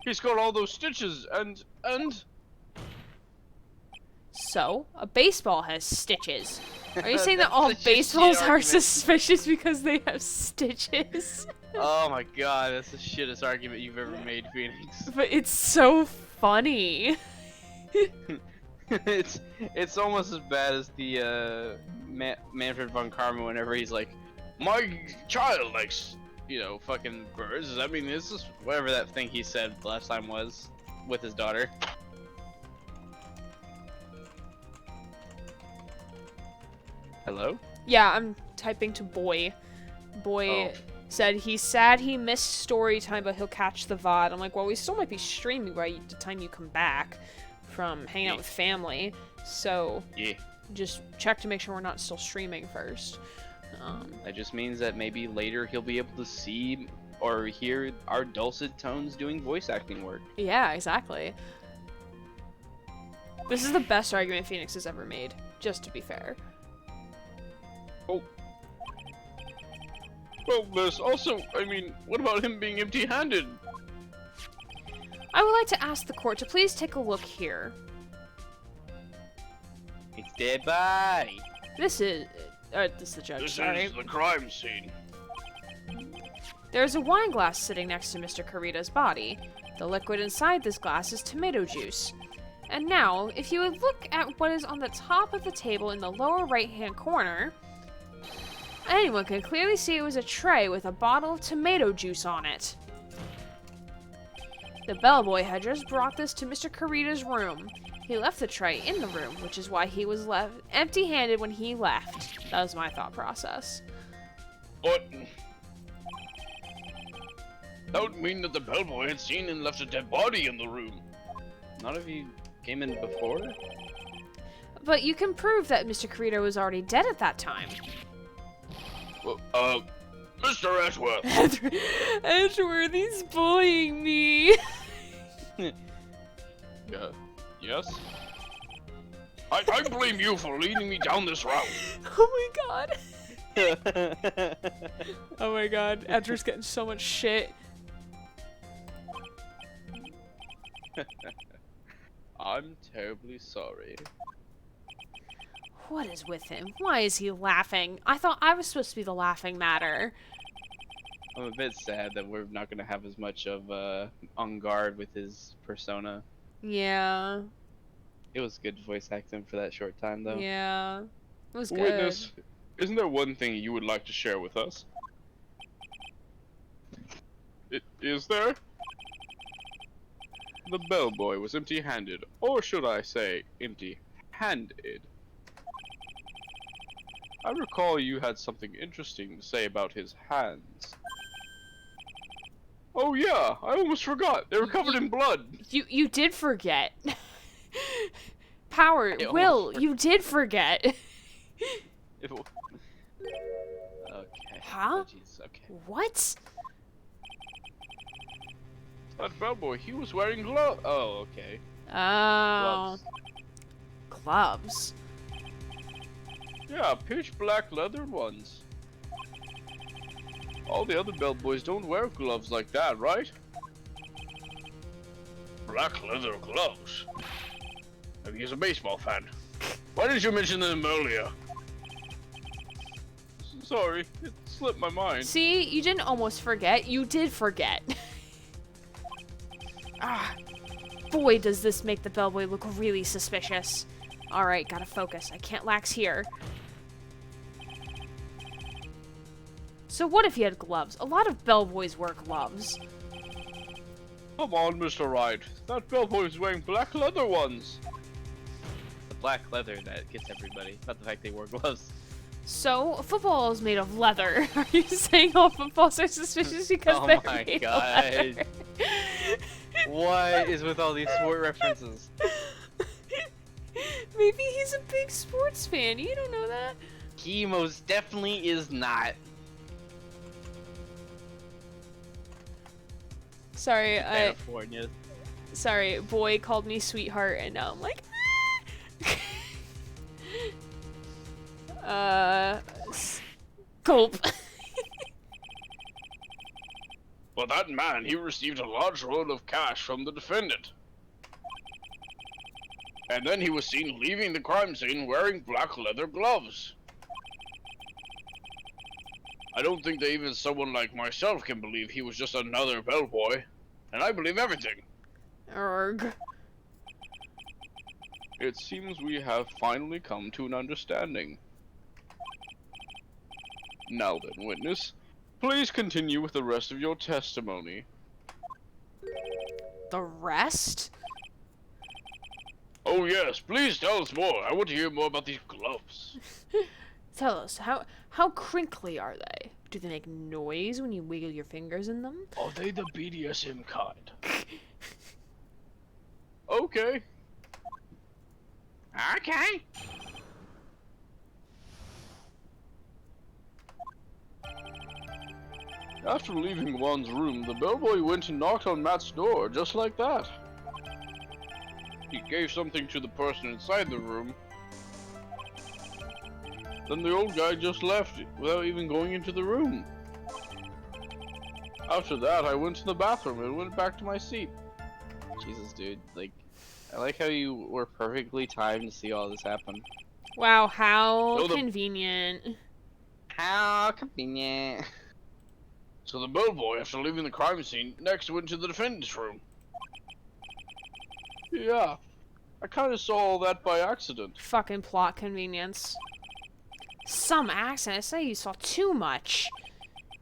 Speaker 7: He's got all those stitches and
Speaker 3: So, a baseball has stitches. Are you saying that
Speaker 4: That's
Speaker 3: all
Speaker 4: such a shit
Speaker 3: baseballs are
Speaker 4: argument.
Speaker 3: suspicious because they have stitches?
Speaker 4: Oh my god, that's the shittest argument you've ever made, Phoenix.
Speaker 3: But it's so funny.
Speaker 4: it's almost as bad as the Manfred von Karma whenever he's like,
Speaker 7: my child likes,
Speaker 4: fucking birds. Does that mean this is whatever that thing he said last time was with his daughter? Hello?
Speaker 3: Yeah, I'm typing to Boy. Boy said he's sad he missed story time, but he'll catch the VOD. I'm like, well, we still might be streaming by the time you come back from hanging out with family. So
Speaker 4: Yeah.
Speaker 3: just check to make sure we're not still streaming first.
Speaker 4: That just means that maybe later he'll be able to see or hear our dulcet tones doing voice acting work.
Speaker 3: Yeah, exactly. This is the best argument Phoenix has ever made, just to be fair.
Speaker 7: well, there's also, what about him being empty-handed?
Speaker 3: I would like to ask the court to please take a look here.
Speaker 4: It's dead body.
Speaker 3: This is the judge,
Speaker 7: This
Speaker 3: sorry.
Speaker 7: is the crime scene.
Speaker 3: There's a wine glass sitting next to Mr. Karita's body. The liquid inside this glass is tomato juice. And now, if you would look at what is on the top of the table in the lower right-hand corner, anyone can clearly see it was a tray with a bottle of tomato juice on it. The bellboy had just brought this to Mr. Karita's room. He left the tray in the room, which is why he was left empty-handed when he left. That was my thought process.
Speaker 7: But that would mean that the bellboy had seen and left a dead body in the room.
Speaker 4: None of you came in before?
Speaker 3: But you can prove that Mr. Karita was already dead at that time.
Speaker 7: Well, Mr. Ashworth.
Speaker 3: Ashworth, he's bullying me.
Speaker 7: Yes? I blame you for leading me down this route.
Speaker 3: Oh my god. Oh my god, Edgar's getting so much shit.
Speaker 4: I'm terribly sorry.
Speaker 3: What is with him? Why is he laughing? I thought I was supposed to be the laughing matter.
Speaker 4: I'm a bit sad that we're not going to have as much of on guard with his persona.
Speaker 3: Yeah.
Speaker 4: It was good voice acting for that short time, though.
Speaker 3: Yeah. It was good.
Speaker 7: Witness, isn't there one thing you would like to share with us? Is there? The bellboy was empty-handed, or should I say, empty-handed. I recall you had something interesting to say about his hands. Oh yeah, I almost forgot. They were covered in blood.
Speaker 3: You did forget. Power, Will, you did forget.
Speaker 4: Okay.
Speaker 3: Huh?
Speaker 4: Oh, jeez, okay.
Speaker 3: What?
Speaker 7: That bellboy, he was wearing gloves.
Speaker 4: Oh, okay.
Speaker 3: Oh.
Speaker 4: Gloves.
Speaker 3: Gloves.
Speaker 7: Yeah, pitch black leather ones. All the other bellboys don't wear gloves like that, right? Black leather gloves? Maybe he's a baseball fan. Why didn't you mention them earlier? sorry. It slipped my mind.
Speaker 3: See, you didn't almost forget. You did forget. Ah, boy, does this make the bellboy look really suspicious. Alright, gotta focus. I can't lax here. So what if he had gloves? A lot of bellboys wear gloves.
Speaker 7: Come on, Mr. Wright. That bellboy is wearing black leather ones.
Speaker 4: The black leather that gets everybody, not the fact they wore gloves.
Speaker 3: So, football is made of leather. Are you saying all footballs are suspicious because
Speaker 4: Oh
Speaker 3: they're
Speaker 4: my
Speaker 3: made
Speaker 4: God.
Speaker 3: of leather?
Speaker 4: What is with all these sport references?
Speaker 3: Maybe he's a big sports fan. You don't know that.
Speaker 4: He most definitely is not.
Speaker 1: Sorry,
Speaker 4: California.
Speaker 1: sorry, boy called me sweetheart, and now I'm like,
Speaker 3: Gulp.
Speaker 6: For that man, he received a large roll of cash from the defendant. And then he was seen leaving the crime scene wearing black leather gloves. I don't think that even someone like myself can believe he was just another bellboy. And I believe everything.
Speaker 3: Erg.
Speaker 7: It seems we have finally come to an understanding. Now then, witness, please continue with the rest of your testimony.
Speaker 3: The rest?
Speaker 6: Oh yes, please tell us more. I want to hear more about these gloves.
Speaker 3: Tell us, how crinkly are they? Do they make noise when you wiggle your fingers in them?
Speaker 6: Are they the BDSM kind?
Speaker 7: Okay.
Speaker 4: Okay.
Speaker 7: After leaving Juan's room, the bellboy went and knocked on Matt's door, just like that. He gave something to the person inside the room. Then the old guy just left without even going into the room. After that, I went to the bathroom and went back to my seat.
Speaker 4: Jesus, dude. Like, I like how you were perfectly timed to see all this happen.
Speaker 3: Wow, how
Speaker 6: So the-
Speaker 3: convenient.
Speaker 4: How convenient.
Speaker 6: So the bellboy, after leaving the crime scene, next went to the defendant's room.
Speaker 7: Yeah, I kind of saw all that by accident.
Speaker 3: Fucking plot convenience. Some accident. I say you saw too much.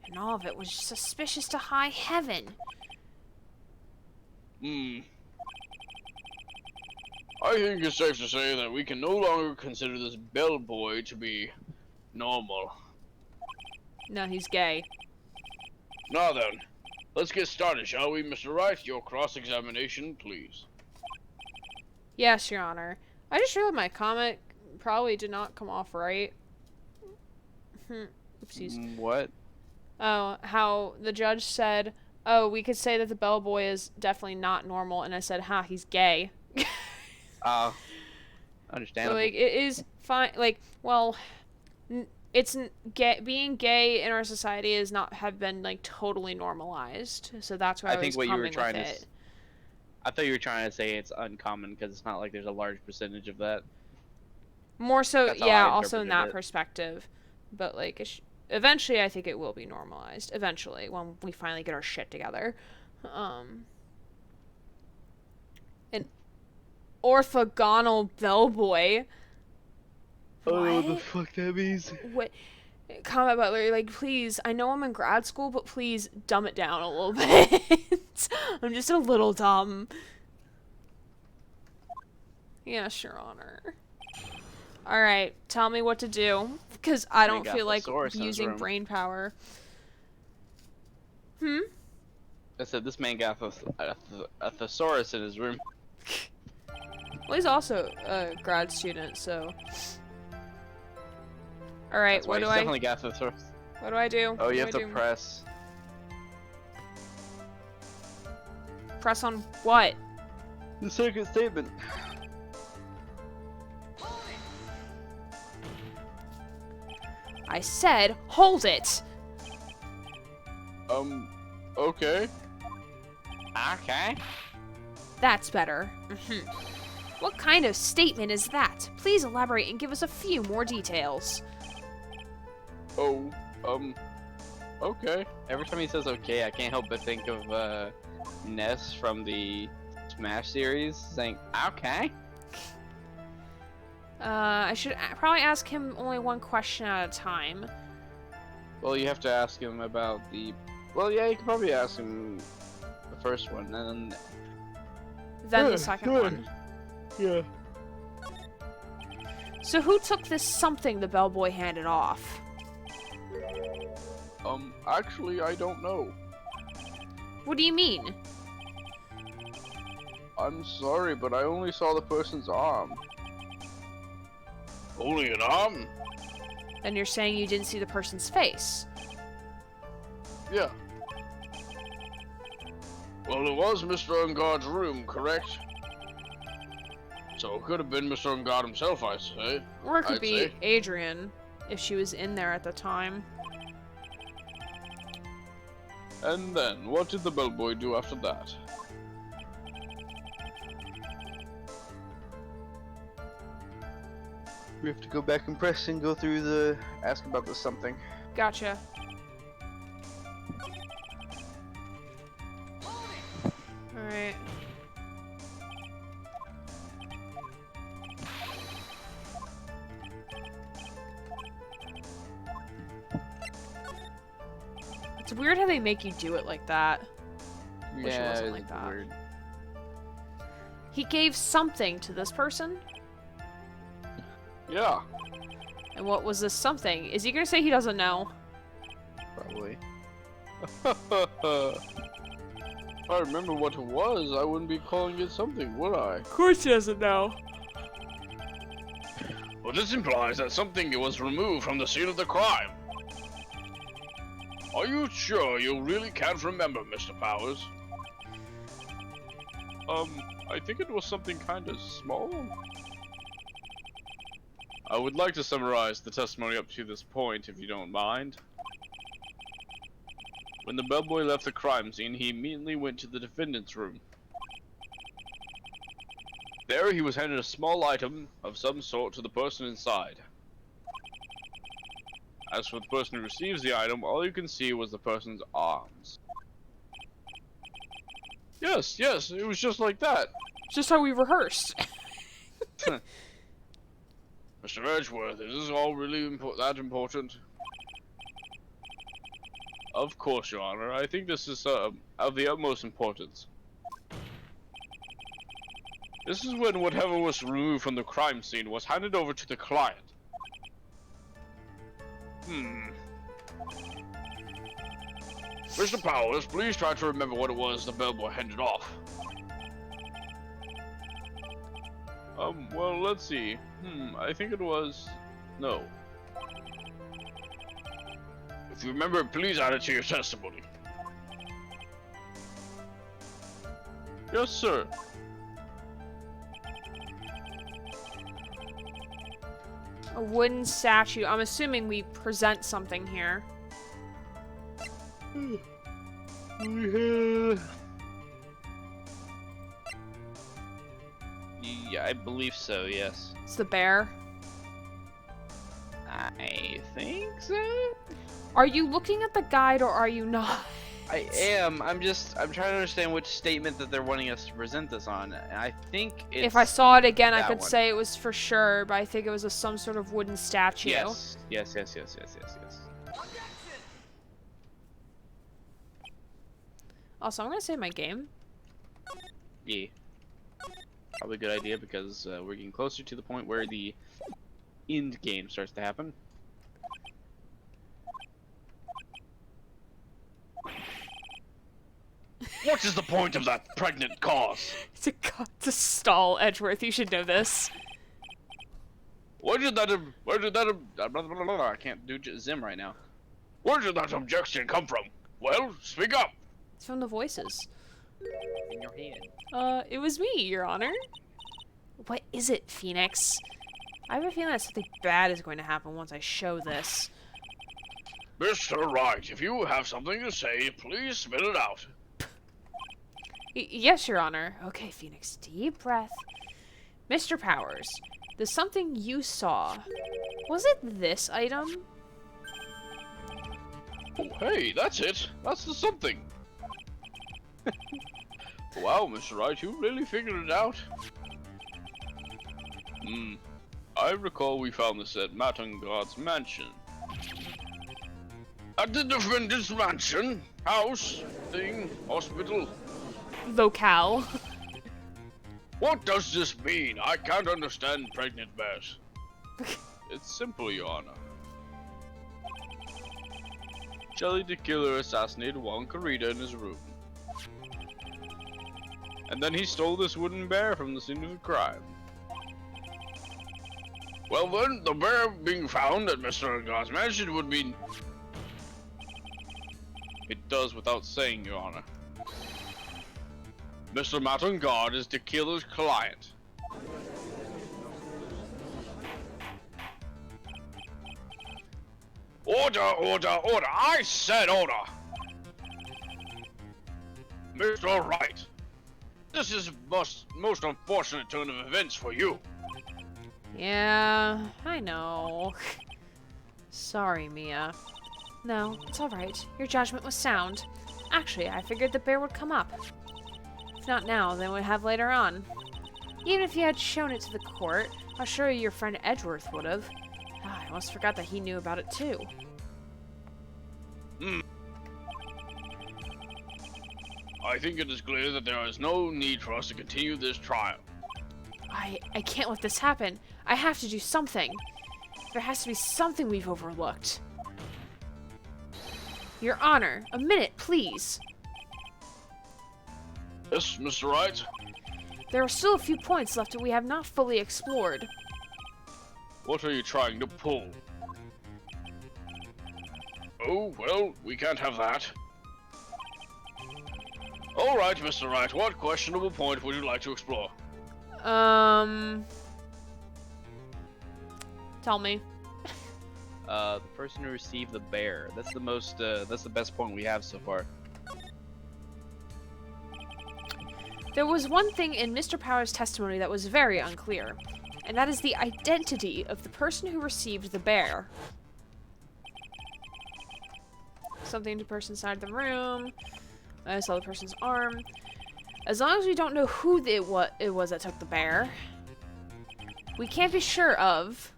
Speaker 3: And all of it was suspicious to high heaven.
Speaker 6: I think it's safe to say that we can no longer consider this bellboy to be normal.
Speaker 3: No, he's gay.
Speaker 6: Now then, let's get started, shall we, Mr. Wright? Your cross-examination, please.
Speaker 1: yes, Your Honor. I just realized my comment probably did not come off right. Oopsies.
Speaker 4: What?
Speaker 1: Oh, how the judge said, oh, we could say that the bellboy is definitely not normal, and I said, he's gay. So,
Speaker 4: Understandable.
Speaker 1: like, it is fine, like, well, being gay in our society is not have been, like, totally normalized, so that's why I
Speaker 4: think
Speaker 1: was
Speaker 4: what you were
Speaker 1: coming
Speaker 4: trying
Speaker 1: with
Speaker 4: to
Speaker 1: it.
Speaker 4: I thought you were trying to say it's uncommon because it's not like there's a large percentage of that.
Speaker 1: More so,
Speaker 4: That's how
Speaker 1: yeah,
Speaker 4: I
Speaker 1: also in
Speaker 4: interpreted
Speaker 1: that
Speaker 4: it.
Speaker 1: perspective. But, like, eventually I think it will be normalized. Eventually, when we finally get our shit together. An orthogonal bellboy. What?
Speaker 4: fuck that means?
Speaker 1: What? Comment butler, like, please, I know I'm in grad school, but please dumb it down a little bit. I'm just a little dumb. Yes, Your Honor. Alright, tell me what to do, because I don't
Speaker 4: got
Speaker 1: feel like
Speaker 4: thesaurus in his
Speaker 1: using
Speaker 4: room.
Speaker 1: brain power.
Speaker 4: I said this man got a thesaurus in his room.
Speaker 1: Well, he's also a grad student, so... Alright,
Speaker 4: That's why
Speaker 1: what
Speaker 4: he's
Speaker 1: do I...
Speaker 4: definitely got a thesaurus.
Speaker 1: What do I do?
Speaker 4: Oh,
Speaker 1: What
Speaker 4: you
Speaker 1: do
Speaker 4: have
Speaker 1: I
Speaker 4: to
Speaker 1: do?
Speaker 4: press.
Speaker 1: Press on what?
Speaker 4: The second statement.
Speaker 1: I said, hold it!
Speaker 7: Okay.
Speaker 4: Okay.
Speaker 1: That's better. What kind of statement is that? Please elaborate and give us a few more details.
Speaker 6: Oh, okay.
Speaker 8: Every time he says okay, I can't help but think of Ness from the Smash series saying okay.
Speaker 3: I should probably ask him only one question at a time.
Speaker 8: Well, you have to ask him about the. Well, yeah, you can probably ask him the first one, and
Speaker 3: Then the second one.
Speaker 8: yeah.
Speaker 3: So who took this something the bellboy handed off?
Speaker 6: Actually, I don't know.
Speaker 3: What do you mean?
Speaker 6: I'm sorry, but I only saw the person's arm. Only an arm?
Speaker 3: And you're saying you didn't see the person's face?
Speaker 6: Yeah. Well, it was Mr. Unguard's room, correct? So it could have been Mr. Unguard himself, I say.
Speaker 3: Or it could
Speaker 6: I'd
Speaker 3: be
Speaker 6: say.
Speaker 3: Adrian, if she was in there at the time.
Speaker 6: And then, what did the bellboy do after that?
Speaker 8: We have to go back and press and go through the ask about the something.
Speaker 3: Gotcha. Alright. It's weird how they make you do it like that. Wish it
Speaker 8: Yeah,
Speaker 3: wasn't
Speaker 8: it's
Speaker 3: like that.
Speaker 8: weird.
Speaker 3: He gave something to this person?
Speaker 6: Yeah.
Speaker 3: And what was this something? Is he gonna say he doesn't know?
Speaker 8: Probably.
Speaker 6: If I remember what it was, I wouldn't be calling it something, would I?
Speaker 3: Of course he doesn't know.
Speaker 6: Well, this implies that something was removed from the scene of the crime. Are you sure you really can't remember, Mr. Powers? I think it was something kind of small. I would like to summarize the testimony up to this point, if you don't mind. When the bellboy left the crime scene, he immediately went to the defendant's room. There, he was handed a small item of some sort to the person inside. As for the person who receives the item, all you can see was the person's arms. Yes, it was just like that.
Speaker 3: Just how we rehearsed.
Speaker 6: Mr. Edgeworth, is this all really that important? Of course, Your Honor. I think this is of the utmost importance. This is when whatever was removed from the crime scene was handed over to the client. Mr. Powers, please try to remember what it was the bellboy handed off. Well, let's see. I think it was... No. If you remember, please add it to your testimony. Yes, sir.
Speaker 3: A wooden statue. I'm assuming we present something here.
Speaker 8: Yeah, I believe so, yes.
Speaker 3: It's the bear.
Speaker 8: I think so?
Speaker 3: Are you looking at the guide or are you not?
Speaker 8: I am. I'm trying to understand which statement that they're wanting us to present this on. And I think it's...
Speaker 3: If I saw it again, I
Speaker 8: that
Speaker 3: could
Speaker 8: one.
Speaker 3: say it was for sure, but I think it was some sort of wooden statue.
Speaker 8: Yes.
Speaker 3: Also, I'm gonna save my game.
Speaker 8: Yeah. Probably a good idea because we're getting closer to the point where the end game starts to happen.
Speaker 6: What is the point of that pregnant cause?
Speaker 3: It's a stall, Edgeworth. You should know this.
Speaker 6: Where did that
Speaker 8: I can't do Zim right now.
Speaker 6: where did that objection come from? Well, speak up.
Speaker 3: It's from the voices.
Speaker 8: In your head.
Speaker 3: It was me, Your Honor. What is it, Phoenix? I have a feeling that something bad is going to happen once I show this.
Speaker 6: Mr. Wright, if you have something to say, please spit it out.
Speaker 3: Yes, Your Honor. Okay, Phoenix, deep breath. Mr. Powers, the something you saw, was it this item?
Speaker 6: Oh, hey, that's it. That's the something. Wow, Mr. Wright, you really figured it out. I recall we found this at Matungard's mansion. At the defendant's mansion? House? Thing? Hospital?
Speaker 1: Locale.
Speaker 6: What does this mean? I can't understand pregnant bears.
Speaker 7: It's simple, Your Honor. Jelly the Killer assassinated Juan Carita in his room. And then he stole this wooden bear from the scene of the crime.
Speaker 6: Well then, the bear being found at Mr. God's mansion would mean...
Speaker 7: It does without saying, Your Honor. Mr. Matungard is the killer's client.
Speaker 6: Order, order, order! I said order! Mr. Wright, this is most unfortunate turn of events for you.
Speaker 3: Yeah, I know. Sorry, Mia.
Speaker 1: No, it's alright. Your judgment was sound. Actually, I figured the bear would come up. If not now, then would have later on. Even if you had shown it to the court, I'm sure your friend Edgeworth would have. I almost forgot that he knew about it too.
Speaker 6: I think it is clear that there is no need for us to continue this trial.
Speaker 1: I can't let this happen. I have to do something. There has to be something we've overlooked. Your Honor, a minute, please.
Speaker 6: Yes, Mr. Wright?
Speaker 1: There are still a few points left that we have not fully explored.
Speaker 6: What are you trying to pull? Oh, well, we can't have that. Alright, Mr. Wright, what questionable point would you like to explore?
Speaker 1: Tell me.
Speaker 8: The person who received the bear. That's the best point we have so far.
Speaker 1: There was one thing in Mr. Power's testimony that was very unclear, and that is the identity of the person who received the bear. Something to the person's side of the room. I saw the person's arm. As long as we don't know who it was that took the bear, we can't be sure of...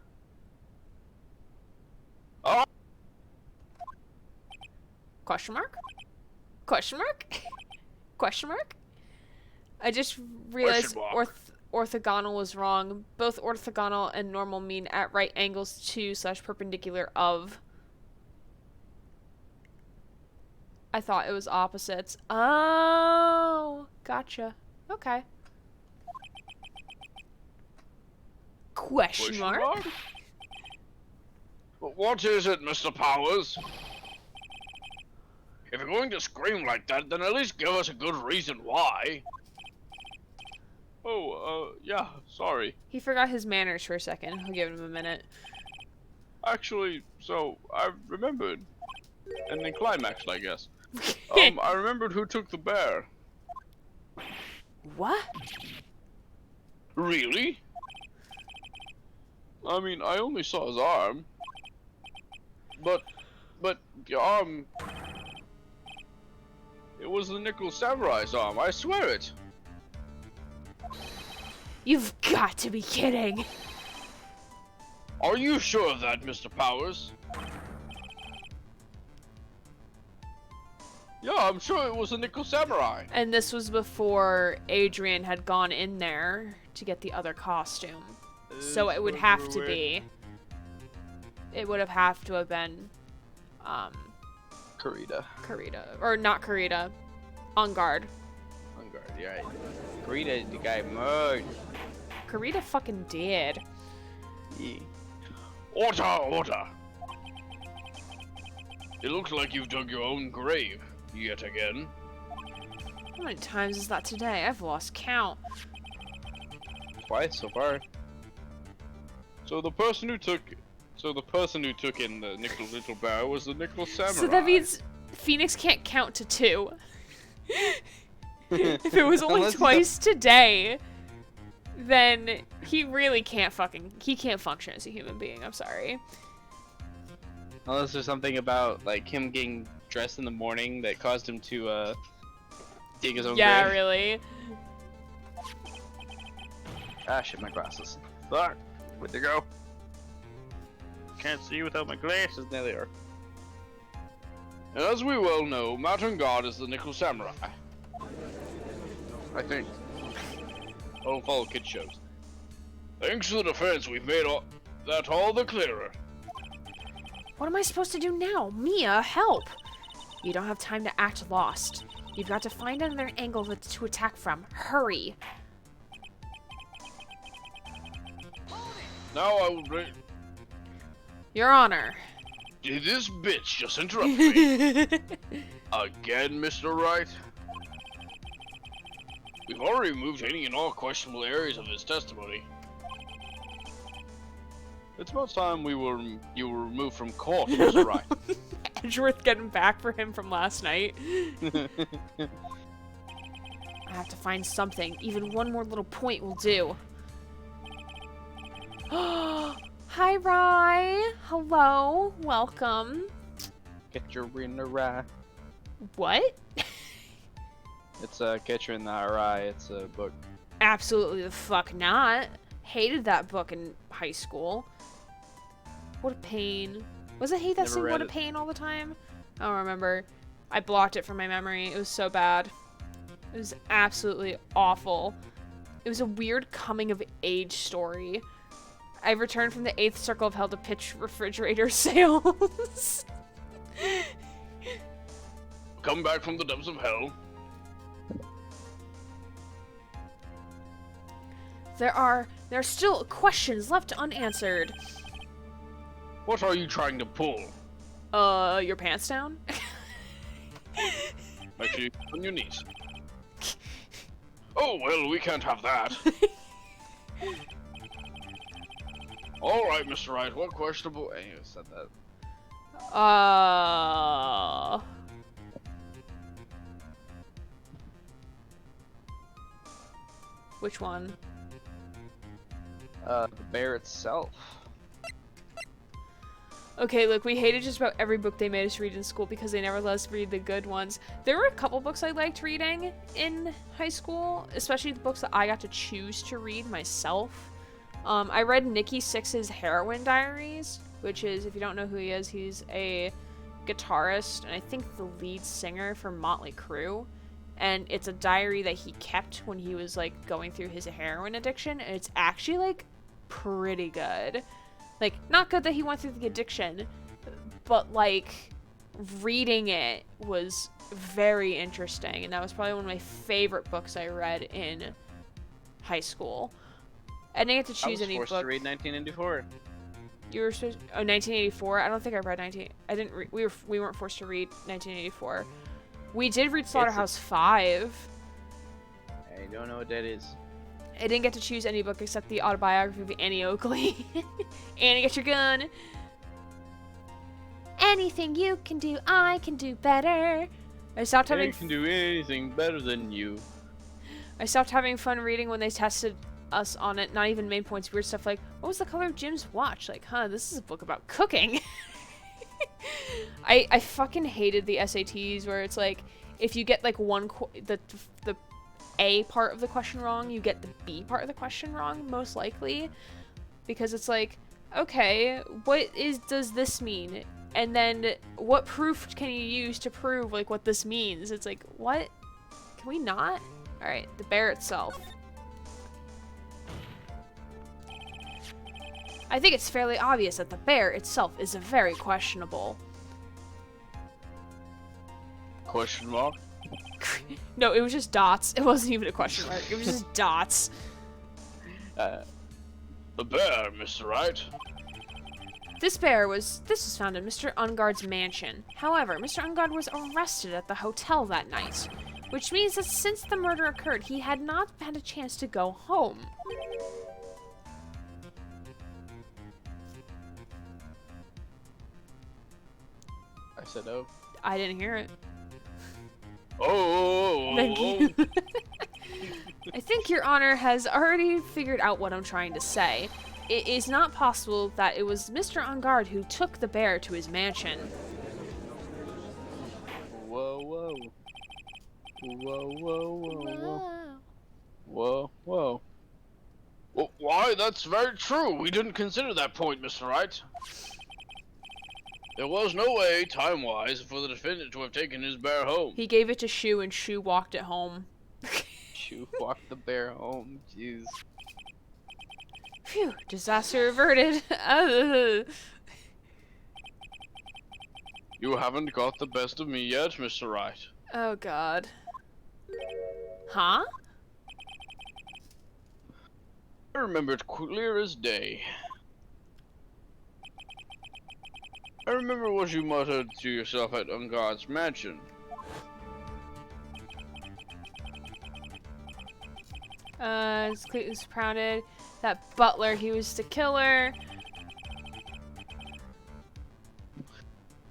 Speaker 1: Question mark? Question mark? Question mark? I just realized orthogonal was wrong. Both orthogonal and normal mean at right angles to / perpendicular of. I thought it was opposites. Oh, gotcha. Okay. Question mark?
Speaker 6: What is it, Mr. Powers? If you're going to scream like that, then at least give us a good reason why.
Speaker 7: Oh, yeah, sorry.
Speaker 1: He forgot his manners for a second. I'll give him a minute.
Speaker 7: Actually, so, I remembered. And then climaxed, I guess. I remembered who took the bear.
Speaker 1: What?
Speaker 6: Really?
Speaker 7: I mean, I only saw his arm. But the arm... It was the Nickel Samurai's arm, I swear it.
Speaker 1: You've got to be kidding.
Speaker 6: Are you sure of that, Mr. Powers?
Speaker 7: Yeah, I'm sure it was a Nickel Samurai.
Speaker 1: And this was before Adrian had gone in there to get the other costume. So it would have to be. It would have to have been
Speaker 4: Carita.
Speaker 1: Or not Carita. On guard.
Speaker 4: On guard, you're right. Carita, the guy murdered.
Speaker 1: Carita fucking did.
Speaker 4: Yeah.
Speaker 6: Order, order! It looks like you've dug your own grave, yet again.
Speaker 1: How many times is that today? I've lost count.
Speaker 4: Twice so far.
Speaker 7: So the person who took in the Nickel Little Bear was the Nickel Samurai.
Speaker 1: So that means Phoenix can't count to 2. If it was only twice today, then he really can't function as a human being. I'm sorry.
Speaker 8: Unless there's something about like him getting dressed in the morning that caused him to dig his own
Speaker 1: Yeah,
Speaker 8: grave.
Speaker 1: really.
Speaker 8: Ah, shit, my glasses.
Speaker 7: Fuck. Where'd they go? Can't see without my glasses.
Speaker 8: There they are.
Speaker 6: And as we well know, Mountain God is the Nickel Samurai. I think. I don't follow kid shows. Thanks to the defense, we've made that all the clearer.
Speaker 3: What am I supposed to do now? Mia, help! You don't have time to act lost. You've got to find another angle to attack from. Hurry!
Speaker 6: Now I will bring...
Speaker 3: Your Honor.
Speaker 6: Did this bitch just interrupt me? Again, Mr. Wright? We've already removed any and all questionable areas of his testimony.
Speaker 7: It's about time you were removed from court, Mr. Wright.
Speaker 1: Edgeworth getting back for him from last night.
Speaker 3: I have to find something. Even one more little point will do. Hi, Rye. Hello. Welcome.
Speaker 8: Get your in the rye.
Speaker 3: What?
Speaker 8: It's a Catcher in the Rye. It's a book.
Speaker 3: Absolutely the fuck not. Hated that book in high school. What a pain. Was it Hate That
Speaker 8: Never
Speaker 3: Sing
Speaker 8: read
Speaker 3: What a
Speaker 8: it.
Speaker 3: Pain all the time?
Speaker 1: I don't remember. I blocked it from my memory. It was so bad. It was absolutely awful. It was a weird coming of age story. I returned from the 8th Circle of Hell to pitch refrigerator sales.
Speaker 6: Come back from the depths of hell.
Speaker 3: There are still questions left unanswered.
Speaker 6: What are you trying to pull?
Speaker 1: Your pants down?
Speaker 6: Make sure you get on your knees. Oh, well, we can't have that. Alright, Mr. Wright, what questionable...
Speaker 8: I knew I said that.
Speaker 1: Which one?
Speaker 8: The bear itself.
Speaker 1: Okay, look, we hated just about every book they made us read in school because they never let us read the good ones. There were a couple books I liked reading in high school, especially the books that I got to choose to read myself. I read Nikki Sixx's Heroine Diaries, which is, if you don't know who he is, he's a guitarist and I think the lead singer for Motley Crue. And it's a diary that he kept when he was, like, going through his heroin addiction, and it's actually, like, pretty good. Like, not good that he went through the addiction, but, like, reading it was very interesting, and that was probably one of my favorite books I read in high school. I didn't get to choose any book.
Speaker 8: I was forced to read 1994.
Speaker 1: You were supposed 1984? I don't think I read we weren't forced to read 1984. We did read Slaughterhouse 5.
Speaker 8: I don't know what that is.
Speaker 1: I didn't get to choose any book except the autobiography of Annie Oakley. Annie, get your gun.
Speaker 5: Anything you can do, I can do better.
Speaker 1: I stopped
Speaker 8: I
Speaker 1: having
Speaker 8: can do anything better than you.
Speaker 1: I stopped having fun reading when they tested us on it. Not even main points, weird stuff like, what was the color of Jim's watch? Like, this is a book about cooking. I fucking hated the SATs where it's like, if you get like the A part of the question wrong, you get the B part of the question wrong, most likely. Because it's like, okay, does this mean? And then what proof can you use to prove like what this means? It's like, what? Can we not? Alright, the bear itself. I think it's fairly obvious that the bear itself is very questionable.
Speaker 6: Question mark?
Speaker 1: No, it was just dots. It wasn't even a question mark. It was just dots.
Speaker 6: The bear, Mr. Wright.
Speaker 1: This was found in Mr. Ungard's mansion. However, Mr. Ungard was arrested at the hotel that night, which means that since the murder occurred, he had not had a chance to go home.
Speaker 8: I said, oh.
Speaker 1: I didn't hear it. Thank you. I think Your Honor has already figured out what I'm trying to say.
Speaker 3: it is not possible that it was Mr. Ungard who took the bear to his mansion.
Speaker 8: Whoa, whoa. Whoa, whoa, whoa, whoa.
Speaker 5: Whoa.
Speaker 8: Whoa, whoa.
Speaker 6: Well, why, that's very true. We didn't consider that point, Mr. Wright. There was no way, time-wise, for the defendant to have taken his bear home.
Speaker 3: He gave it to Shu and Shu walked it home.
Speaker 8: Shoo walked the bear home. Jeez.
Speaker 3: Phew, disaster averted.
Speaker 6: You haven't got the best of me yet, Mr. Wright.
Speaker 3: Oh god. Huh?
Speaker 6: I remember it clear as day. I remember what you muttered to yourself at Ungard's mansion.
Speaker 3: It was surrounded. That butler, he was the killer.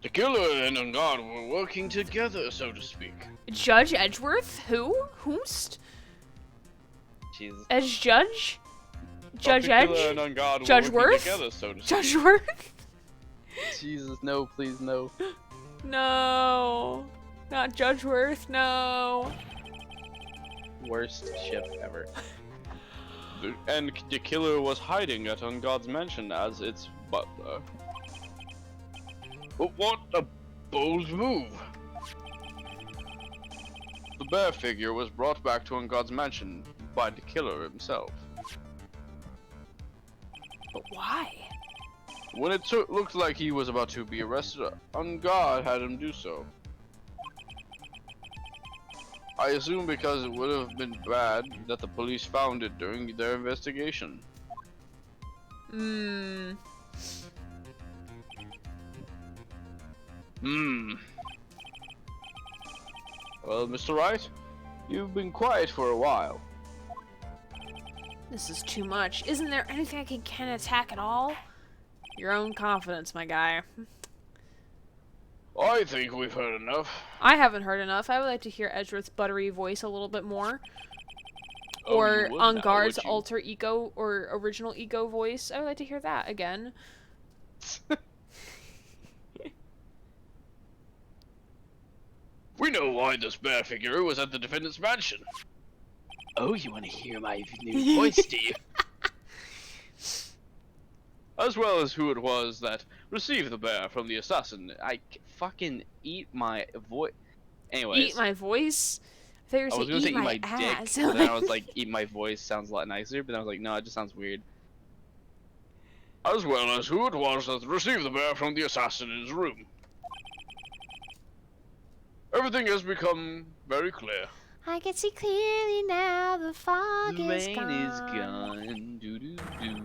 Speaker 6: The killer and Ungard were working together, so to speak.
Speaker 3: Judge Edgeworth? Who? Whomst?
Speaker 8: Jesus.
Speaker 3: As judge? Judge
Speaker 6: The
Speaker 3: Edge?
Speaker 6: killer and Ungard were
Speaker 3: Judge
Speaker 6: working
Speaker 3: Worth?
Speaker 6: together, so to speak.
Speaker 3: Judge Worth?
Speaker 8: Jesus, no, please, no.
Speaker 3: No. Not Judge Worth, no.
Speaker 8: Worst ship ever.
Speaker 6: And the killer was hiding at Ungard's mansion as its butler. But what a bold move! The bear figure was brought back to Ungard's mansion by the killer himself.
Speaker 3: But why?
Speaker 6: When it looked like he was about to be arrested, Ungard had him do so. I assume because it would have been bad that the police found it during their investigation.
Speaker 3: Hmm.
Speaker 6: Well, Mr. Wright, you've been quiet for a while.
Speaker 3: This is too much. Isn't there anything I can attack at all? Your own confidence, my guy.
Speaker 6: I think we've heard enough.
Speaker 3: I haven't heard enough. I would like to hear Edgeworth's buttery voice a little bit more.
Speaker 6: Oh,
Speaker 3: Or
Speaker 6: you would now,
Speaker 3: Ungard's
Speaker 6: would you?
Speaker 3: alter ego or original ego voice. I would like to hear that again.
Speaker 6: We know why this bear figure was at the defendant's mansion.
Speaker 2: Oh, you want to hear my new voice, do you?
Speaker 6: As well as who it was that received the bear from the assassin.
Speaker 8: Fucking eat my voice. Anyways.
Speaker 3: Eat my voice? I thought you were
Speaker 8: I was gonna
Speaker 3: saying
Speaker 8: say
Speaker 3: eat
Speaker 8: eat my
Speaker 3: ass.
Speaker 8: dick, but then I was like, eat my voice sounds a lot nicer, but then I was like, no, it just sounds weird.
Speaker 6: As well as who it was that received the bear from the assassin in his room. Everything has become very clear.
Speaker 5: I can see clearly now. The fog
Speaker 8: The
Speaker 5: is
Speaker 8: rain
Speaker 5: gone.
Speaker 8: is gone. Doo doo doo.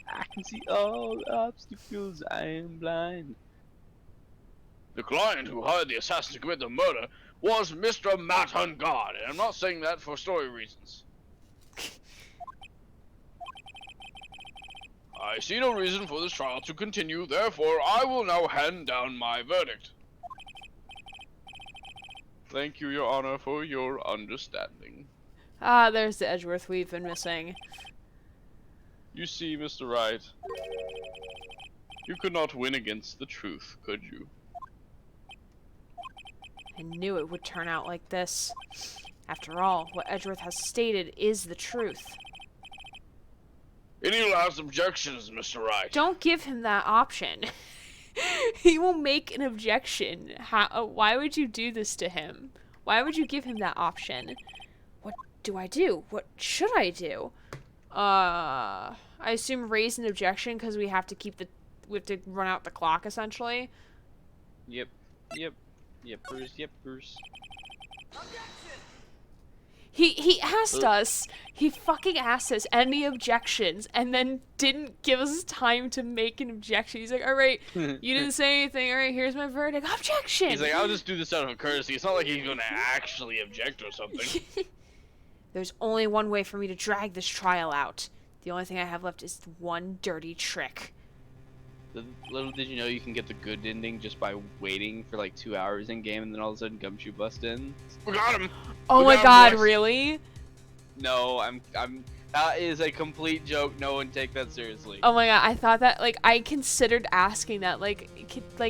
Speaker 8: I can see all obstacles. I am blind.
Speaker 6: The client who hired the assassin to commit the murder was Mr. Matt Ungard, and I'm not saying that for story reasons. I see no reason for this trial to continue, therefore I will now hand down my verdict. Thank you, Your Honor, for your understanding.
Speaker 3: Ah, there's the Edgeworth we've been missing.
Speaker 6: You see, Mr. Wright, you could not win against the truth, could you?
Speaker 3: I knew it would turn out like this. After all, what Edgeworth has stated is the truth.
Speaker 6: Any last objections, Mr. Wright?
Speaker 3: Don't give him that option. He will make an objection. Why would you do this to him? Why would you give him that option? What do I do? What should I do? I assume raise an objection because we have to run out the clock essentially.
Speaker 8: Yep. Yepers.
Speaker 3: He asked us. He fucking asked us any objections and then didn't give us time to make an objection. He's like, all right, you didn't say anything. All right, here's my verdict. Objection.
Speaker 6: He's like, I'll just do this out of courtesy. It's not like he's gonna actually object or something.
Speaker 3: There's only one way for me to drag this trial out. The only thing I have left is one dirty trick.
Speaker 8: Little did you know you can get the good ending just by waiting for like 2 hours in game, and then all of a sudden Gumshoe bust in.
Speaker 6: We got him!
Speaker 3: Oh
Speaker 6: We
Speaker 3: my
Speaker 6: got him,
Speaker 3: god,
Speaker 6: boys.
Speaker 3: really?
Speaker 8: No, I'm
Speaker 4: That is a complete joke. No one take that seriously.
Speaker 1: Oh my god, I thought that, like, I considered asking that, like,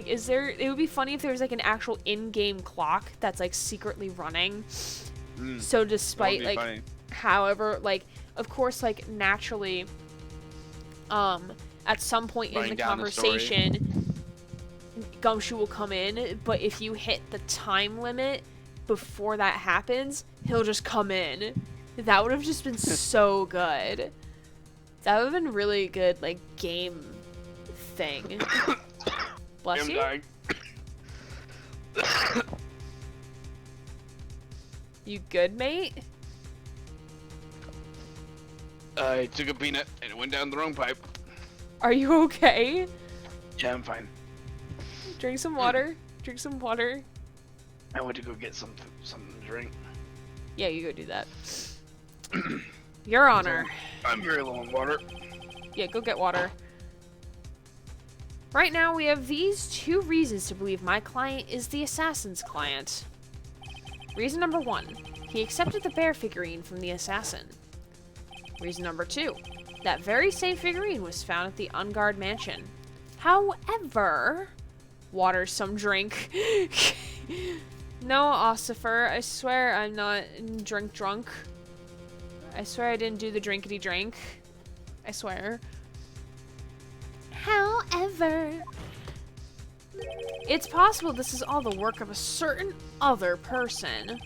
Speaker 1: is there, it would be funny if there was, like, an actual in-game clock that's, like, secretly running. So despite, like,
Speaker 4: funny.
Speaker 1: however, like, of course, like, naturally, at some point in
Speaker 4: Running
Speaker 1: the
Speaker 4: down the story.
Speaker 1: conversation, Gumshoe will come in, but if you hit the time limit before that happens, he'll just come in. That would have just been so good. That would have been really good, like, game thing. Bless
Speaker 6: I'm
Speaker 1: you.
Speaker 6: dying.
Speaker 1: You good, mate?
Speaker 6: I took a peanut and it went down the wrong pipe.
Speaker 1: Are you okay?
Speaker 6: Yeah, I'm fine.
Speaker 1: Drink some water. Drink some water.
Speaker 6: I went to go get something to drink.
Speaker 1: Yeah, you go do that. Your Honor.
Speaker 6: I'm very low on water.
Speaker 1: Yeah, go get water. Right now, we have these 2 reasons to believe my client is the assassin's client. Reason number 1, he accepted the bear figurine from the assassin. Reason number 2, that very same figurine was found at the Ungard mansion. However, water some drink. No, Ossifer, I swear I'm not drunk. I swear I didn't do the drinkity drink. I swear.
Speaker 5: However,
Speaker 1: It's possible this is all the work of a certain other person.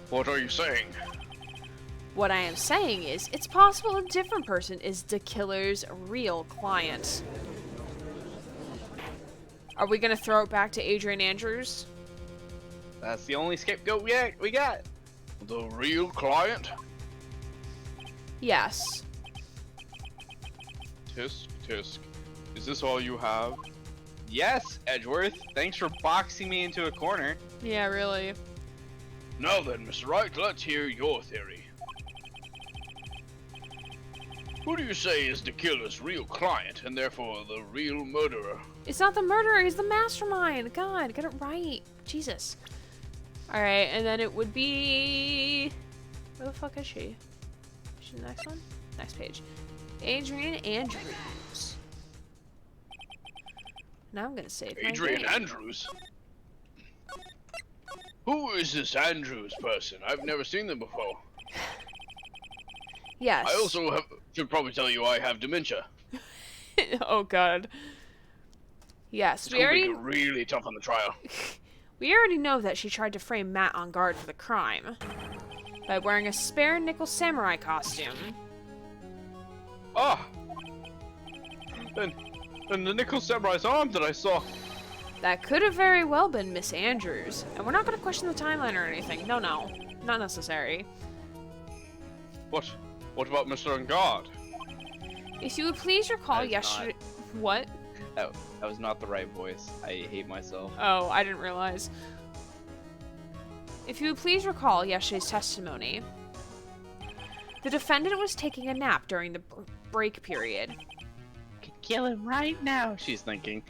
Speaker 6: What are you saying?
Speaker 1: What I am saying is, it's possible a different person is the killer's real client. Are we gonna throw it back to Adrian Andrews?
Speaker 4: That's the only scapegoat we got.
Speaker 6: The real client?
Speaker 1: Yes.
Speaker 7: Tisk, tisk. Is this all you have?
Speaker 4: Yes, Edgeworth. Thanks for boxing me into a corner.
Speaker 1: Yeah, really.
Speaker 6: Now then, Mr. Wright, let's hear your theory. Who do you say is the killer's real client, and therefore the real murderer?
Speaker 1: It's not the murderer, he's the mastermind. God, get it right. Jesus. Alright, and then it would be... Where the fuck is she? Is she the next one? Next page. Adrian Andrews. Now I'm gonna save my
Speaker 6: Adrian
Speaker 1: game.
Speaker 6: Andrews? Who is this Andrews person? I've never seen them before.
Speaker 1: Yes.
Speaker 6: I also should probably tell you I have dementia.
Speaker 1: Oh god. Yes,
Speaker 6: It's
Speaker 1: we
Speaker 6: gonna
Speaker 1: already
Speaker 6: make it really tough on the trial.
Speaker 1: we already know that she tried to frame Matt on guard for the crime by wearing a spare nickel samurai costume.
Speaker 7: Ah! And the nickel samurai's arm that I saw.
Speaker 1: That could have very well been Miss Andrews, and we're not going to question the timeline or anything. No, not necessary.
Speaker 7: What about Mr. Ungard?
Speaker 1: If you would please recall
Speaker 4: That is
Speaker 1: yesterday. What?
Speaker 4: That was not the right voice. I hate myself.
Speaker 1: Oh, I didn't realize. If you would please recall yesterday's testimony, the defendant was taking a nap during the break period.
Speaker 4: Could kill him right now, she's thinking.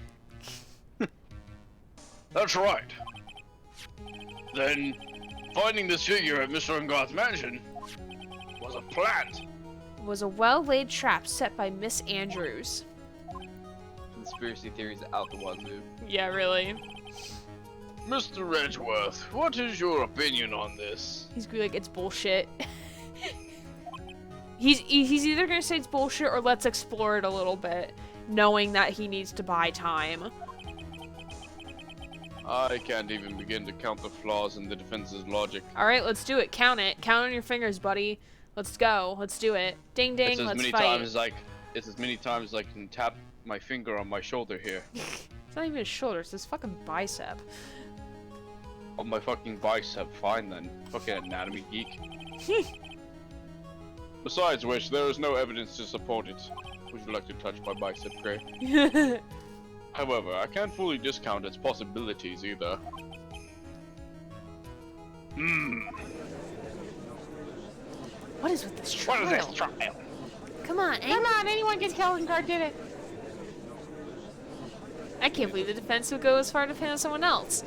Speaker 6: That's right. Then, finding this figure at Mr. Ungard's mansion was a plant.
Speaker 1: It was a well-laid trap set by Miss Andrews.
Speaker 4: Conspiracy theories out the wazoo.
Speaker 1: Yeah, really.
Speaker 6: Mr. Edgeworth, what is your opinion on this?
Speaker 1: He's gonna be like, it's bullshit. he's either gonna say it's bullshit or let's explore it a little bit, knowing that he needs to buy time.
Speaker 7: I can't even begin to count the flaws in the defense's logic.
Speaker 1: Alright, let's do it. Count it. Count on your fingers, buddy. Let's go. Let's do it. Ding ding,
Speaker 7: It's as
Speaker 1: let's
Speaker 7: many
Speaker 1: fight.
Speaker 7: times as I can tap my finger on my shoulder here.
Speaker 1: It's not even his shoulder, it's his fucking bicep.
Speaker 7: On my fucking bicep, fine then. Fucking anatomy geek. Besides which, there is no evidence to support it. Would you like to touch my bicep, Gray? However, I can't fully discount its possibilities either.
Speaker 1: What is with this
Speaker 6: What
Speaker 1: trial?
Speaker 6: is this trial?
Speaker 1: Come on,
Speaker 5: anyone can tell Ungard did it.
Speaker 1: I can't believe the defense would go as far to pin on someone else.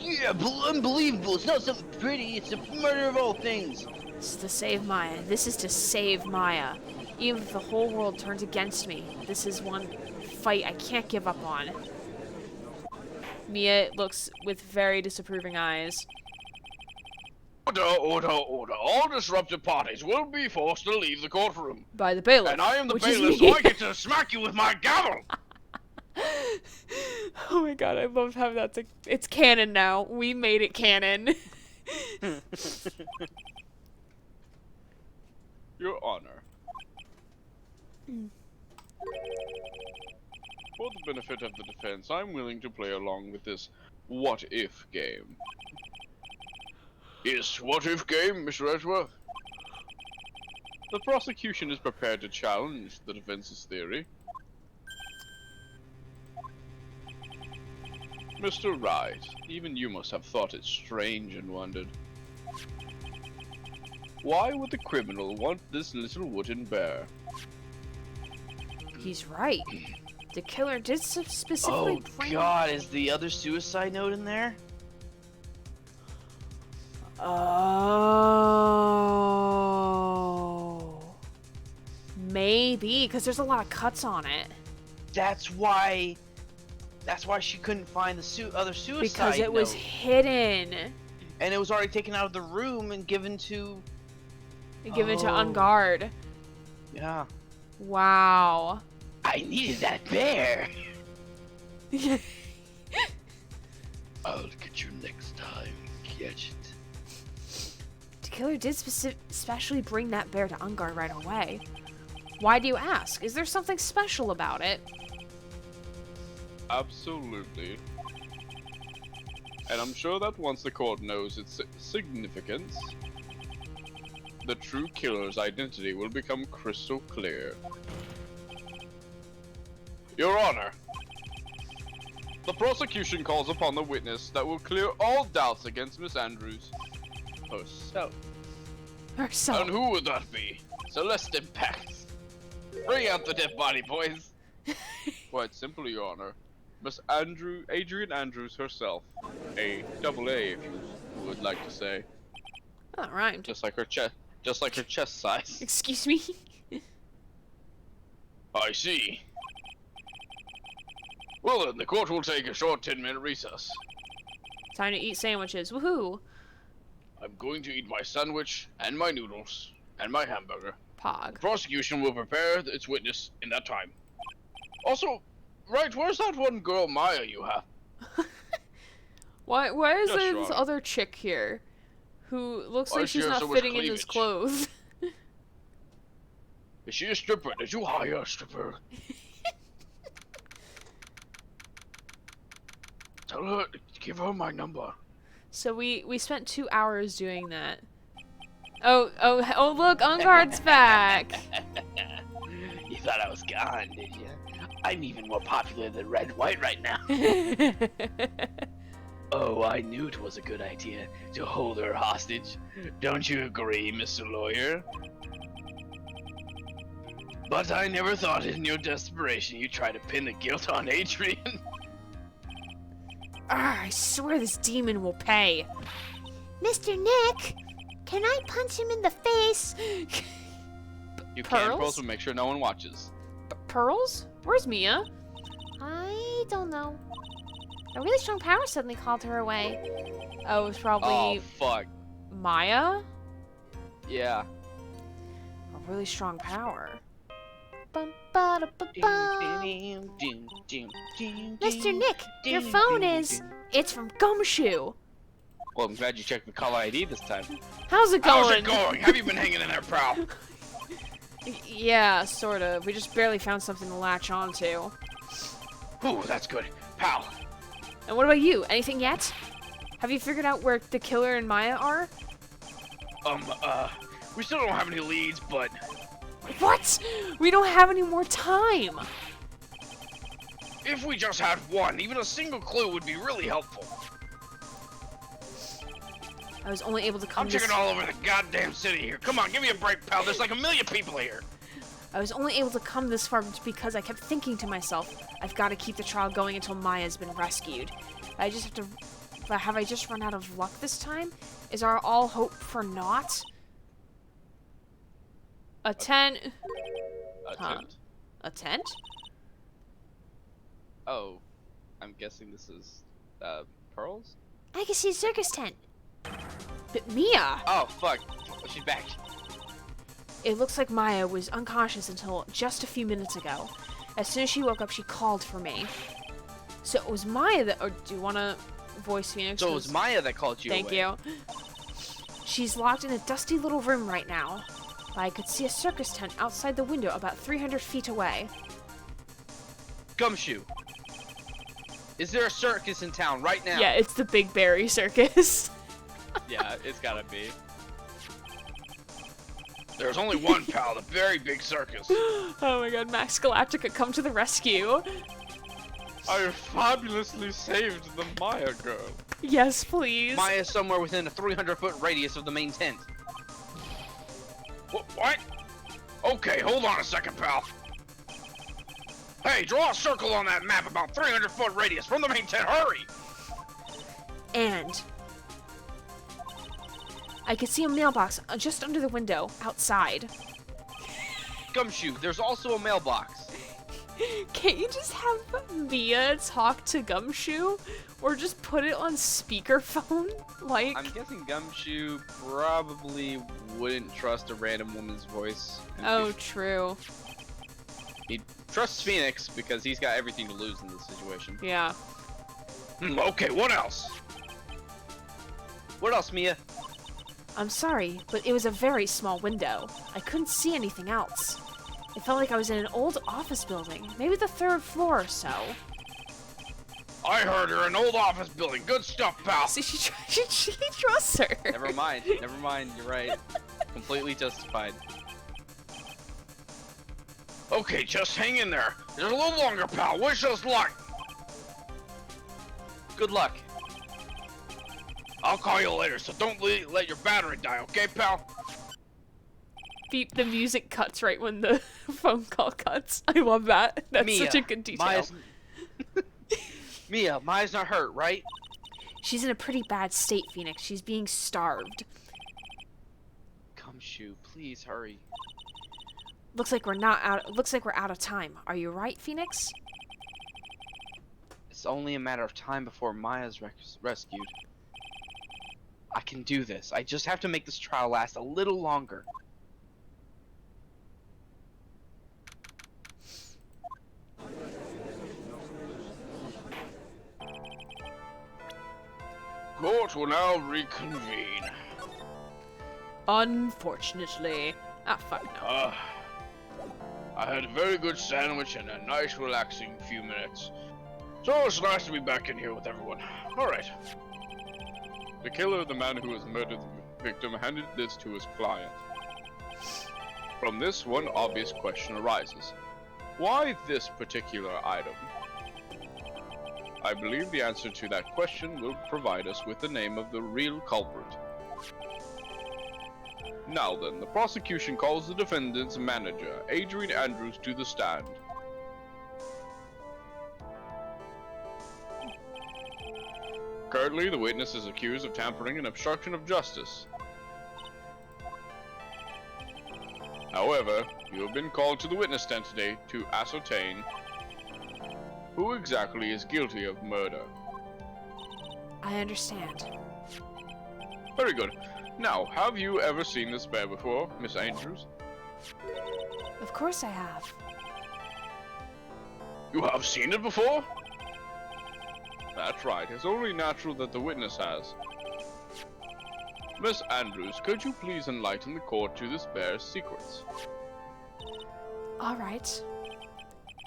Speaker 2: Yeah, unbelievable. It's not something pretty. It's the murder of all things.
Speaker 3: This is to save Maya. This is to save Maya. Even if the whole world turns against me, this is one fight I can't give up on. Mia looks with very disapproving eyes.
Speaker 6: Order. All disruptive parties will be forced to leave the courtroom.
Speaker 3: By the bailiff.
Speaker 6: And I am the
Speaker 3: which is
Speaker 6: bailiff,
Speaker 3: me.
Speaker 6: so I get to smack you with my gavel.
Speaker 1: Oh my god, I love how it's canon now. We made it canon.
Speaker 7: Your Honor. For the benefit of the defense, I'm willing to play along with this what-if game.
Speaker 6: Yes, what if game, Mr. Edgeworth?
Speaker 7: The prosecution is prepared to challenge the defense's theory. Mr. Wright, even you must have thought it strange and wondered. Why would the criminal want this little wooden bear?
Speaker 3: He's right. The killer did specifically
Speaker 2: Oh
Speaker 3: bring...
Speaker 2: God, is the other suicide note in there?
Speaker 3: Oh. Maybe, because there's a lot of cuts on it.
Speaker 2: That's why she couldn't find the other suicide
Speaker 3: Because it was
Speaker 2: note.
Speaker 3: hidden.
Speaker 2: And it was already taken out of the room and given to...
Speaker 3: Given to
Speaker 2: Oh.
Speaker 3: Unguard.
Speaker 2: Yeah.
Speaker 3: Wow.
Speaker 2: I needed that bear. I'll get you next time. Catch it.
Speaker 3: The killer did especially bring that bear to Unguard right away. Why do you ask? Is there something special about it?
Speaker 7: Absolutely. And I'm sure that once the court knows its significance, the true killer's identity will become crystal clear. Your Honor, the prosecution calls upon the witness that will clear all doubts against Miss Andrews herself.
Speaker 3: Herself.
Speaker 6: And who would that be?
Speaker 2: Celeste Impact.
Speaker 6: Bring out the dead body, boys.
Speaker 7: Quite simply, Your Honor. Miss Adrian Andrews herself. A double A, if you would like to say.
Speaker 3: That rhymed.
Speaker 7: Just like her chest size.
Speaker 3: Excuse me?
Speaker 6: I see. Well then, the court will take a short 10-minute recess.
Speaker 3: Time to eat sandwiches. Woohoo!
Speaker 6: I'm going to eat my sandwich, and my noodles, and my hamburger.
Speaker 3: Pog.
Speaker 6: The prosecution will prepare its witness in that time. Also, Wright, where's that one girl Maya you have?
Speaker 1: Why is
Speaker 7: Yes,
Speaker 1: there
Speaker 7: Your
Speaker 1: this
Speaker 7: Honor.
Speaker 1: other chick here who looks
Speaker 6: Why
Speaker 1: like
Speaker 6: does she
Speaker 1: she's
Speaker 6: have
Speaker 1: not
Speaker 6: so much
Speaker 1: fitting in his
Speaker 6: cleavage?
Speaker 1: clothes?
Speaker 6: Is she a stripper? Did you hire a stripper? Tell her, give her my number.
Speaker 1: So we spent 2 hours doing that. Oh look, Unguard's back.
Speaker 2: You thought I was gone, did you? I'm even more popular than Red White right now. Oh, I knew it was a good idea to hold her hostage. Don't you agree, Mr. Lawyer? But I never thought in your desperation you'd try to pin the guilt on Adrian.
Speaker 3: I swear this demon will pay.
Speaker 5: Mr. Nick, can I punch him in the face?
Speaker 7: You
Speaker 1: Pearls?
Speaker 7: can, Pearls, but make sure no one watches.
Speaker 1: Pearls? Where's Mia?
Speaker 5: I don't know. A really strong power suddenly called her away.
Speaker 1: Oh, it's
Speaker 7: Oh,
Speaker 1: probably
Speaker 7: fuck.
Speaker 1: Maya?
Speaker 7: Yeah.
Speaker 3: A really strong power.
Speaker 5: Bum, ba, da, ba, bum. Mr. Nick, your phone is...
Speaker 3: It's from Gumshoe.
Speaker 7: Well, I'm glad you checked the caller ID this time.
Speaker 3: How's it
Speaker 6: How's
Speaker 3: going?
Speaker 6: it going? Have you been hanging in there, pal?
Speaker 3: Yeah, sort of. We just barely found something to latch onto.
Speaker 6: Ooh, that's good. Pal,
Speaker 3: And what about you? Anything yet? Have you figured out where the killer and Maya are?
Speaker 6: we still don't have any leads, but
Speaker 3: What? We don't have any more time.
Speaker 6: if we just had one, even a single clue would be really helpful.
Speaker 3: I was only able to come
Speaker 6: I'm
Speaker 3: this...
Speaker 6: checking all over the goddamn city here. Come on, give me a break, pal. There's like 1 million people here.
Speaker 3: I was only able to come this far because I kept thinking to myself, I've got to keep the trial going until Maya's been rescued. I just have to But have I just run out of luck this time? Is our all hope for naught?
Speaker 1: A tent.
Speaker 4: A
Speaker 1: Huh.
Speaker 4: tent.
Speaker 3: A tent?
Speaker 4: Oh, I'm guessing this is Pearls?
Speaker 5: I can see a circus tent.
Speaker 3: But Mia!
Speaker 4: Oh fuck, she's back.
Speaker 3: It looks like Maya was unconscious until just a few minutes ago. As soon as she woke up, she called for me. So it was Maya that. Or do you want to voice Phoenix?
Speaker 4: So it was Maya that called you
Speaker 3: Thank
Speaker 4: away.
Speaker 3: you. She's locked in a dusty little room right now. But I could see a circus tent outside the window about 300 feet away.
Speaker 4: Gumshoe. Is there a circus in town right now?
Speaker 1: Yeah, it's the Big Berry Circus.
Speaker 4: Yeah, it's gotta be.
Speaker 6: There's only one, pal, the very big circus.
Speaker 1: Oh my god, Max Galactica, come to the rescue.
Speaker 7: I fabulously saved the Maya girl.
Speaker 1: Yes, please.
Speaker 4: Maya's somewhere within a 300-foot radius of the main tent.
Speaker 6: What? Okay, hold on a second, pal. Hey, draw a circle on that map about 300-foot radius from the main tent. Hurry!
Speaker 3: And I could see a mailbox just under the window outside.
Speaker 4: Gumshoe, there's also a mailbox.
Speaker 1: Can't you just have Mia talk to Gumshoe? Or just put it on speakerphone? Like,
Speaker 4: I'm guessing Gumshoe probably wouldn't trust a random woman's voice. And
Speaker 1: oh, true.
Speaker 4: He trusts Phoenix because he's got everything to lose in this situation.
Speaker 1: Yeah.
Speaker 6: Okay, what else?
Speaker 4: What else, Mia?
Speaker 3: I'm sorry, but it was a very small window. I couldn't see anything else. It felt like I was in an old office building, maybe the 3rd floor or so.
Speaker 6: I heard her, an old office building. Good stuff, pal.
Speaker 1: See, she trusts her.
Speaker 4: Never mind, you're right. Completely justified.
Speaker 6: Okay, just hang in there. Just a little longer, pal. Wish us luck.
Speaker 4: Good luck.
Speaker 6: I'll call you later, so don't let your battery die, okay, pal?
Speaker 1: Beep, the music cuts right when the phone call cuts. I love that. That's
Speaker 4: Mia,
Speaker 1: such a good detail.
Speaker 4: Maya's not hurt, right?
Speaker 3: She's in a pretty bad state, Phoenix. She's being starved.
Speaker 4: Gumshoe, please hurry.
Speaker 3: Looks like we're out of time. Are you right, Phoenix?
Speaker 4: It's only a matter of time before Maya's rescued. I can do this. I just have to make this trial last a little longer.
Speaker 6: Court will now reconvene.
Speaker 1: Unfortunately. Ah, fuck no.
Speaker 6: I had a very good sandwich and a nice relaxing few minutes. So it's nice to be back in here with everyone. Alright.
Speaker 7: The killer of the man who has murdered the victim handed this to his client. From this, one obvious question arises. Why this particular item? I believe the answer to that question will provide us with the name of the real culprit. Now then, the prosecution calls the defendant's manager, Adrian Andrews, to the stand. Currently, the witness is accused of tampering and obstruction of justice. However, you have been called to the witness stand today to ascertain who exactly is guilty of murder.
Speaker 3: I understand.
Speaker 7: Very good. Now, have you ever seen this bear before, Miss Andrews?
Speaker 3: Of course I have.
Speaker 6: You have seen it before?
Speaker 7: That's right. It's only natural that the witness has. Miss Andrews, could you please enlighten the court to this bear's secrets?
Speaker 3: All right.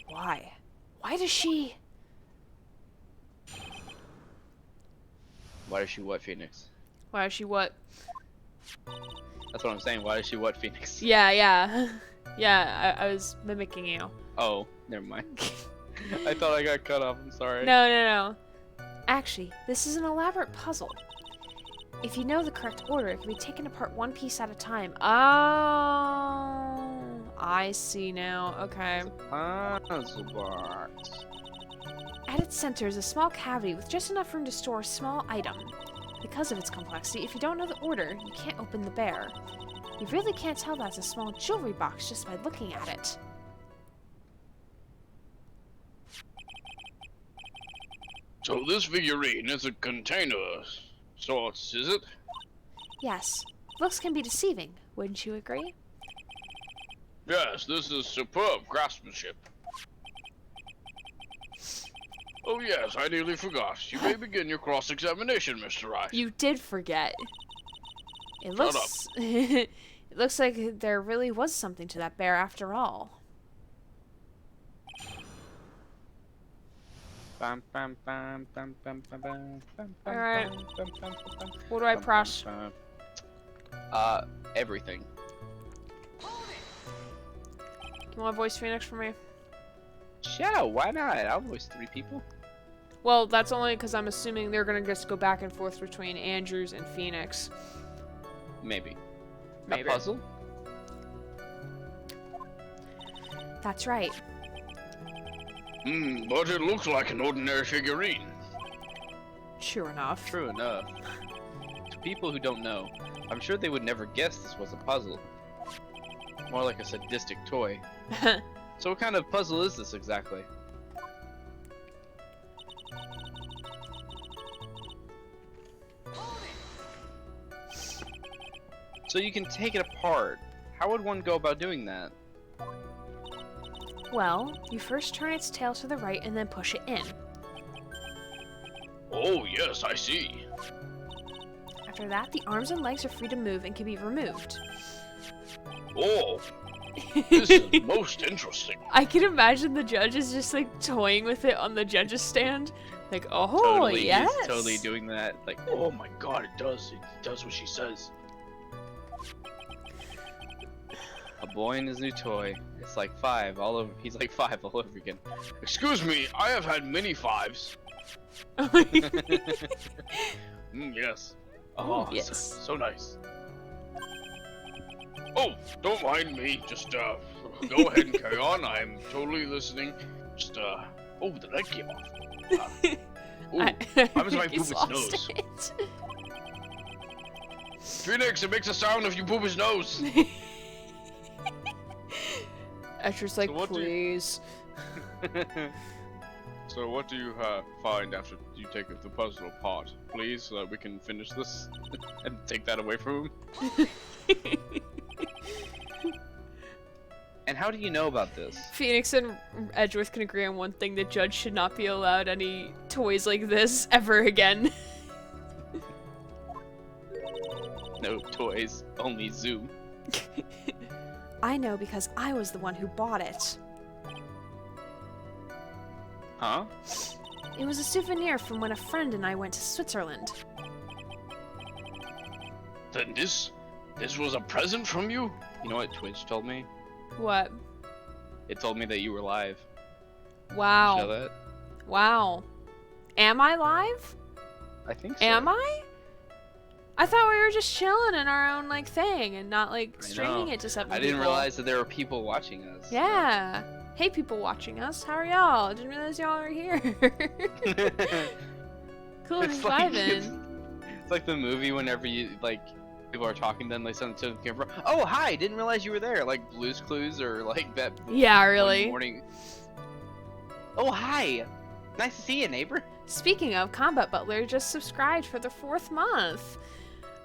Speaker 3: Why? Why does she...
Speaker 4: Why does she what, Phoenix?
Speaker 1: Why is she what?
Speaker 4: That's what I'm saying. Why does she what, Phoenix?
Speaker 1: Yeah. Yeah, I was mimicking you.
Speaker 4: Oh, never mind. I thought I got cut off. I'm sorry.
Speaker 1: No.
Speaker 3: Actually, this is an elaborate puzzle. If you know the correct order, it can be taken apart one piece at a time. Oh, I see now. Okay.
Speaker 4: Puzzle box.
Speaker 3: At its center is a small cavity with just enough room to store a small item. Because of its complexity, if you don't know the order, you can't open the bear. You really can't tell that's a small jewelry box just by looking at it.
Speaker 6: So this figurine is a container sorts, is it?
Speaker 3: Yes, looks can be deceiving, wouldn't you agree?
Speaker 6: Yes, this is superb craftsmanship. Oh yes, I nearly forgot. You may begin your cross-examination, Mr. Wright.
Speaker 3: You did forget. It
Speaker 6: Shut
Speaker 3: looks it looks like there really was something to that bear after all. Alright. What do I press?
Speaker 4: Everything.
Speaker 1: You want to voice Phoenix for me?
Speaker 4: Yeah, why not? I'll voice 3 people.
Speaker 1: Well, that's only because I'm assuming they're gonna just go back and forth between Andrews and Phoenix.
Speaker 4: Maybe.
Speaker 1: Maybe.
Speaker 4: A puzzle?
Speaker 3: That's right.
Speaker 6: But it looks like an ordinary figurine.
Speaker 1: Sure enough.
Speaker 4: True enough. To people who don't know, I'm sure they would never guess this was a puzzle. More like a sadistic toy. So what kind of puzzle is this exactly? So you can take it apart. How would one go about doing that?
Speaker 3: Well, you first turn its tail to the right and then push it in.
Speaker 6: Oh yes, I see.
Speaker 3: After that, the arms and legs are free to move and can be removed.
Speaker 6: Oh, this is most interesting.
Speaker 1: I can imagine the judge is just like toying with it on the judge's stand. Like, oh,
Speaker 4: Totally,
Speaker 1: yes.
Speaker 4: he's totally doing that. Like,
Speaker 6: Oh my god, it does. It does what she says.
Speaker 4: a boy and his new toy. It's like 5 all over. He's like 5 all over again.
Speaker 6: Excuse me, I have had many 5s. Yes.
Speaker 1: Oh,
Speaker 6: so-
Speaker 1: yes.
Speaker 6: So nice. Oh, don't mind me. Just go ahead and carry on. I'm totally listening. Just oh, the leg came off. How does my
Speaker 1: He's
Speaker 6: poop its
Speaker 1: lost
Speaker 6: nose?
Speaker 1: it.
Speaker 6: Phoenix, it makes a sound if you poop his nose.
Speaker 1: Esther's like,
Speaker 7: So what do you-
Speaker 1: please.
Speaker 7: So what do you find after you take the puzzle apart? Please, so that we can finish this and take that away from him.
Speaker 4: And how do you know about this?
Speaker 1: Phoenix and Edgeworth can agree on one thing: the judge should not be allowed any toys like this ever again.
Speaker 4: No toys, only Zoom.
Speaker 3: I know because I was the one who bought it.
Speaker 4: Huh?
Speaker 3: It was a souvenir from when a friend and I went to Switzerland.
Speaker 6: Then this was a present from you?
Speaker 4: You know what Twitch told me?
Speaker 1: What?
Speaker 4: It told me that you were live.
Speaker 1: Wow.
Speaker 4: Show that?
Speaker 1: Wow. Am I live?
Speaker 4: I think so.
Speaker 1: Am I? I thought we were just chilling in our own like thing and not like
Speaker 4: I
Speaker 1: streaming
Speaker 4: know.
Speaker 1: it to 7
Speaker 4: I
Speaker 1: people.
Speaker 4: didn't realize that there were people watching us.
Speaker 1: Yeah. Hey, people watching us. How are y'all? I didn't realize y'all are here. Cool,
Speaker 4: It's
Speaker 1: just
Speaker 4: like,
Speaker 1: vibing.
Speaker 4: it's like the movie whenever you like people are talking, then they send it to the camera. Oh hi, didn't realize you were there. Like Blue's Clues or like that.
Speaker 1: Yeah,
Speaker 4: one
Speaker 1: really.
Speaker 4: Morning. Oh hi, nice to see you, neighbor.
Speaker 1: Speaking of, Combat Butler just subscribed for the 4th month.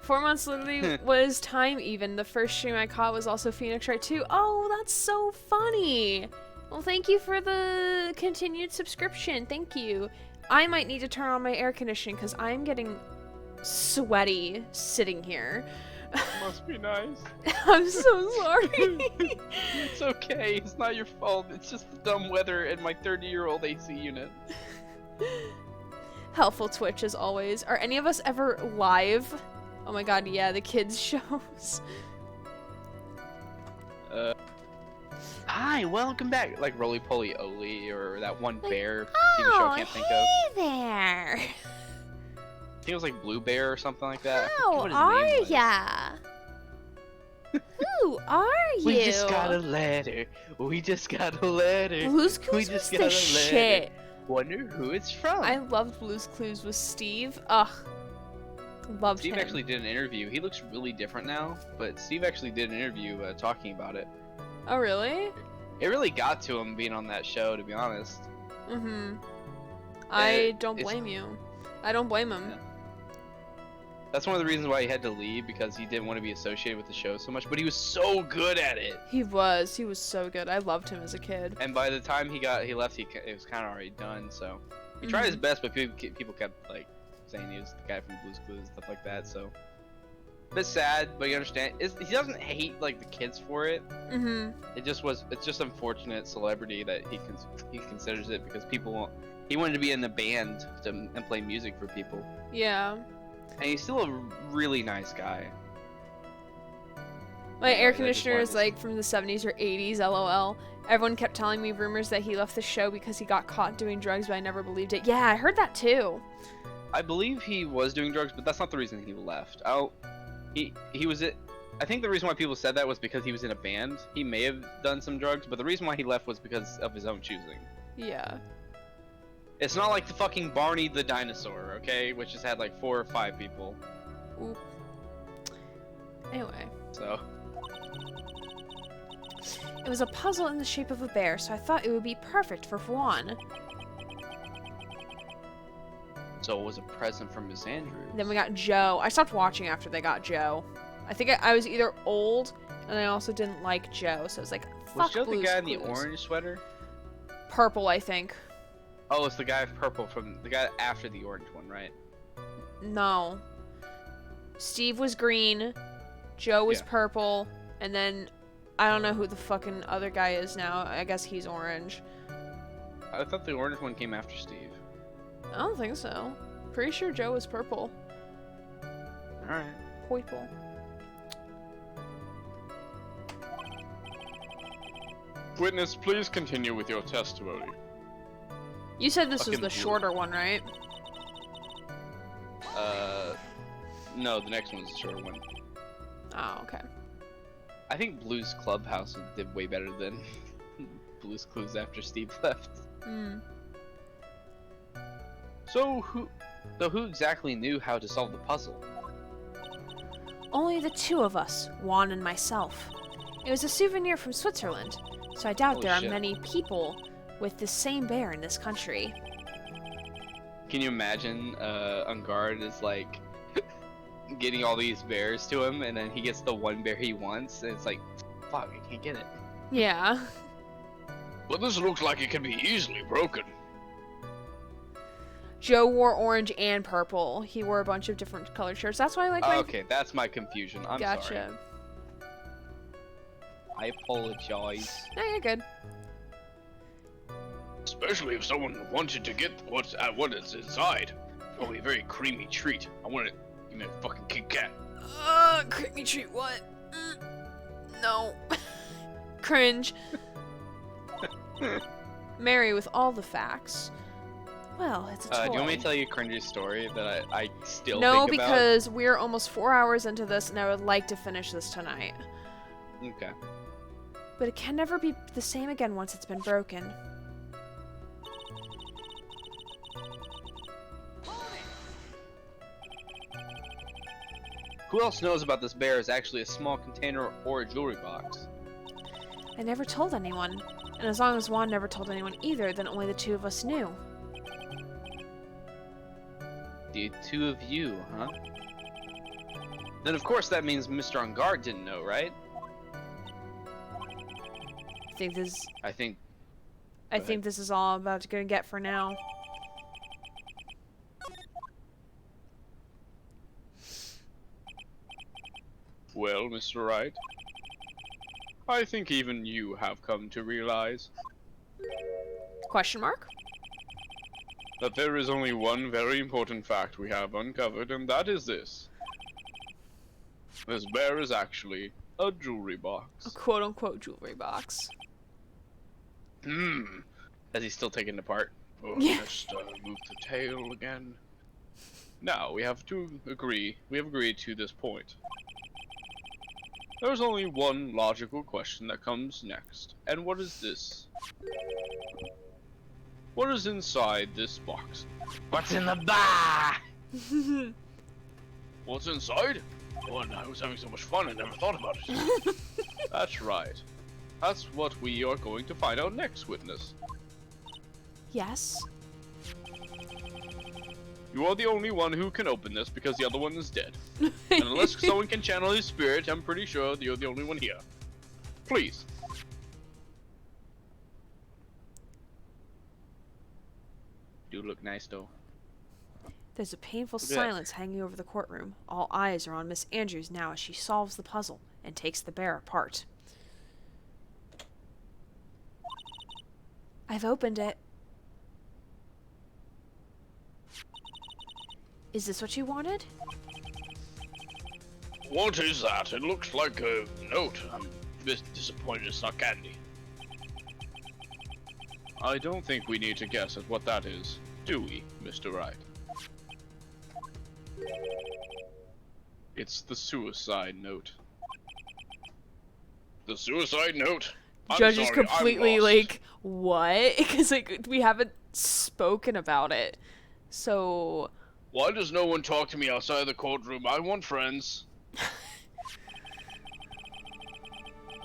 Speaker 1: 4 months literally was time even. The first stream I caught was also Phoenix Wright 2. Oh, that's so funny. Well, thank you for the continued subscription. Thank you. I might need to turn on my air conditioning because I'm getting sweaty sitting here.
Speaker 7: Must be nice.
Speaker 1: I'm so sorry.
Speaker 4: It's okay. It's not your fault. It's just the dumb weather and my 30-year-old AC unit.
Speaker 1: Helpful Twitch as always. Are any of us ever live? Oh my god, yeah, the kids shows.
Speaker 4: Hi, welcome back. Like Roly Poly Oly or that one bear TV show
Speaker 5: Oh,
Speaker 4: I can't think of.
Speaker 5: hey there.
Speaker 4: I think it was like Blue Bear or something like that. I
Speaker 5: How
Speaker 4: forget what his
Speaker 5: are
Speaker 4: name was.
Speaker 5: ya? Who are you?
Speaker 4: We just got a letter. We just got a letter.
Speaker 1: Blue's
Speaker 4: We
Speaker 1: Clues
Speaker 4: just
Speaker 1: was
Speaker 4: got
Speaker 1: the
Speaker 4: a letter.
Speaker 1: shit.
Speaker 2: Wonder who it's from.
Speaker 1: I loved Blue's Clues with Steve. Ugh. Loved
Speaker 4: Steve
Speaker 1: him.
Speaker 4: actually did an interview. He looks really different now, but Steve actually did an interview talking about it.
Speaker 1: Oh, really?
Speaker 4: It really got to him being on that show, to be honest.
Speaker 1: Mm-hmm. I don't
Speaker 4: it's-
Speaker 1: blame you. I don't blame him.
Speaker 4: Yeah. That's one of the reasons why he had to leave, because he didn't want to be associated with the show so much, but he was so good at it.
Speaker 1: He was so good. I loved him as a kid.
Speaker 4: And by the time he left, it was kind of already done, so. He tried his best, but people kept, like, saying he was the guy from Blue's Clues and stuff like that, so. A bit sad, but you understand. He doesn't hate, like, the kids for it.
Speaker 1: Mm-hmm.
Speaker 4: It's just unfortunate celebrity that he considers it, because he wanted to be in the band and play music for people.
Speaker 1: Yeah.
Speaker 4: And he's still a really nice guy.
Speaker 1: My air
Speaker 4: I just
Speaker 1: conditioner
Speaker 4: wanted
Speaker 1: is
Speaker 4: to-
Speaker 1: like from the 70s or 80s, lol. Everyone kept telling me rumors that he left the show because he got caught doing drugs, but I never believed it. Yeah, I heard that too.
Speaker 4: I believe he was doing drugs, but that's not the reason he left. He was it. I think the reason why people said that was because he was in a band. He may have done some drugs, but the reason why he left was because of his own choosing.
Speaker 1: Yeah.
Speaker 4: It's not like the fucking Barney the dinosaur, okay? Which has had like 4 or 5 people.
Speaker 1: Oop. Anyway.
Speaker 4: So.
Speaker 3: It was a puzzle in the shape of a bear, so I thought it would be perfect for Juan.
Speaker 4: So it was a present from Miss Andrews.
Speaker 1: Then we got Joe. I stopped watching after they got Joe. I think I was either old, and I also didn't like Joe, so it was like, fuck
Speaker 4: Was Joe the
Speaker 1: Blue's
Speaker 4: guy in the
Speaker 1: Clues.
Speaker 4: orange sweater?
Speaker 1: Purple, I think.
Speaker 4: Oh, it's the guy of purple from the guy after the orange one, right?
Speaker 1: No. Steve was green, Joe was
Speaker 4: Yeah.
Speaker 1: purple, and then I don't know who the fucking other guy is now. I guess he's orange.
Speaker 4: I thought the orange one came after Steve.
Speaker 1: I don't think so. Pretty sure Joe was purple.
Speaker 4: Alright.
Speaker 1: Purple.
Speaker 7: Witness, please continue with your testimony.
Speaker 1: You said this was
Speaker 4: Fucking
Speaker 1: the
Speaker 4: Blue.
Speaker 1: shorter one, right?
Speaker 4: No, the next one's the shorter one.
Speaker 1: Oh, okay.
Speaker 4: I think Blue's Clubhouse did way better than Blue's Clues after Steve left.
Speaker 1: Hmm.
Speaker 4: So who exactly knew how to solve the puzzle?
Speaker 3: Only the two of us, Juan and myself. It was a souvenir from Switzerland, so I doubt
Speaker 4: Holy
Speaker 3: there are
Speaker 4: shit.
Speaker 3: many people with the same bear in this country.
Speaker 4: Can you imagine Ungard is like getting all these bears to him, and then he gets the one bear he wants, and it's like, fuck, I can't get it.
Speaker 1: Yeah.
Speaker 6: But this looks like it can be easily broken.
Speaker 1: Joe wore orange and purple. He wore a bunch of different colored shirts. That's why I like my...
Speaker 4: Okay, that's my confusion. I'm
Speaker 1: Gotcha.
Speaker 4: sorry. I apologize.
Speaker 1: No, you're good.
Speaker 6: Especially if someone wanted to get what is inside. Probably a very creamy treat. I want it. Give me a fucking Kit Kat.
Speaker 1: Creamy treat what? No. Cringe. Mary with all the facts.
Speaker 3: Well, it's a toy.
Speaker 4: Do you want me to tell you a cringy story that I still
Speaker 1: No,
Speaker 4: think about?
Speaker 1: because we're almost 4 hours into this, and I would like to finish this tonight.
Speaker 4: Okay.
Speaker 3: But it can never be the same again once it's been broken.
Speaker 4: Who else knows about this bear is actually a small container or a jewelry box?
Speaker 3: I never told anyone. And as long as Juan never told anyone either, then only the two of us knew.
Speaker 4: The two of you, huh? Then of course that means Mr. Ungard didn't know, right?
Speaker 1: I think this.
Speaker 4: I think.
Speaker 1: I
Speaker 4: Go
Speaker 1: think this is all I'm about to go get for now.
Speaker 7: Well, Mr. Wright, I think even you have come to realize
Speaker 1: Question mark?
Speaker 7: that there is only one very important fact we have uncovered, and that is this. This bear is actually a jewelry
Speaker 1: A
Speaker 7: box.
Speaker 1: quote-unquote jewelry box.
Speaker 6: Hmm.
Speaker 4: As he's still taken apart.
Speaker 6: Oh,
Speaker 1: Yeah.
Speaker 6: just
Speaker 7: Move the tail again. Now, we have agreed to this point. There's only one logical question that comes next, and what is this? What is inside this box?
Speaker 2: What's in the box?
Speaker 6: What's inside? Oh, and I was having so much fun, I never thought about it.
Speaker 7: That's right. That's what we are going to find out next, witness.
Speaker 3: Yes?
Speaker 7: You are the only one who can open this because the other one is dead. And unless someone can channel his spirit, I'm pretty sure you're the only one here. Please.
Speaker 8: Do look nice though.
Speaker 3: There's a painful
Speaker 8: Look at that.
Speaker 3: silence hanging over the courtroom. All eyes are on Miss Andrews now as she solves the puzzle and takes the bear apart. I've opened it. Is this what you wanted?
Speaker 6: What is that? It looks like a note. I'm a bit disappointed it's not candy.
Speaker 7: I don't think we need to guess at what that is, do we, Mr. Wright? It's the suicide note.
Speaker 6: The suicide note? I'm
Speaker 3: Judge is
Speaker 6: sorry, I'm
Speaker 3: completely
Speaker 6: lost.
Speaker 3: like, what? Because like we haven't spoken about it. So
Speaker 6: Why does no one talk to me outside the courtroom? I want friends.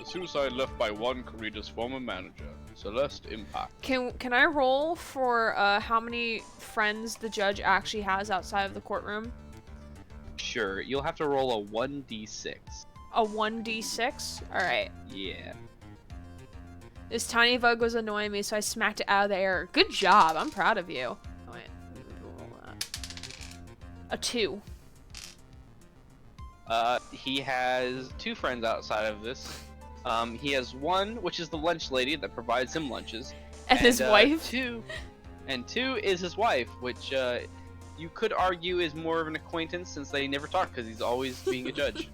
Speaker 7: The suicide left by one Corrida's former manager, Celeste Impact.
Speaker 1: Can I roll for how many friends the judge actually has outside of the courtroom?
Speaker 4: Sure, you'll have to roll a 1d6.
Speaker 1: A 1d6? Alright.
Speaker 4: Yeah.
Speaker 1: This tiny bug was annoying me, so I smacked it out of the air. Good job. I'm proud of you. Oh, wait. Roll that. A 2.
Speaker 4: He has 2 friends outside of this. He has one, which is the lunch lady that provides him lunches.
Speaker 1: And his wife?
Speaker 4: 2 is his wife, which, you could argue is more of an acquaintance since they never talk because he's always being a judge.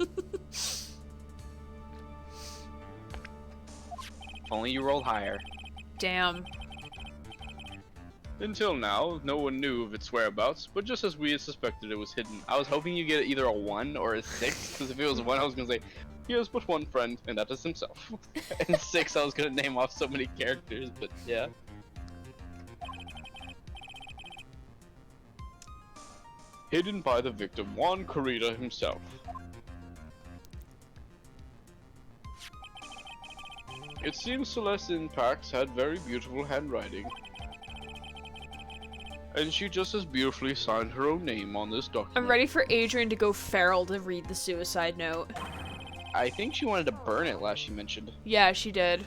Speaker 4: If only you rolled higher.
Speaker 1: Damn.
Speaker 7: Until now, no one knew of its whereabouts, but just as we had suspected it was hidden.
Speaker 4: I was hoping you get either a 1 or a 6, because if it was a 1, I was gonna say, he has but one friend, and that is himself. And 6, I was gonna name off so many characters, but yeah.
Speaker 7: Hidden by the victim, Juan Corrida himself. It seems Celeste Impact had very beautiful handwriting. And she just as beautifully signed her own name on this document.
Speaker 1: I'm ready for Adrian to go feral to read the suicide note.
Speaker 4: I think she wanted to burn it last she mentioned.
Speaker 1: Yeah, she did.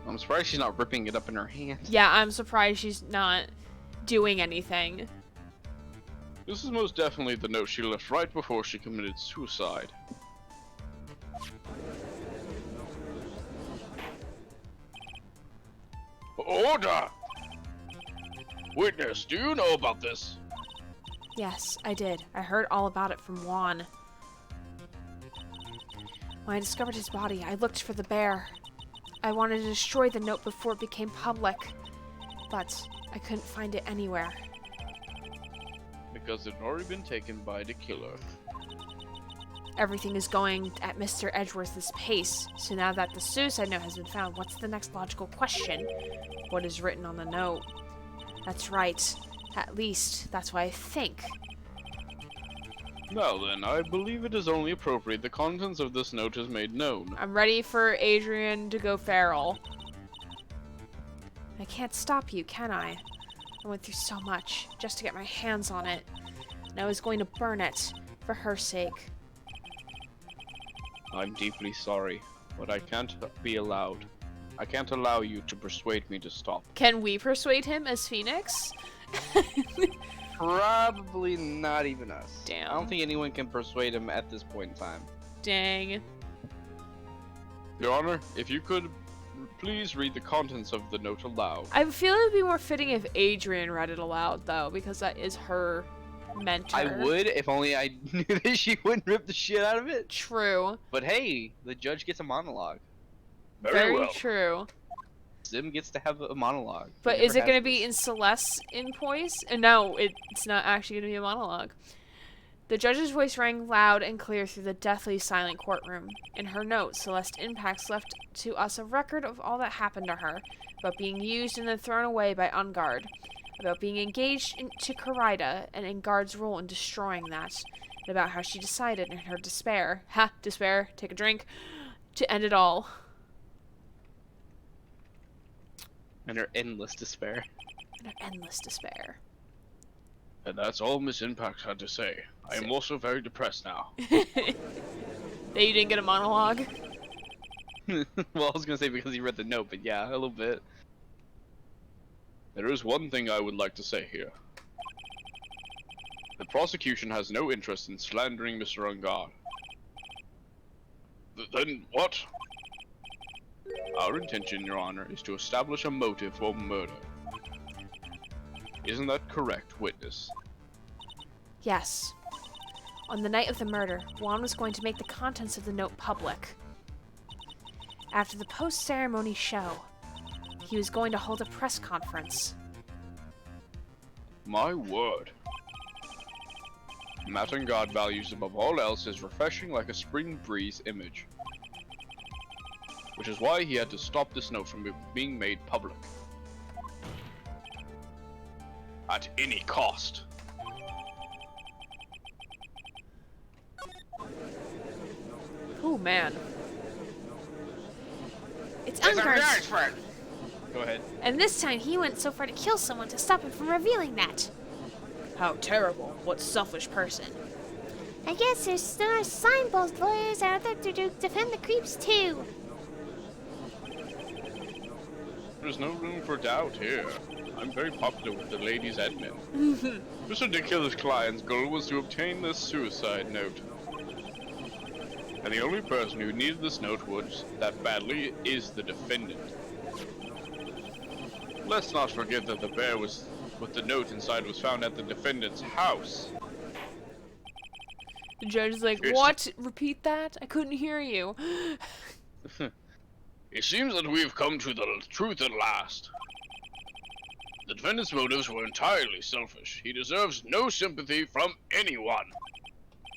Speaker 4: I'm surprised she's not ripping it up in her hand.
Speaker 1: Yeah, I'm surprised she's not doing anything.
Speaker 7: This is most definitely the note she left right before she committed suicide.
Speaker 6: Order! Witness, do you know about this?
Speaker 3: yes, I did. I heard all about it from Juan. When I discovered his body, I looked for the bear. I wanted to destroy the note before it became public, but I couldn't find it anywhere.
Speaker 7: Because it had already been taken by the killer.
Speaker 3: Everything is going at Mr. Edgeworth's pace, so now that the suicide note has been found, what's the next logical question? What is written on the note? That's right. At least, that's what I think.
Speaker 7: Now then, I believe it is only appropriate the contents of this note is made known.
Speaker 1: I'm ready for Adrian to go feral.
Speaker 3: I can't stop you, can I? I went through so much just to get my hands on it, and I was going to burn it for her sake.
Speaker 7: I'm deeply sorry, but I can't be allowed. I can't allow you to persuade me to stop.
Speaker 1: Can we persuade him as Phoenix?
Speaker 4: Probably not even us.
Speaker 1: Damn.
Speaker 4: I don't think anyone can persuade him at this point in time.
Speaker 1: Dang.
Speaker 7: Your Honor, if you could please read the contents of the note aloud.
Speaker 1: I feel it would be more fitting if Adrian read it aloud, though, because that is her mentor.
Speaker 4: I would, if only I knew that she wouldn't rip the shit out of it.
Speaker 1: True.
Speaker 4: But hey, the judge gets a monologue.
Speaker 6: Very well.
Speaker 1: true.
Speaker 4: Zim gets to have a monologue.
Speaker 1: But
Speaker 4: He
Speaker 1: is
Speaker 4: never
Speaker 1: it going to
Speaker 4: has
Speaker 1: be in Celeste's in voice? No, it's not actually going to be a monologue.
Speaker 3: The judge's voice rang loud and clear through the deathly silent courtroom. In her note, Celeste Impacts left to us a record of all that happened to her, about being used and then thrown away by Ungard, about being engaged to Karida and Ingard's role in destroying that, and about how she decided in her despair, despair, take a drink, to end it all.
Speaker 8: And her endless despair.
Speaker 3: In her endless despair.
Speaker 6: And that's all Miss Impact had to say. I am also very depressed now.
Speaker 3: That you didn't get a monologue?
Speaker 8: Well, I was gonna say because he read the note, but yeah, a little bit.
Speaker 6: There is one thing I would like to say here. The prosecution has no interest in slandering Mr. Ungard. Then what? Our intention, Your Honor, is to establish a motive for murder. Isn't that correct, witness?
Speaker 3: Yes. On the night of the murder, Juan was going to make the contents of the note public. After the post-ceremony show, he was going to hold a press conference.
Speaker 6: My word. Matt Ungard values above all else his refreshing like a spring breeze image. Which is why he had to stop this note from being made public. At any cost.
Speaker 3: Oh man. It's Ungard's.
Speaker 8: Go ahead.
Speaker 5: And this time he went so far to kill someone to stop him from revealing that.
Speaker 3: How terrible. What selfish person.
Speaker 5: I guess there's no signpost lawyers out there to defend the creeps too.
Speaker 6: There's no room for doubt here. I'm very popular with the ladies' admin. Mr. Dickill's client's goal was to obtain this suicide note. And the only person who needed this note was that badly is the defendant. Let's not forget that the bear with the note inside was found at the defendant's house.
Speaker 3: The judge is like,
Speaker 6: Yes.
Speaker 3: what? Repeat that? I couldn't hear you.
Speaker 6: It seems that we've come to the truth at last. The defendant's motives were entirely selfish. He deserves no sympathy from anyone.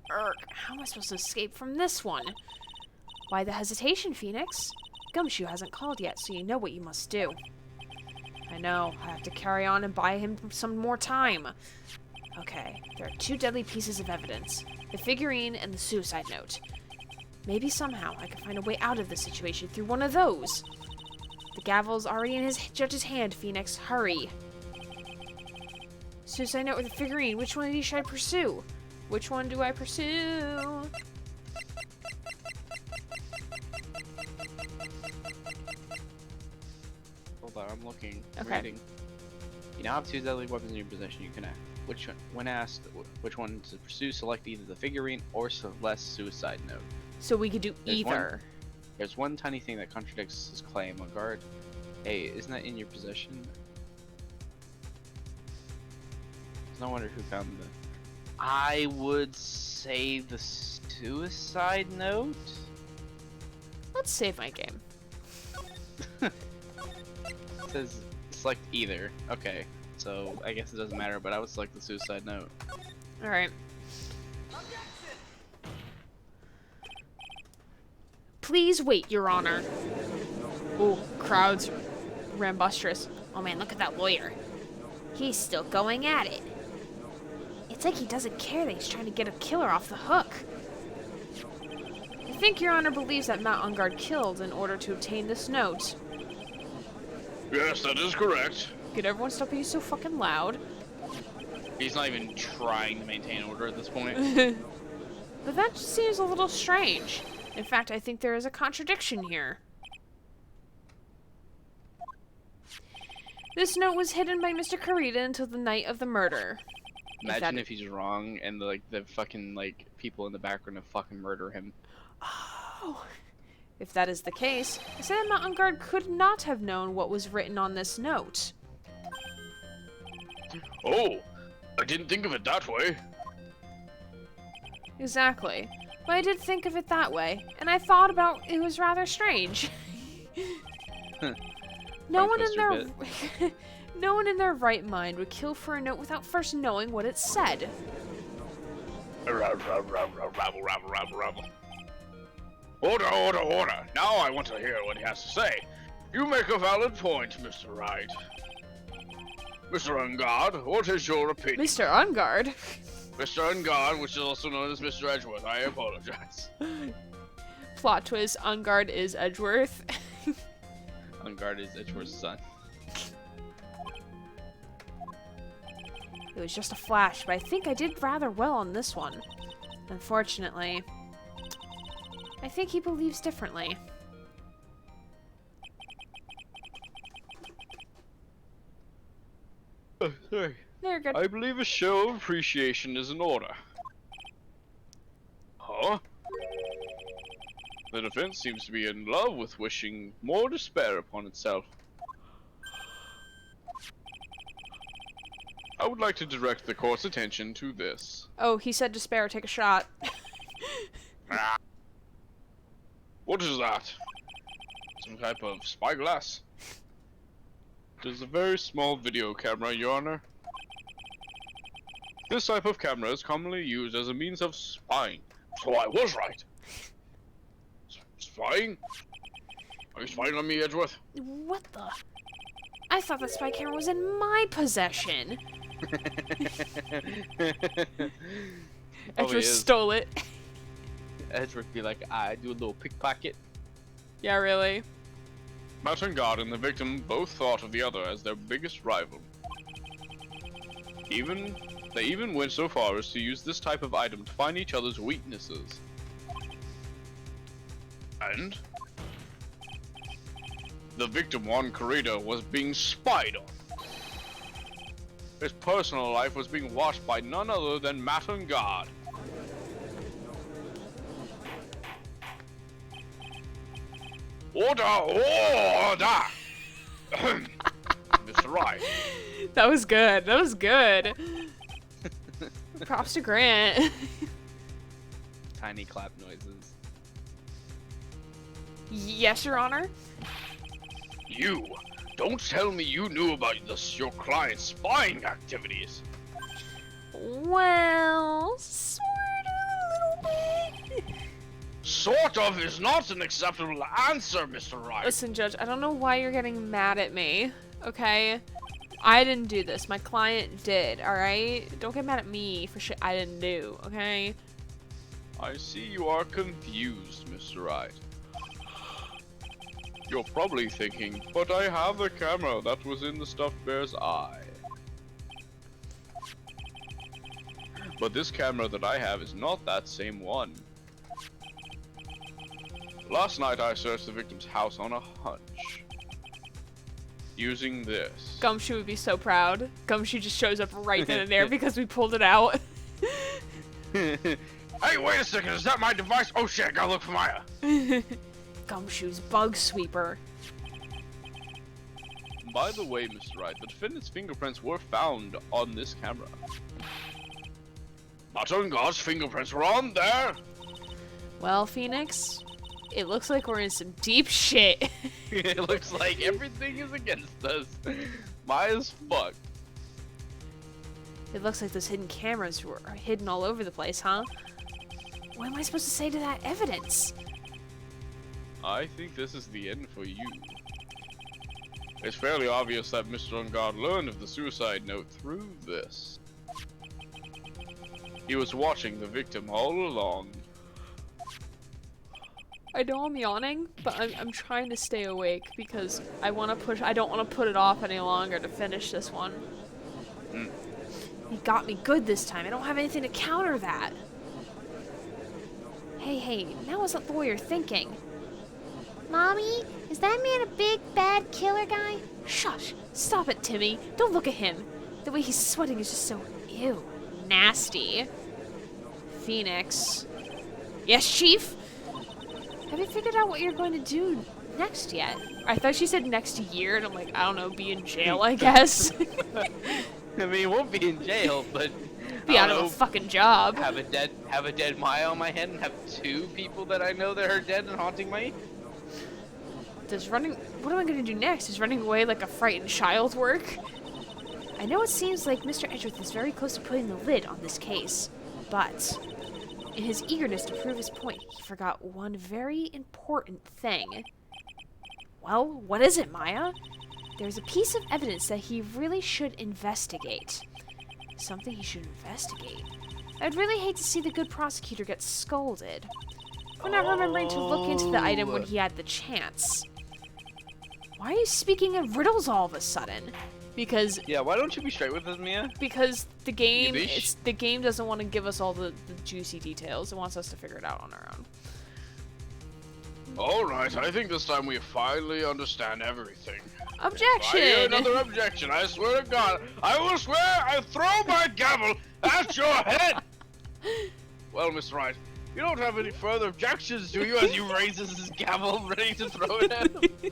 Speaker 3: How am I supposed to escape from this one? Why the hesitation, Phoenix? Gumshoe hasn't called yet, so you know what you must do. I know, I have to carry on and buy him some more time. Okay, there are two deadly pieces of evidence. The figurine and the suicide note. Maybe somehow I can find a way out of this situation through one of those. The gavel's already in his judge's hand, Phoenix. Hurry. Suicide note or the figurine? Which one of these should I pursue? Which one do I pursue?
Speaker 8: Hold on, I'm looking.
Speaker 3: Okay.
Speaker 8: Reading. You now have two deadly weapons in your possession. You can act. When asked which one to pursue, select either the figurine or Celeste's suicide note.
Speaker 3: So we could do
Speaker 8: There's
Speaker 3: either.
Speaker 8: There's one tiny thing that contradicts his claim. Ungard, hey, isn't that in your possession? It's no wonder who found the... I would say the suicide note?
Speaker 3: Let's save my game.
Speaker 8: It says select either. Okay, so I guess it doesn't matter, but I would select the suicide note.
Speaker 3: Alright. Please wait, Your Honor. Ooh, crowd's rambustrous.
Speaker 5: Oh man, look at that lawyer. He's still going at it. It's like he doesn't care that he's trying to get a killer off the hook.
Speaker 3: I think Your Honor believes that Matt Ungard killed in order to obtain this note.
Speaker 6: Yes, that is correct.
Speaker 3: Could everyone stop being so fucking loud?
Speaker 8: He's not even trying to maintain order at this point.
Speaker 3: But that just seems a little strange. In fact, I think there is a contradiction here. This note was hidden by Mr. Karida until the night of the murder.
Speaker 8: Imagine if he's wrong and the fucking people in the background have fucking murder him.
Speaker 3: Oh. If that is the case, I say that Matt Ungard could not have known what was written on this note.
Speaker 6: Oh, I didn't think of it that way.
Speaker 3: Exactly. But I did think of it that way, and I thought about it was rather strange. No one in their right mind would kill for a note without first knowing what it said.
Speaker 6: Rabble. Order. Now I want to hear what he has to say. You make a valid point, Mr. Wright. Mr. Ungard, what is your opinion?
Speaker 1: Mr. Ungard?
Speaker 6: Mr. Ungard, which is also known as Mr. Edgeworth. I apologize.
Speaker 1: Plot twist, Ungard is Edgeworth.
Speaker 4: Ungard is Edgeworth's son.
Speaker 3: It was just a flash, but I think I did rather well on this one. Unfortunately, I think he believes differently.
Speaker 6: Sorry.
Speaker 1: They're good.
Speaker 6: I believe a show of appreciation is in order. Huh? The defense seems to be in love with wishing more despair upon itself. I would like to direct the court's attention to this.
Speaker 1: Oh, he said despair, take a shot.
Speaker 6: What is that? Some type of spyglass? It is a very small video camera, Your Honor. This type of camera is commonly used as a means of spying. So I was right. Spying? Are you spying on me, Edgeworth?
Speaker 3: What the? I thought the spy camera was in my possession.
Speaker 1: Edgeworth stole it.
Speaker 4: Edgeworth be like, I do a little pickpocket.
Speaker 1: Yeah, really.
Speaker 6: Matt and God and the victim both thought of the other as their biggest rival. They even went so far as to use this type of item to find each other's weaknesses. And the victim, Juan Corrido, was being spied on. His personal life was being watched by none other than Matt and God. Order! Mr. Wright.
Speaker 1: That was good. That was good. Props to Grant.
Speaker 4: Tiny clap noises.
Speaker 1: Yes, Your Honor.
Speaker 6: You! Don't tell me you knew about your client's spying activities!
Speaker 1: Well, sort of, a little bit.
Speaker 6: Sort of is not an acceptable answer, Mr. Wright.
Speaker 1: Listen, Judge, I don't know why you're getting mad at me, okay? I didn't do this. My client did, alright? Don't get mad at me for shit I didn't do, okay?
Speaker 6: I see you are confused, Mr. Wright. You're probably thinking, but I have the camera that was in the stuffed bear's eye. But this camera that I have is not that same one. Last night I searched the victim's house on a hunch. Using this.
Speaker 1: Gumshoe would be so proud. Gumshoe just shows up right then and there because we pulled it out.
Speaker 6: Hey, wait a second, is that my device? Oh shit, I gotta look for Maya.
Speaker 3: Gumshoe's bug sweeper.
Speaker 6: By the way, Mr. Wright, the defendant's fingerprints were found on this camera. Matt God's fingerprints were on there!
Speaker 1: Well, Phoenix, it looks like we're in some deep shit.
Speaker 4: It looks like everything is against us. Maya's fucked.
Speaker 3: It looks like those hidden cameras are hidden all over the place, huh? What am I supposed to say to that evidence?
Speaker 6: I think this is the end for you. It's fairly obvious that Mr. Ungard learned of the suicide note through this. He was watching the victim all along.
Speaker 1: I know I'm yawning, but I'm trying to stay awake because I don't want to put it off any longer to finish this one.
Speaker 3: He got me good this time. I don't have anything to counter that. Hey, now what's that lawyer thinking?
Speaker 5: Mommy, is that man a big, bad killer guy?
Speaker 3: Shush! Stop it, Timmy. Don't look at him. The way he's sweating is just so ew. Nasty. Phoenix. Yes, Chief? Have you figured out what you're going to do next yet?
Speaker 1: I thought she said next year, and I'm like, I don't know, be in jail, I guess.
Speaker 4: I mean, he won't be in jail, but
Speaker 1: Be out of a fucking job.
Speaker 4: have a dead Maya on my head and have two people that I know that are dead and haunting me.
Speaker 1: What am I gonna do next? Is running away like a frightened child work?
Speaker 3: I know it seems like Mr. Edgeworth is very close to putting the lid on this case, but In his eagerness to prove his point, he forgot one very important thing. Well, what is it, Maya? There's a piece of evidence that he really should investigate. Something he should investigate? I'd really hate to see the good prosecutor get scolded for not remembering to look into the item when he had the chance. Why are you speaking in riddles all of a sudden? Because
Speaker 8: Yeah, why don't you be straight with us, Mia?
Speaker 3: the game
Speaker 8: Yibish.
Speaker 3: the game doesn't want to give us all the juicy details. It wants us to figure it out on our own.
Speaker 6: Alright, I think this time we finally understand everything. I hear
Speaker 3: Objection!
Speaker 6: another objection, I swear to God. I will swear I throw my gavel at your head! Well, Mr. Wright, you don't have any further objections, do you, as he raises his gavel ready to throw it at him?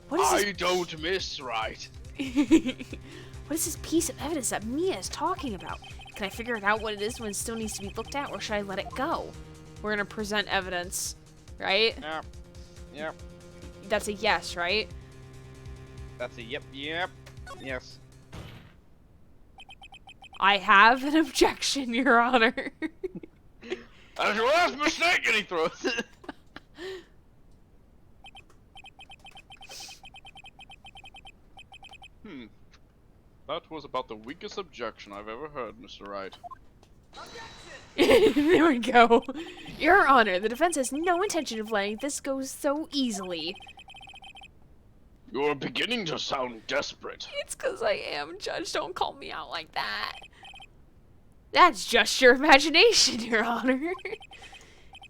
Speaker 3: What is this
Speaker 6: I don't miss, Wright.
Speaker 3: What is this piece of evidence that Mia is talking about? Can I figure it out what it is when it still needs to be looked at, or should I let it go? We're gonna present evidence, right?
Speaker 8: Yep. Yep.
Speaker 3: That's a yes, right?
Speaker 8: That's a yep. Yes.
Speaker 3: I have an objection, Your Honor.
Speaker 6: That's your last mistake, and he throws it.
Speaker 7: That was about the weakest objection I've ever heard, Mr. Wright.
Speaker 3: There we go. Your Honor, the defense has no intention of letting this go so easily.
Speaker 6: You're beginning to sound desperate.
Speaker 3: It's because I am, Judge. Don't call me out like that. That's just your imagination, Your Honor.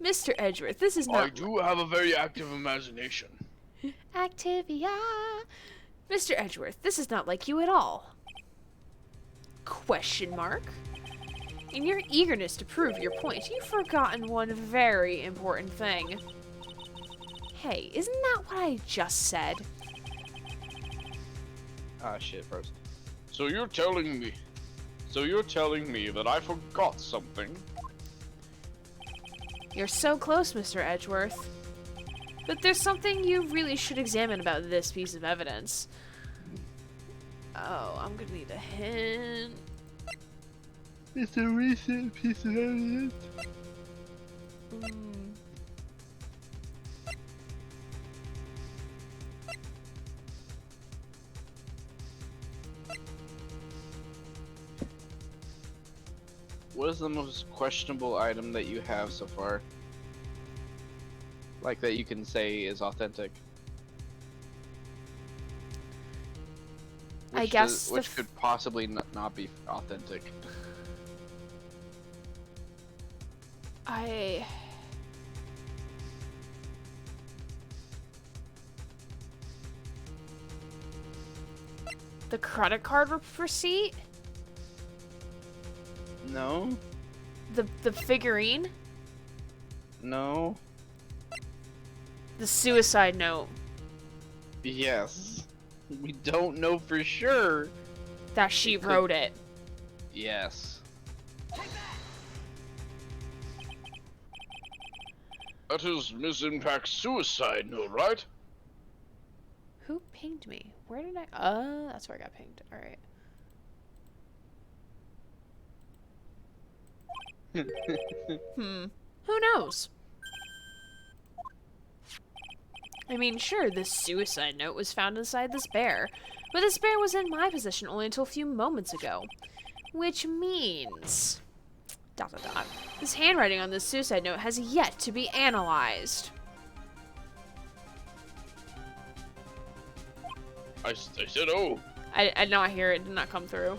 Speaker 3: Mr. Edgeworth, this is
Speaker 6: I
Speaker 3: not...
Speaker 6: do have a very active imagination.
Speaker 3: Activia. Mr. Edgeworth, this is not like you at all. Question mark? In your eagerness to prove your point, you've forgotten one very important thing. Hey, isn't that what I just said?
Speaker 8: Ah, shit, froze.
Speaker 6: So you're telling me that I forgot something?
Speaker 3: You're so close, Mr. Edgeworth. But there's something you really should examine about this piece of evidence. Oh, I'm gonna need a hint.
Speaker 8: It's a recent piece of evidence. What is the most questionable item that you have so far? Like that you can say is authentic?
Speaker 3: I guess
Speaker 8: which could possibly not be authentic.
Speaker 3: The credit card receipt?
Speaker 8: No.
Speaker 3: The figurine?
Speaker 8: No.
Speaker 3: The suicide note.
Speaker 8: Yes. We don't know for sure.
Speaker 3: That she wrote it.
Speaker 8: Yes.
Speaker 6: That is Miss Impact's suicide note, right?
Speaker 3: Who pinged me? Where did I... that's where I got pinged. Alright. Who knows? I mean, sure, this suicide note was found inside this bear, but this bear was in my possession only until a few moments ago. Which means... ... This handwriting on this suicide note has yet to be analyzed.
Speaker 6: I said, oh.
Speaker 3: I did not hear it. Did not come through.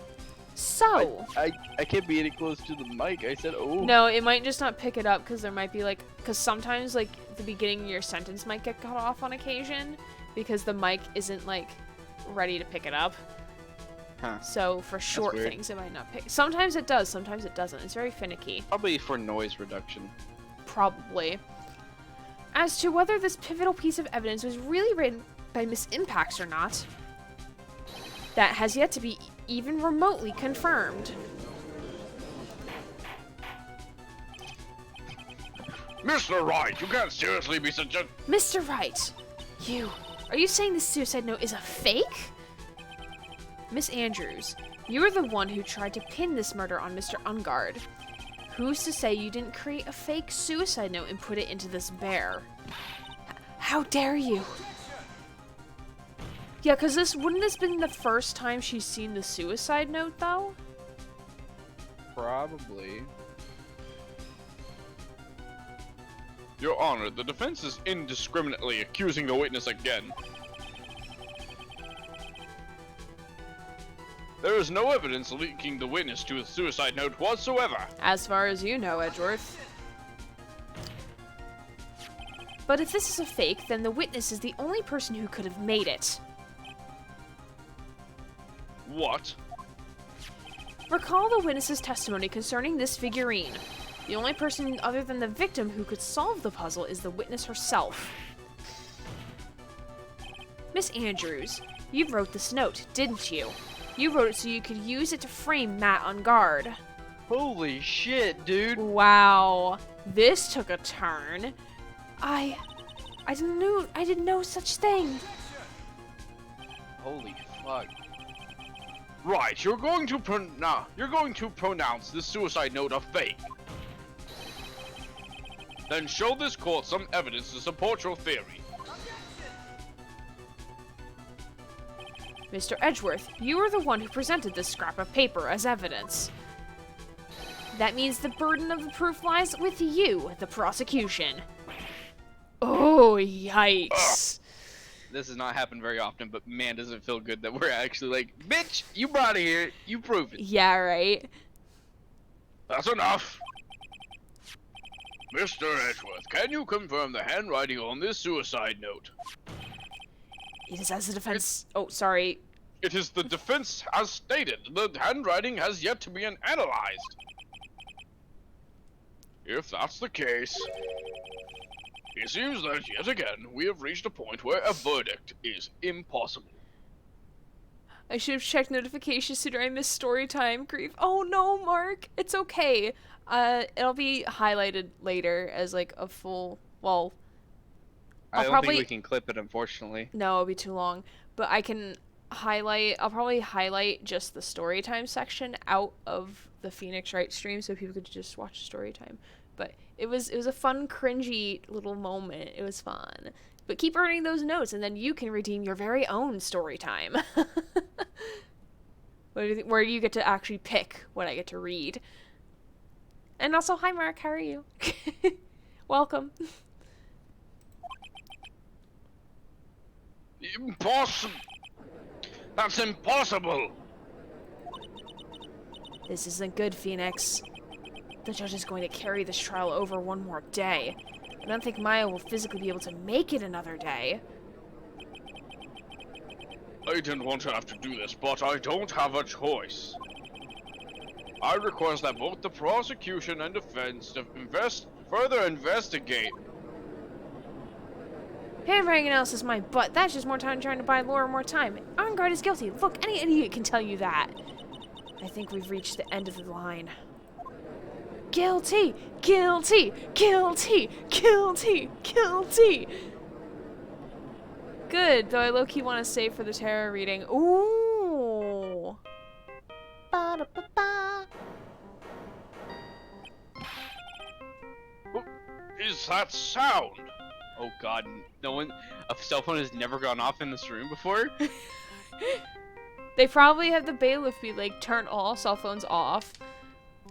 Speaker 3: So...
Speaker 8: I can't be any close to the mic. I said, oh.
Speaker 3: No, it might just not pick it up because there might be like... Because sometimes like the beginning of your sentence might get cut off on occasion because the mic isn't like ready to pick it up.
Speaker 8: Huh.
Speaker 3: So for short
Speaker 8: weird.
Speaker 3: things it might not pick. Sometimes it does, sometimes it doesn't. It's very finicky.
Speaker 8: Probably for noise reduction.
Speaker 3: Probably. As to whether this pivotal piece of evidence was really written by Miss Impacts or not, that has yet to be even remotely confirmed.
Speaker 6: Mr. Wright, you can't seriously be such a...
Speaker 3: Mr. Wright, are you saying this suicide note is a fake? Miss Andrews, you were the one who tried to pin this murder on Mr. Ungard. Who's to say you didn't create a fake suicide note and put it into this bear? How dare you? Yeah, because wouldn't this been the first time she's seen the suicide note, though?
Speaker 4: Probably.
Speaker 7: Your Honor, the defense is indiscriminately accusing the witness again. There is no evidence linking the witness to a suicide note whatsoever.
Speaker 1: As far as you know, Edgeworth.
Speaker 3: But if this is a fake, then the witness is the only person who could have made it.
Speaker 7: What?
Speaker 3: Recall the witness's testimony concerning this figurine. The only person other than the victim who could solve the puzzle is the witness herself. Miss Andrews, you wrote this note, didn't you? You wrote it so you could use it to frame Matt on guard.
Speaker 8: Holy shit, dude.
Speaker 3: Wow, this took a turn. I didn't know such thing.
Speaker 8: Holy fuck.
Speaker 7: Right, you're going to pronounce this suicide note a fake. Then show this court some evidence to support your theory.
Speaker 3: Mr. Edgeworth, you were the one who presented this scrap of paper as evidence. That means the burden of the proof lies with you, the prosecution. Oh, yikes.
Speaker 4: This has not happened very often, but man, does it feel good that we're actually like, bitch, you brought it here, you prove it.
Speaker 3: Yeah, right?
Speaker 7: That's enough. Mr. Edgeworth, can you confirm the handwriting on this suicide note?
Speaker 3: It is as a defense. Oh, sorry.
Speaker 7: It is the defense as stated. The handwriting has yet to be analyzed. If that's the case, it seems that yet again we have reached a point where a verdict is impossible.
Speaker 1: I should have checked notifications sooner. I missed story time. Grief. Oh no, Mark. It's okay. It'll be highlighted later as like a full. Well,
Speaker 4: I don't
Speaker 1: probably
Speaker 4: think we can clip it, unfortunately.
Speaker 1: No, it'll be too long. But I can highlight. I'll probably highlight just the story time section out of the Phoenix Wright stream, so people could just watch story time. But it was a fun, cringy little moment. It was fun. But keep earning those notes, and then you can redeem your very own story time. Where you get to actually pick what I get to read. And also, hi Mark, how are you? Welcome.
Speaker 7: Impossible! That's impossible!
Speaker 3: This isn't good, Phoenix. The judge is going to carry this trial over one more day. I don't think Maya will physically be able to make it another day.
Speaker 7: I didn't want to have to do this, but I don't have a choice. I request that both the prosecution and defense further investigate.
Speaker 3: Handwriting analysis is my butt. That's just more time trying to buy Laura more time. On guard is guilty. Look, any idiot can tell you that. I think we've reached the end of the line. Guilty! Guilty! Guilty! Guilty! Guilty!
Speaker 1: Good, though I low-key want to save for the tarot reading. Ooh. Ba-da-ba-ba.
Speaker 7: What is that sound?
Speaker 4: Oh god, a cell phone has never gone off in this room before?
Speaker 1: They probably have the bailiff be like, turn all cell phones off.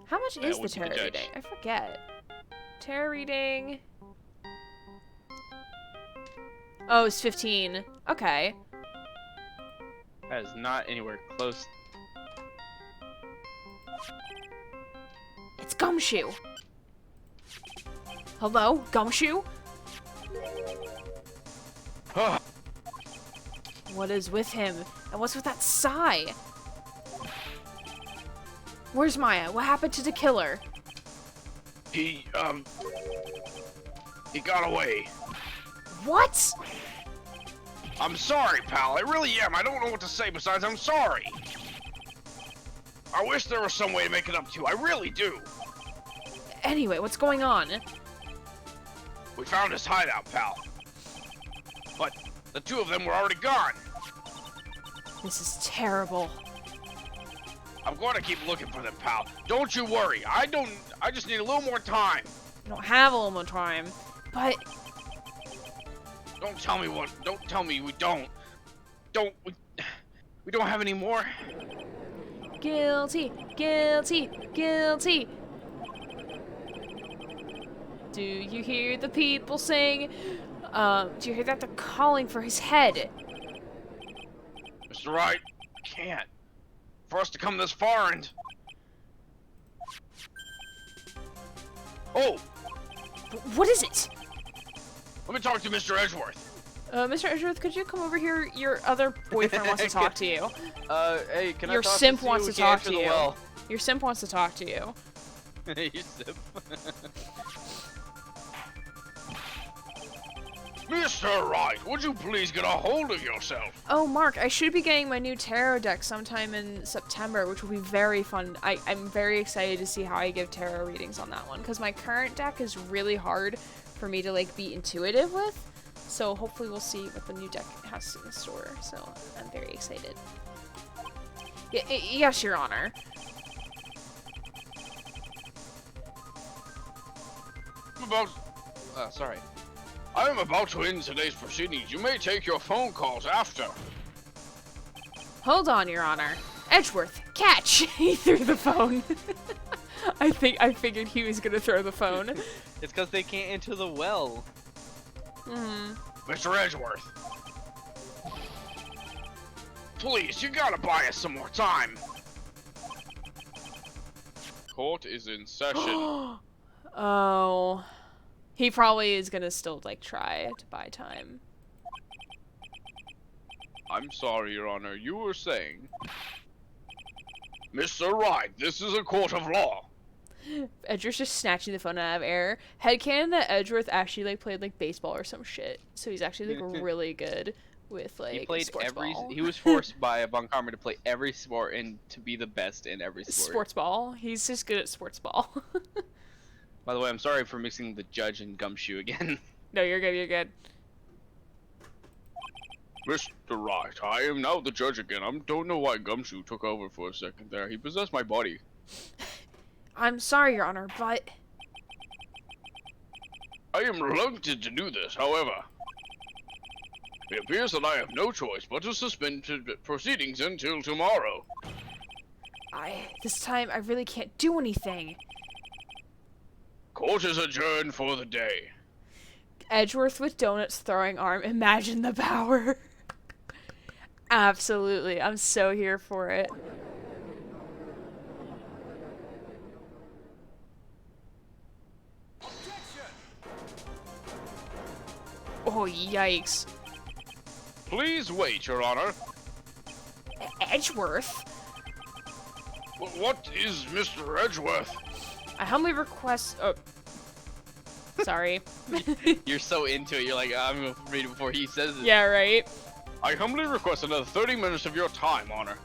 Speaker 1: How much is the
Speaker 7: would be the
Speaker 1: tarot
Speaker 7: judge.
Speaker 1: reading? I forget. Tarot reading. Oh, it's 15. Okay.
Speaker 4: That is not anywhere close.
Speaker 3: It's Gumshoe! Hello, Gumshoe? What is with him? And what's with that sigh? Where's Maya? What happened to the killer?
Speaker 7: He got away.
Speaker 3: What?
Speaker 7: I'm sorry, pal. I really am. I don't know what to say besides I'm sorry. I wish there was some way to make it up to you. I really do.
Speaker 3: Anyway, what's going on?
Speaker 7: We found his hideout, pal. But the two of them were already gone.
Speaker 3: This is terrible.
Speaker 6: I'm going to keep looking for them, pal. Don't you worry. I just need a little more time.
Speaker 3: You don't have a little more time. But
Speaker 6: Don't tell me we don't. We don't have any more.
Speaker 3: guilty, guilty, guilty. Do you hear the people sing? Do you hear that? They're calling for his head.
Speaker 6: Mr. Wright, can't. For us to come this far and... Oh,
Speaker 3: What is it?
Speaker 6: let me talk to Mr. Edgeworth.
Speaker 3: Mr. Edgeworth, could you come over here? Your other boyfriend wants to talk to you.
Speaker 4: Hey, can
Speaker 3: Your
Speaker 4: I talk
Speaker 3: simp
Speaker 4: to
Speaker 3: wants
Speaker 4: you?
Speaker 3: to
Speaker 4: We can't
Speaker 3: talk
Speaker 4: answer
Speaker 3: to
Speaker 4: the
Speaker 3: you.
Speaker 4: well.
Speaker 3: Your simp wants to talk to you.
Speaker 4: Your simp.
Speaker 6: Mr. Wright, would you please get a hold of yourself?
Speaker 3: Oh, Mark, I should be getting my new tarot deck sometime in September, which will be very fun. I'm very excited to see how I give tarot readings on that one, because my current deck is really hard for me to, like, be intuitive with. So hopefully we'll see what the new deck has in store. So I'm very excited. Yes, Your Honor.
Speaker 4: Sorry.
Speaker 6: I am about to end today's proceedings. You may take your phone calls after.
Speaker 3: Hold on, Your Honor. Edgeworth, catch! He threw the phone. I figured he was gonna throw the phone.
Speaker 4: It's because they can't enter the well.
Speaker 6: Mr. Edgeworth. Please, you gotta buy us some more time.
Speaker 7: Court is in session.
Speaker 3: Oh. He probably is gonna still, like, try to buy time.
Speaker 7: I'm sorry, Your Honor. You were saying.
Speaker 6: Mr. Wright, this is a court of law.
Speaker 3: Edgeworth's just snatching the phone out of air. Headcanon that Edgeworth actually, like, played, like, baseball or some shit. So he's actually, like, really good with, like,
Speaker 4: He played
Speaker 3: sports ball.
Speaker 4: He was forced by a Bunkarmer to play every sport and to be the best in every sport.
Speaker 3: Sports ball. He's just good at sports ball.
Speaker 4: By the way, I'm sorry for mixing the judge and Gumshoe again.
Speaker 3: No, you're good, you're good.
Speaker 7: Mr. Wright, I am now the judge again. I don't know why Gumshoe took over for a second there. He possessed my body.
Speaker 3: I'm sorry, Your Honor, but...
Speaker 6: I am reluctant to do this, however. It appears that I have no choice but to suspend proceedings until tomorrow.
Speaker 3: This time, I really can't do anything.
Speaker 6: Court is adjourned for the day.
Speaker 3: Edgeworth with donuts throwing arm. Imagine the power. Absolutely. I'm so here for it. Oh, yikes.
Speaker 6: Please wait, Your Honor.
Speaker 3: Edgeworth?
Speaker 6: What is Mr. Edgeworth?
Speaker 3: I humbly request... Oh. Sorry.
Speaker 4: You're so into it, you're like, I'm gonna read it before he says it.
Speaker 3: Yeah, right?
Speaker 6: I humbly request another 30 minutes of your time, Honor.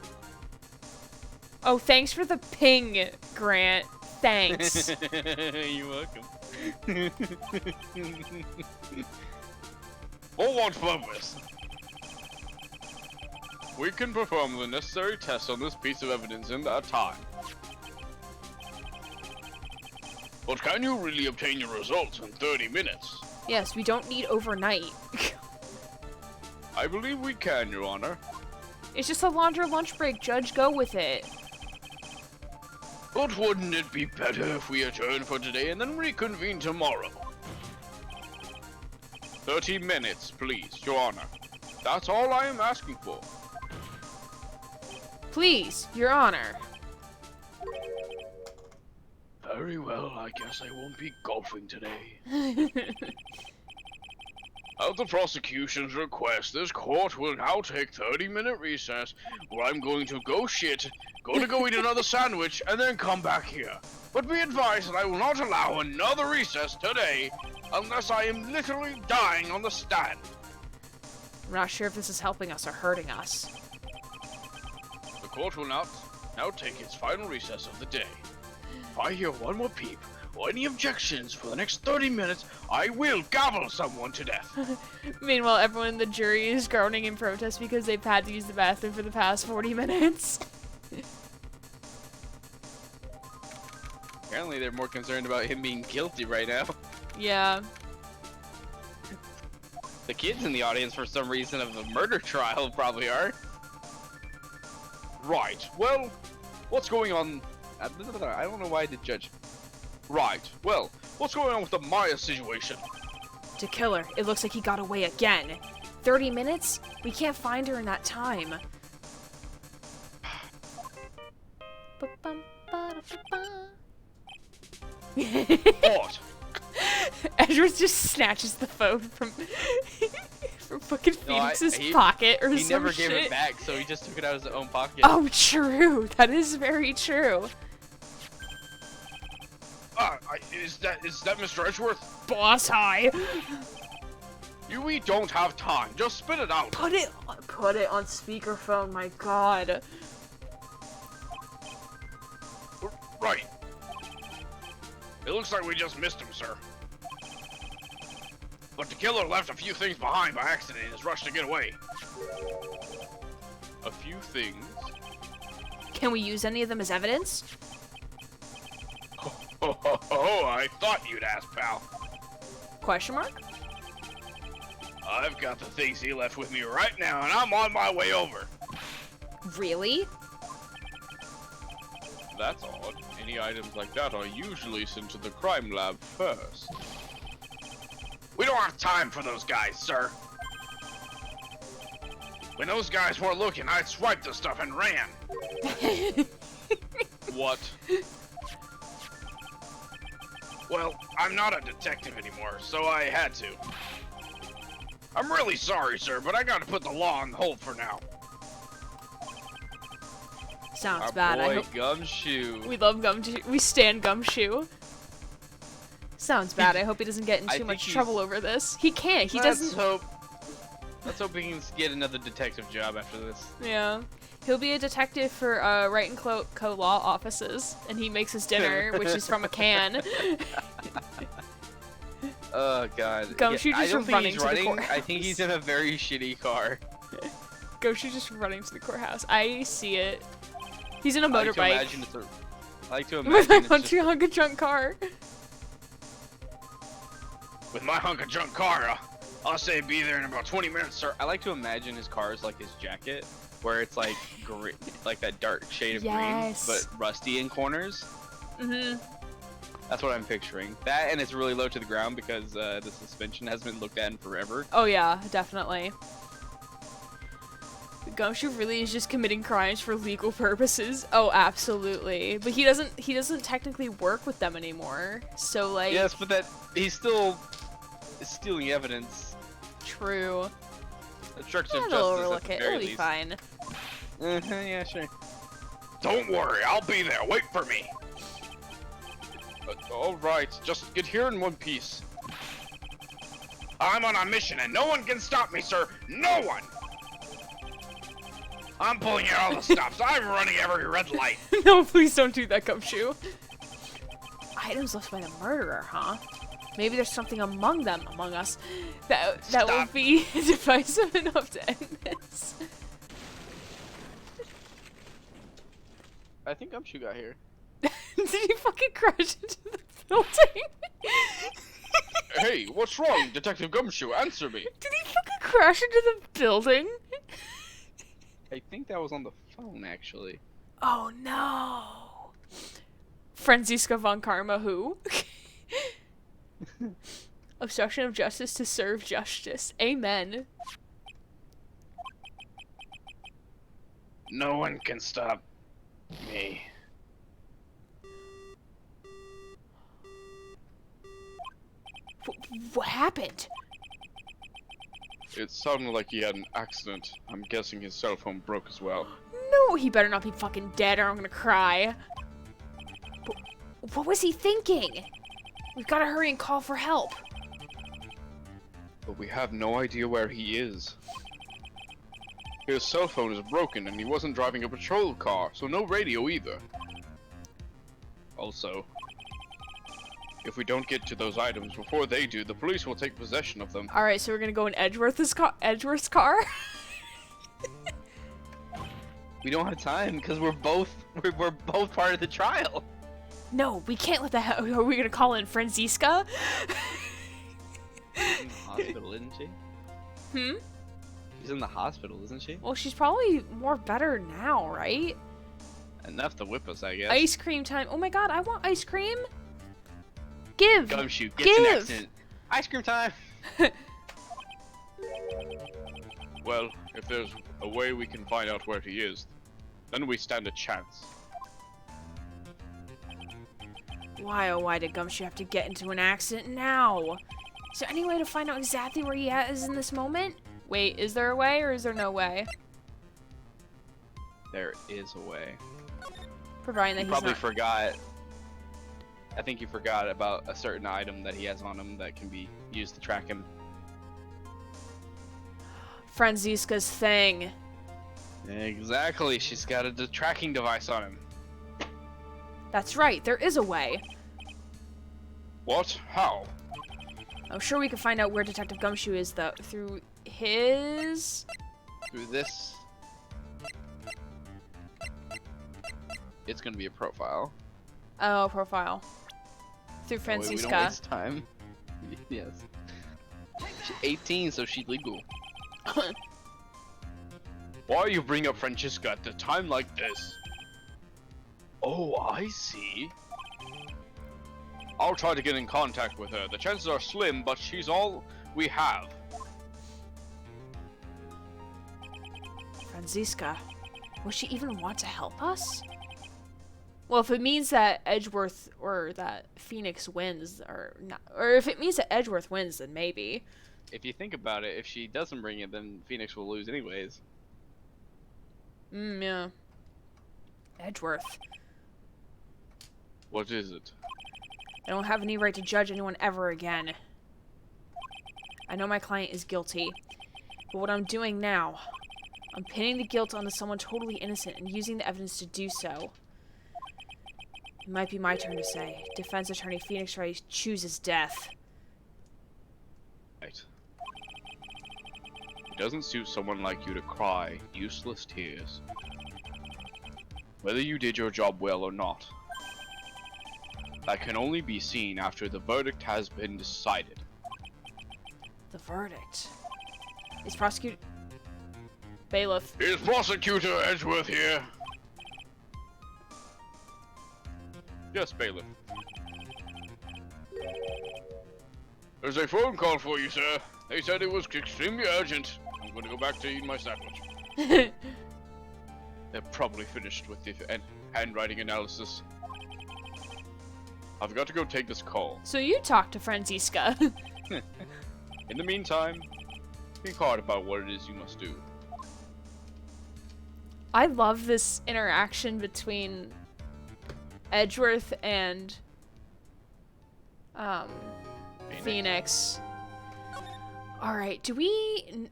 Speaker 3: Oh, thanks for the ping, Grant. Thanks.
Speaker 4: You're welcome.
Speaker 6: For what purpose?
Speaker 7: We can perform the necessary tests on this piece of evidence in that time.
Speaker 6: But can you really obtain your results in 30 minutes?
Speaker 3: Yes, we don't need overnight.
Speaker 7: I believe we can, Your Honor.
Speaker 3: It's just a longer lunch break, Judge. Go with it.
Speaker 6: But wouldn't it be better if we adjourn for today and then reconvene tomorrow?
Speaker 7: 30 minutes, please, Your Honor. That's all I am asking for.
Speaker 3: Please, Your Honor.
Speaker 6: Very well, I guess I won't be golfing today. At the prosecution's request, this court will now take 30-minute recess, where I'm going to go shit, go eat another sandwich, and then come back here. But be advised that I will not allow another recess today, unless I am literally dying on the stand.
Speaker 3: I'm not sure if this is helping us or hurting us.
Speaker 6: The court will now take its final recess of the day. If I hear one more peep, or any objections for the next 30 minutes, I will gobble someone to death.
Speaker 3: Meanwhile, everyone in the jury is groaning in protest because they've had to use the bathroom for the past 40 minutes.
Speaker 8: Apparently, they're more concerned about him being guilty right now.
Speaker 1: Yeah.
Speaker 8: The kids in the audience, for some reason, of a murder trial probably are.
Speaker 7: Right. Well, what's going on?
Speaker 8: I don't know why I did judge.
Speaker 7: Right. Well, what's going on with the Maya situation?
Speaker 3: To kill her, it looks like he got away again. 30 minutes? We can't find her in that time.
Speaker 7: What?
Speaker 1: Edward just snatches the phone from fucking Phoenix's pocket or
Speaker 8: He
Speaker 1: some
Speaker 8: never
Speaker 1: shit.
Speaker 8: gave it back, so he just took it out of his own pocket.
Speaker 1: Oh, true. That is very true.
Speaker 7: Is that Mr. Edgeworth?
Speaker 1: Boss high.
Speaker 7: We don't have time. Just spit it out.
Speaker 1: Put it on speakerphone. My God.
Speaker 7: Right. It looks like we just missed him, sir. But the killer left a few things behind by accident and is rushed to get away. A few things?
Speaker 3: Can we use any of them as evidence?
Speaker 7: Oh, I thought you'd ask, pal.
Speaker 3: Question mark?
Speaker 7: I've got the things he left with me right now, and I'm on my way over.
Speaker 3: Really?
Speaker 7: That's odd. Any items like that are usually sent to the crime lab first. We don't have time for those guys, sir. When those guys weren't looking, I'd swiped the stuff and ran. What? Well, I'm not a detective anymore, so I had to. I'm really sorry, sir, but I gotta put the law on hold for now.
Speaker 3: Sounds
Speaker 8: Our
Speaker 3: bad. I
Speaker 8: boy
Speaker 3: hope
Speaker 8: Gumshoe.
Speaker 1: We love Gumshoe. We stand Gumshoe. Sounds bad. I hope he doesn't get in
Speaker 8: I
Speaker 1: too
Speaker 8: think
Speaker 1: much
Speaker 8: he's-
Speaker 1: trouble over this. He can't. He
Speaker 8: Let's
Speaker 1: doesn't.
Speaker 8: hope. Let's hope he can get another detective job after this.
Speaker 1: Yeah. He'll be a detective for Wright and Co law offices, and he makes his dinner, which is from a can.
Speaker 8: Oh God.
Speaker 1: Gumshoe
Speaker 8: I
Speaker 1: just
Speaker 8: don't think
Speaker 1: running
Speaker 8: he's
Speaker 1: to the
Speaker 8: running. I
Speaker 1: courthouse.
Speaker 8: think he's in a very shitty car.
Speaker 1: Gumshoe just running to the courthouse. I see it. He's in a
Speaker 8: I like to
Speaker 1: motorbike
Speaker 8: imagine it's a- I like to
Speaker 1: with
Speaker 8: imagine
Speaker 1: a
Speaker 8: it's just
Speaker 1: hunk of junk car.
Speaker 7: With my hunk of junk car, I'll say be there in about 20 minutes, sir.
Speaker 8: I like to imagine his car is like his jacket, where it's like like that dark shade of
Speaker 1: Yes.
Speaker 8: green, but rusty in corners.
Speaker 1: Mm-hmm.
Speaker 8: That's what I'm picturing. That, and it's really low to the ground because the suspension hasn't been looked at in forever.
Speaker 1: Oh yeah, definitely. Gumshoe really is just committing crimes for legal purposes. Oh, absolutely. But he doesn't technically work with them anymore. So like.
Speaker 8: Yes, but that he's still stealing evidence.
Speaker 1: True.
Speaker 8: Obstruction
Speaker 1: Yeah,
Speaker 8: of
Speaker 1: they'll
Speaker 8: justice
Speaker 1: overlook
Speaker 8: at the
Speaker 1: it.
Speaker 8: very
Speaker 1: It'll be
Speaker 8: least.
Speaker 1: fine.
Speaker 8: Yeah, sure.
Speaker 7: Don't worry, I'll be there. Wait for me. All right, just get here in one piece. I'm on a mission, and no one can stop me, sir. No one. I'm pulling out all the stops. I'm running every red light.
Speaker 1: No, please don't do that, Gumshoe.
Speaker 3: Items left by the murderer, huh?
Speaker 1: Maybe there's something among us that will
Speaker 7: Stop.
Speaker 1: be divisive enough to end this.
Speaker 8: I think Gumshoe got here.
Speaker 1: Did he fucking crash into the building?
Speaker 7: Hey, what's wrong, Detective Gumshoe? Answer me.
Speaker 1: Did he fucking crash into the building?
Speaker 8: I think that was on the phone, actually.
Speaker 1: Oh no. Franziska von Karma who? Obstruction of justice to serve justice. Amen.
Speaker 7: No one can stop me.
Speaker 3: What happened?
Speaker 7: It sounded like he had an accident. I'm guessing his cell phone broke as well.
Speaker 1: No, he better not be fucking dead or I'm gonna cry.
Speaker 3: What was he thinking? We've got to hurry and call for help.
Speaker 7: But we have no idea where he is. His cell phone is broken and he wasn't driving a patrol car, so no radio either. Also, if we don't get to those items before they do, the police will take possession of them.
Speaker 1: Alright, so we're gonna go in Edgeworth's car?
Speaker 8: We don't have time because we're both part of the trial.
Speaker 3: No, we can't let that. Are we gonna call in Franziska?
Speaker 8: She's in the hospital, isn't she?
Speaker 3: Hmm?
Speaker 8: She's in the hospital, isn't she?
Speaker 3: Well, she's probably more better now, right?
Speaker 8: Enough to whip us, I guess.
Speaker 3: Ice cream time. Oh my god, I want ice cream. Give.
Speaker 8: Gumshoe gets an
Speaker 3: Give.
Speaker 8: accident. Ice cream time.
Speaker 7: Well, if there's a way we can find out where he is, then we stand a chance.
Speaker 3: Why, oh why did Gumshoe have to get into an accident now? Is there any way to find out exactly where he is in this moment?
Speaker 1: Wait, is there a way or is there no way?
Speaker 8: There is a way.
Speaker 1: Providing that
Speaker 8: You
Speaker 1: he's
Speaker 8: probably
Speaker 1: not.
Speaker 8: forgot. I think you forgot about a certain item that he has on him that can be used to track him.
Speaker 1: Franziska's thing.
Speaker 8: Exactly. She's got a tracking device on him.
Speaker 1: That's right, there is a way.
Speaker 7: What? How?
Speaker 1: I'm sure we can find out where Detective Gumshoe is, though, through his...
Speaker 8: Through this, it's gonna be a profile.
Speaker 1: Oh, profile. Through
Speaker 8: That way we don't
Speaker 1: Franziska.
Speaker 8: waste time. Yes. She's 18, so she's legal.
Speaker 7: Why you bring up Francesca at a time like this? Oh, I see. I'll try to get in contact with her. The chances are slim, but she's all we have.
Speaker 3: Franziska, will she even want to help us?
Speaker 1: Well, if it means that Edgeworth or that Phoenix wins, or not, or if it means that Edgeworth wins, then maybe.
Speaker 8: If you think about it, if she doesn't bring it, then Phoenix will lose anyways.
Speaker 1: Yeah.
Speaker 3: Edgeworth.
Speaker 7: What is it?
Speaker 3: I don't have any right to judge anyone ever again. I know my client is guilty, but what I'm doing now, I'm pinning the guilt onto someone totally innocent and using the evidence to do so. It might be my turn to say. Defense attorney Phoenix Wright chooses death.
Speaker 7: Right. It doesn't suit someone like you to cry useless tears. Whether you did your job well or not, that can only be seen after the verdict has been decided.
Speaker 3: The verdict. Is prosecutor...
Speaker 1: Bailiff.
Speaker 7: Is Prosecutor Edgeworth here? Yes, Bailiff. There's a phone call for you, sir. They said it was extremely urgent. I'm going to go back to eat my sandwich. They're probably finished with the handwriting analysis. I've got to go take this call.
Speaker 1: So you talk to Franziska.
Speaker 7: In the meantime, think hard about what it is you must do.
Speaker 1: I love this interaction between Edgeworth and Phoenix. Alright, do we...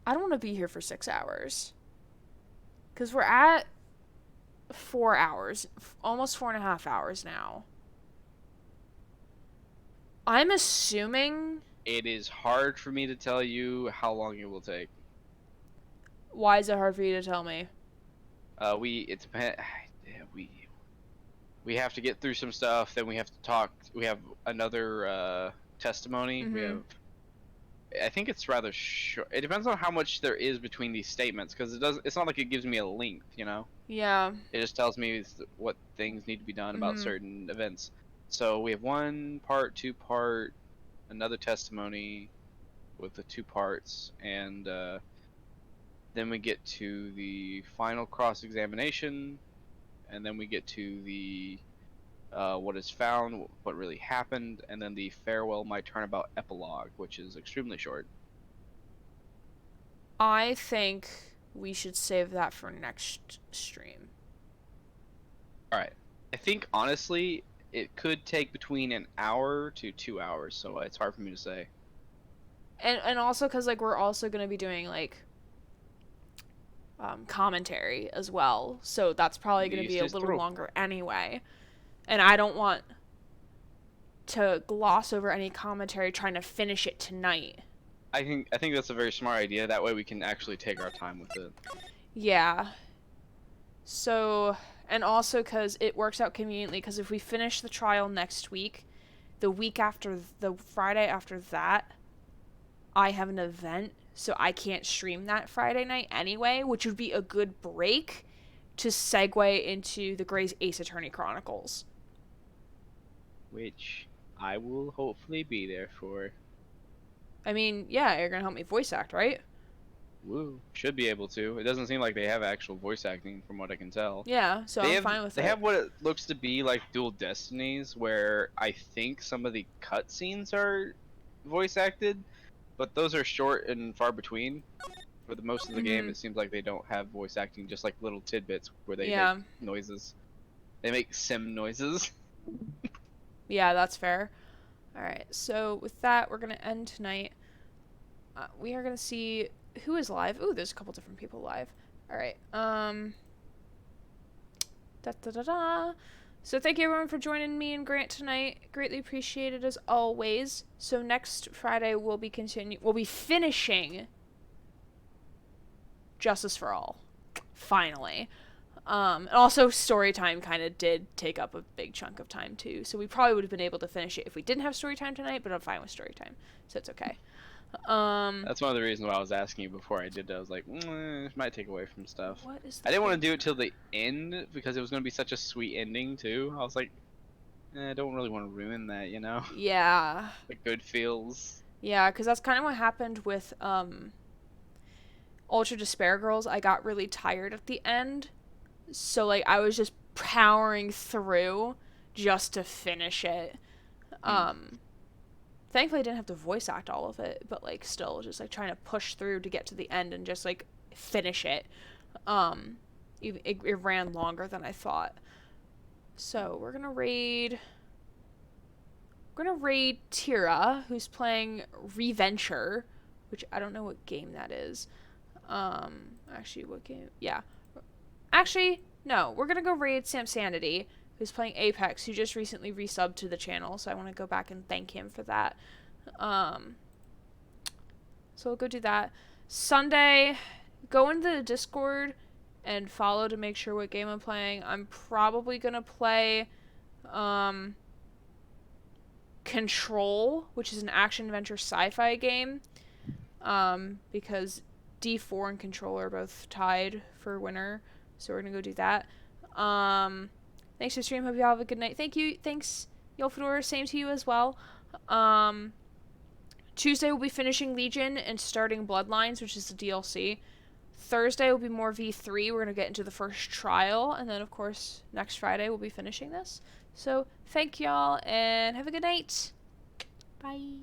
Speaker 1: I don't want to be here for 6 hours. Because we're at 4 hours. Almost 4.5 hours now. I'm assuming...
Speaker 8: It is hard for me to tell you how long it will take.
Speaker 1: Why is it hard for you to tell me?
Speaker 8: We have to get through some stuff, then we have to talk. We have another testimony. We have. I think it's rather short. It depends on how much there is between these statements, because it's not like it gives me a length, you know.
Speaker 1: Yeah.
Speaker 8: It just tells me what things need to be done about certain events. So we have 1 part, 2 part, another testimony with the 2 parts, and then we get to the final cross-examination, and then we get to the what is found, what really happened, and then the farewell my turnabout epilogue, which is extremely short.
Speaker 1: I think we should save that for next stream.
Speaker 8: Alright. I think, honestly, it could take between an hour to 2 hours, so it's hard for me to say.
Speaker 1: And also because, like, we're also going to be doing, like, commentary as well. So that's probably going to be a little longer anyway. And I don't want to gloss over any commentary trying to finish it tonight.
Speaker 8: I think that's a very smart idea. That way we can actually take our time with it.
Speaker 1: Yeah. So, And also because it works out conveniently, because if we finish the trial next week, the week after, the Friday after that, I have an event, so I can't stream that Friday night anyway, which would be a good break to segue into the Grey's Ace Attorney Chronicles.
Speaker 8: Which I will hopefully be there for.
Speaker 1: I mean, yeah, you're gonna help me voice act, right?
Speaker 8: Woo. Should be able to. It doesn't seem like they have actual voice acting from what I can tell.
Speaker 1: Yeah, so I'm fine with it.
Speaker 8: They have what it looks to be like dual destinies, where I think some of the cutscenes are voice acted, but those are short and far between. For the most of the game, it seems like they don't have voice acting, just like little tidbits where they make noises. They make sim noises.
Speaker 1: Yeah, that's fair. Alright, so with that, we're going to end tonight. We are going to see who is live. Ooh, there's a couple different people live. Alright, So thank you everyone for joining me and Grant tonight. Greatly appreciated as always. So next Friday, we'll be finishing Justice for All. Finally. And also story time kind of did take up a big chunk of time too, so we probably would have been able to finish it if we didn't have story time tonight, but I'm fine with story time, so it's okay.
Speaker 8: That's one of the reasons why I was asking you before I did that. I was like, it might take away from stuff.
Speaker 1: What is
Speaker 8: I didn't want to do it till the end because it was going to be such a sweet ending too. I was like, I don't really want to ruin that, you know?
Speaker 1: Yeah.
Speaker 8: The good feels.
Speaker 1: Yeah, because that's kind of what happened with Ultra Despair Girls. I got really tired at the end. So, like, I was just powering through just to finish it. Thankfully, I didn't have to voice act all of it, but, like, still, just, like, trying to push through to get to the end and just, like, finish it. It ran longer than I thought. So, we're gonna raid Tira, who's playing Reventure, which I don't know what game that is. Actually, what game? Yeah. Actually, no. We're gonna go raid Sam Sanity, who's playing Apex, who just recently resubbed to the channel, so I want to go back and thank him for that. So we'll go do that. Sunday, go into the Discord and follow to make sure what game I'm playing. I'm probably gonna play Control, which is an action-adventure sci-fi game, because D4 and Control are both tied for winner. So we're going to go do that. Thanks for stream. Hope you all have a good night. Thank you. Thanks, Yolfador. Same to you as well. Tuesday we'll be finishing Legion and starting Bloodlines, which is the DLC. Thursday will be more V3. We're going to get into the first trial. And then, of course, next Friday we'll be finishing this. So thank y'all and have a good night. Bye.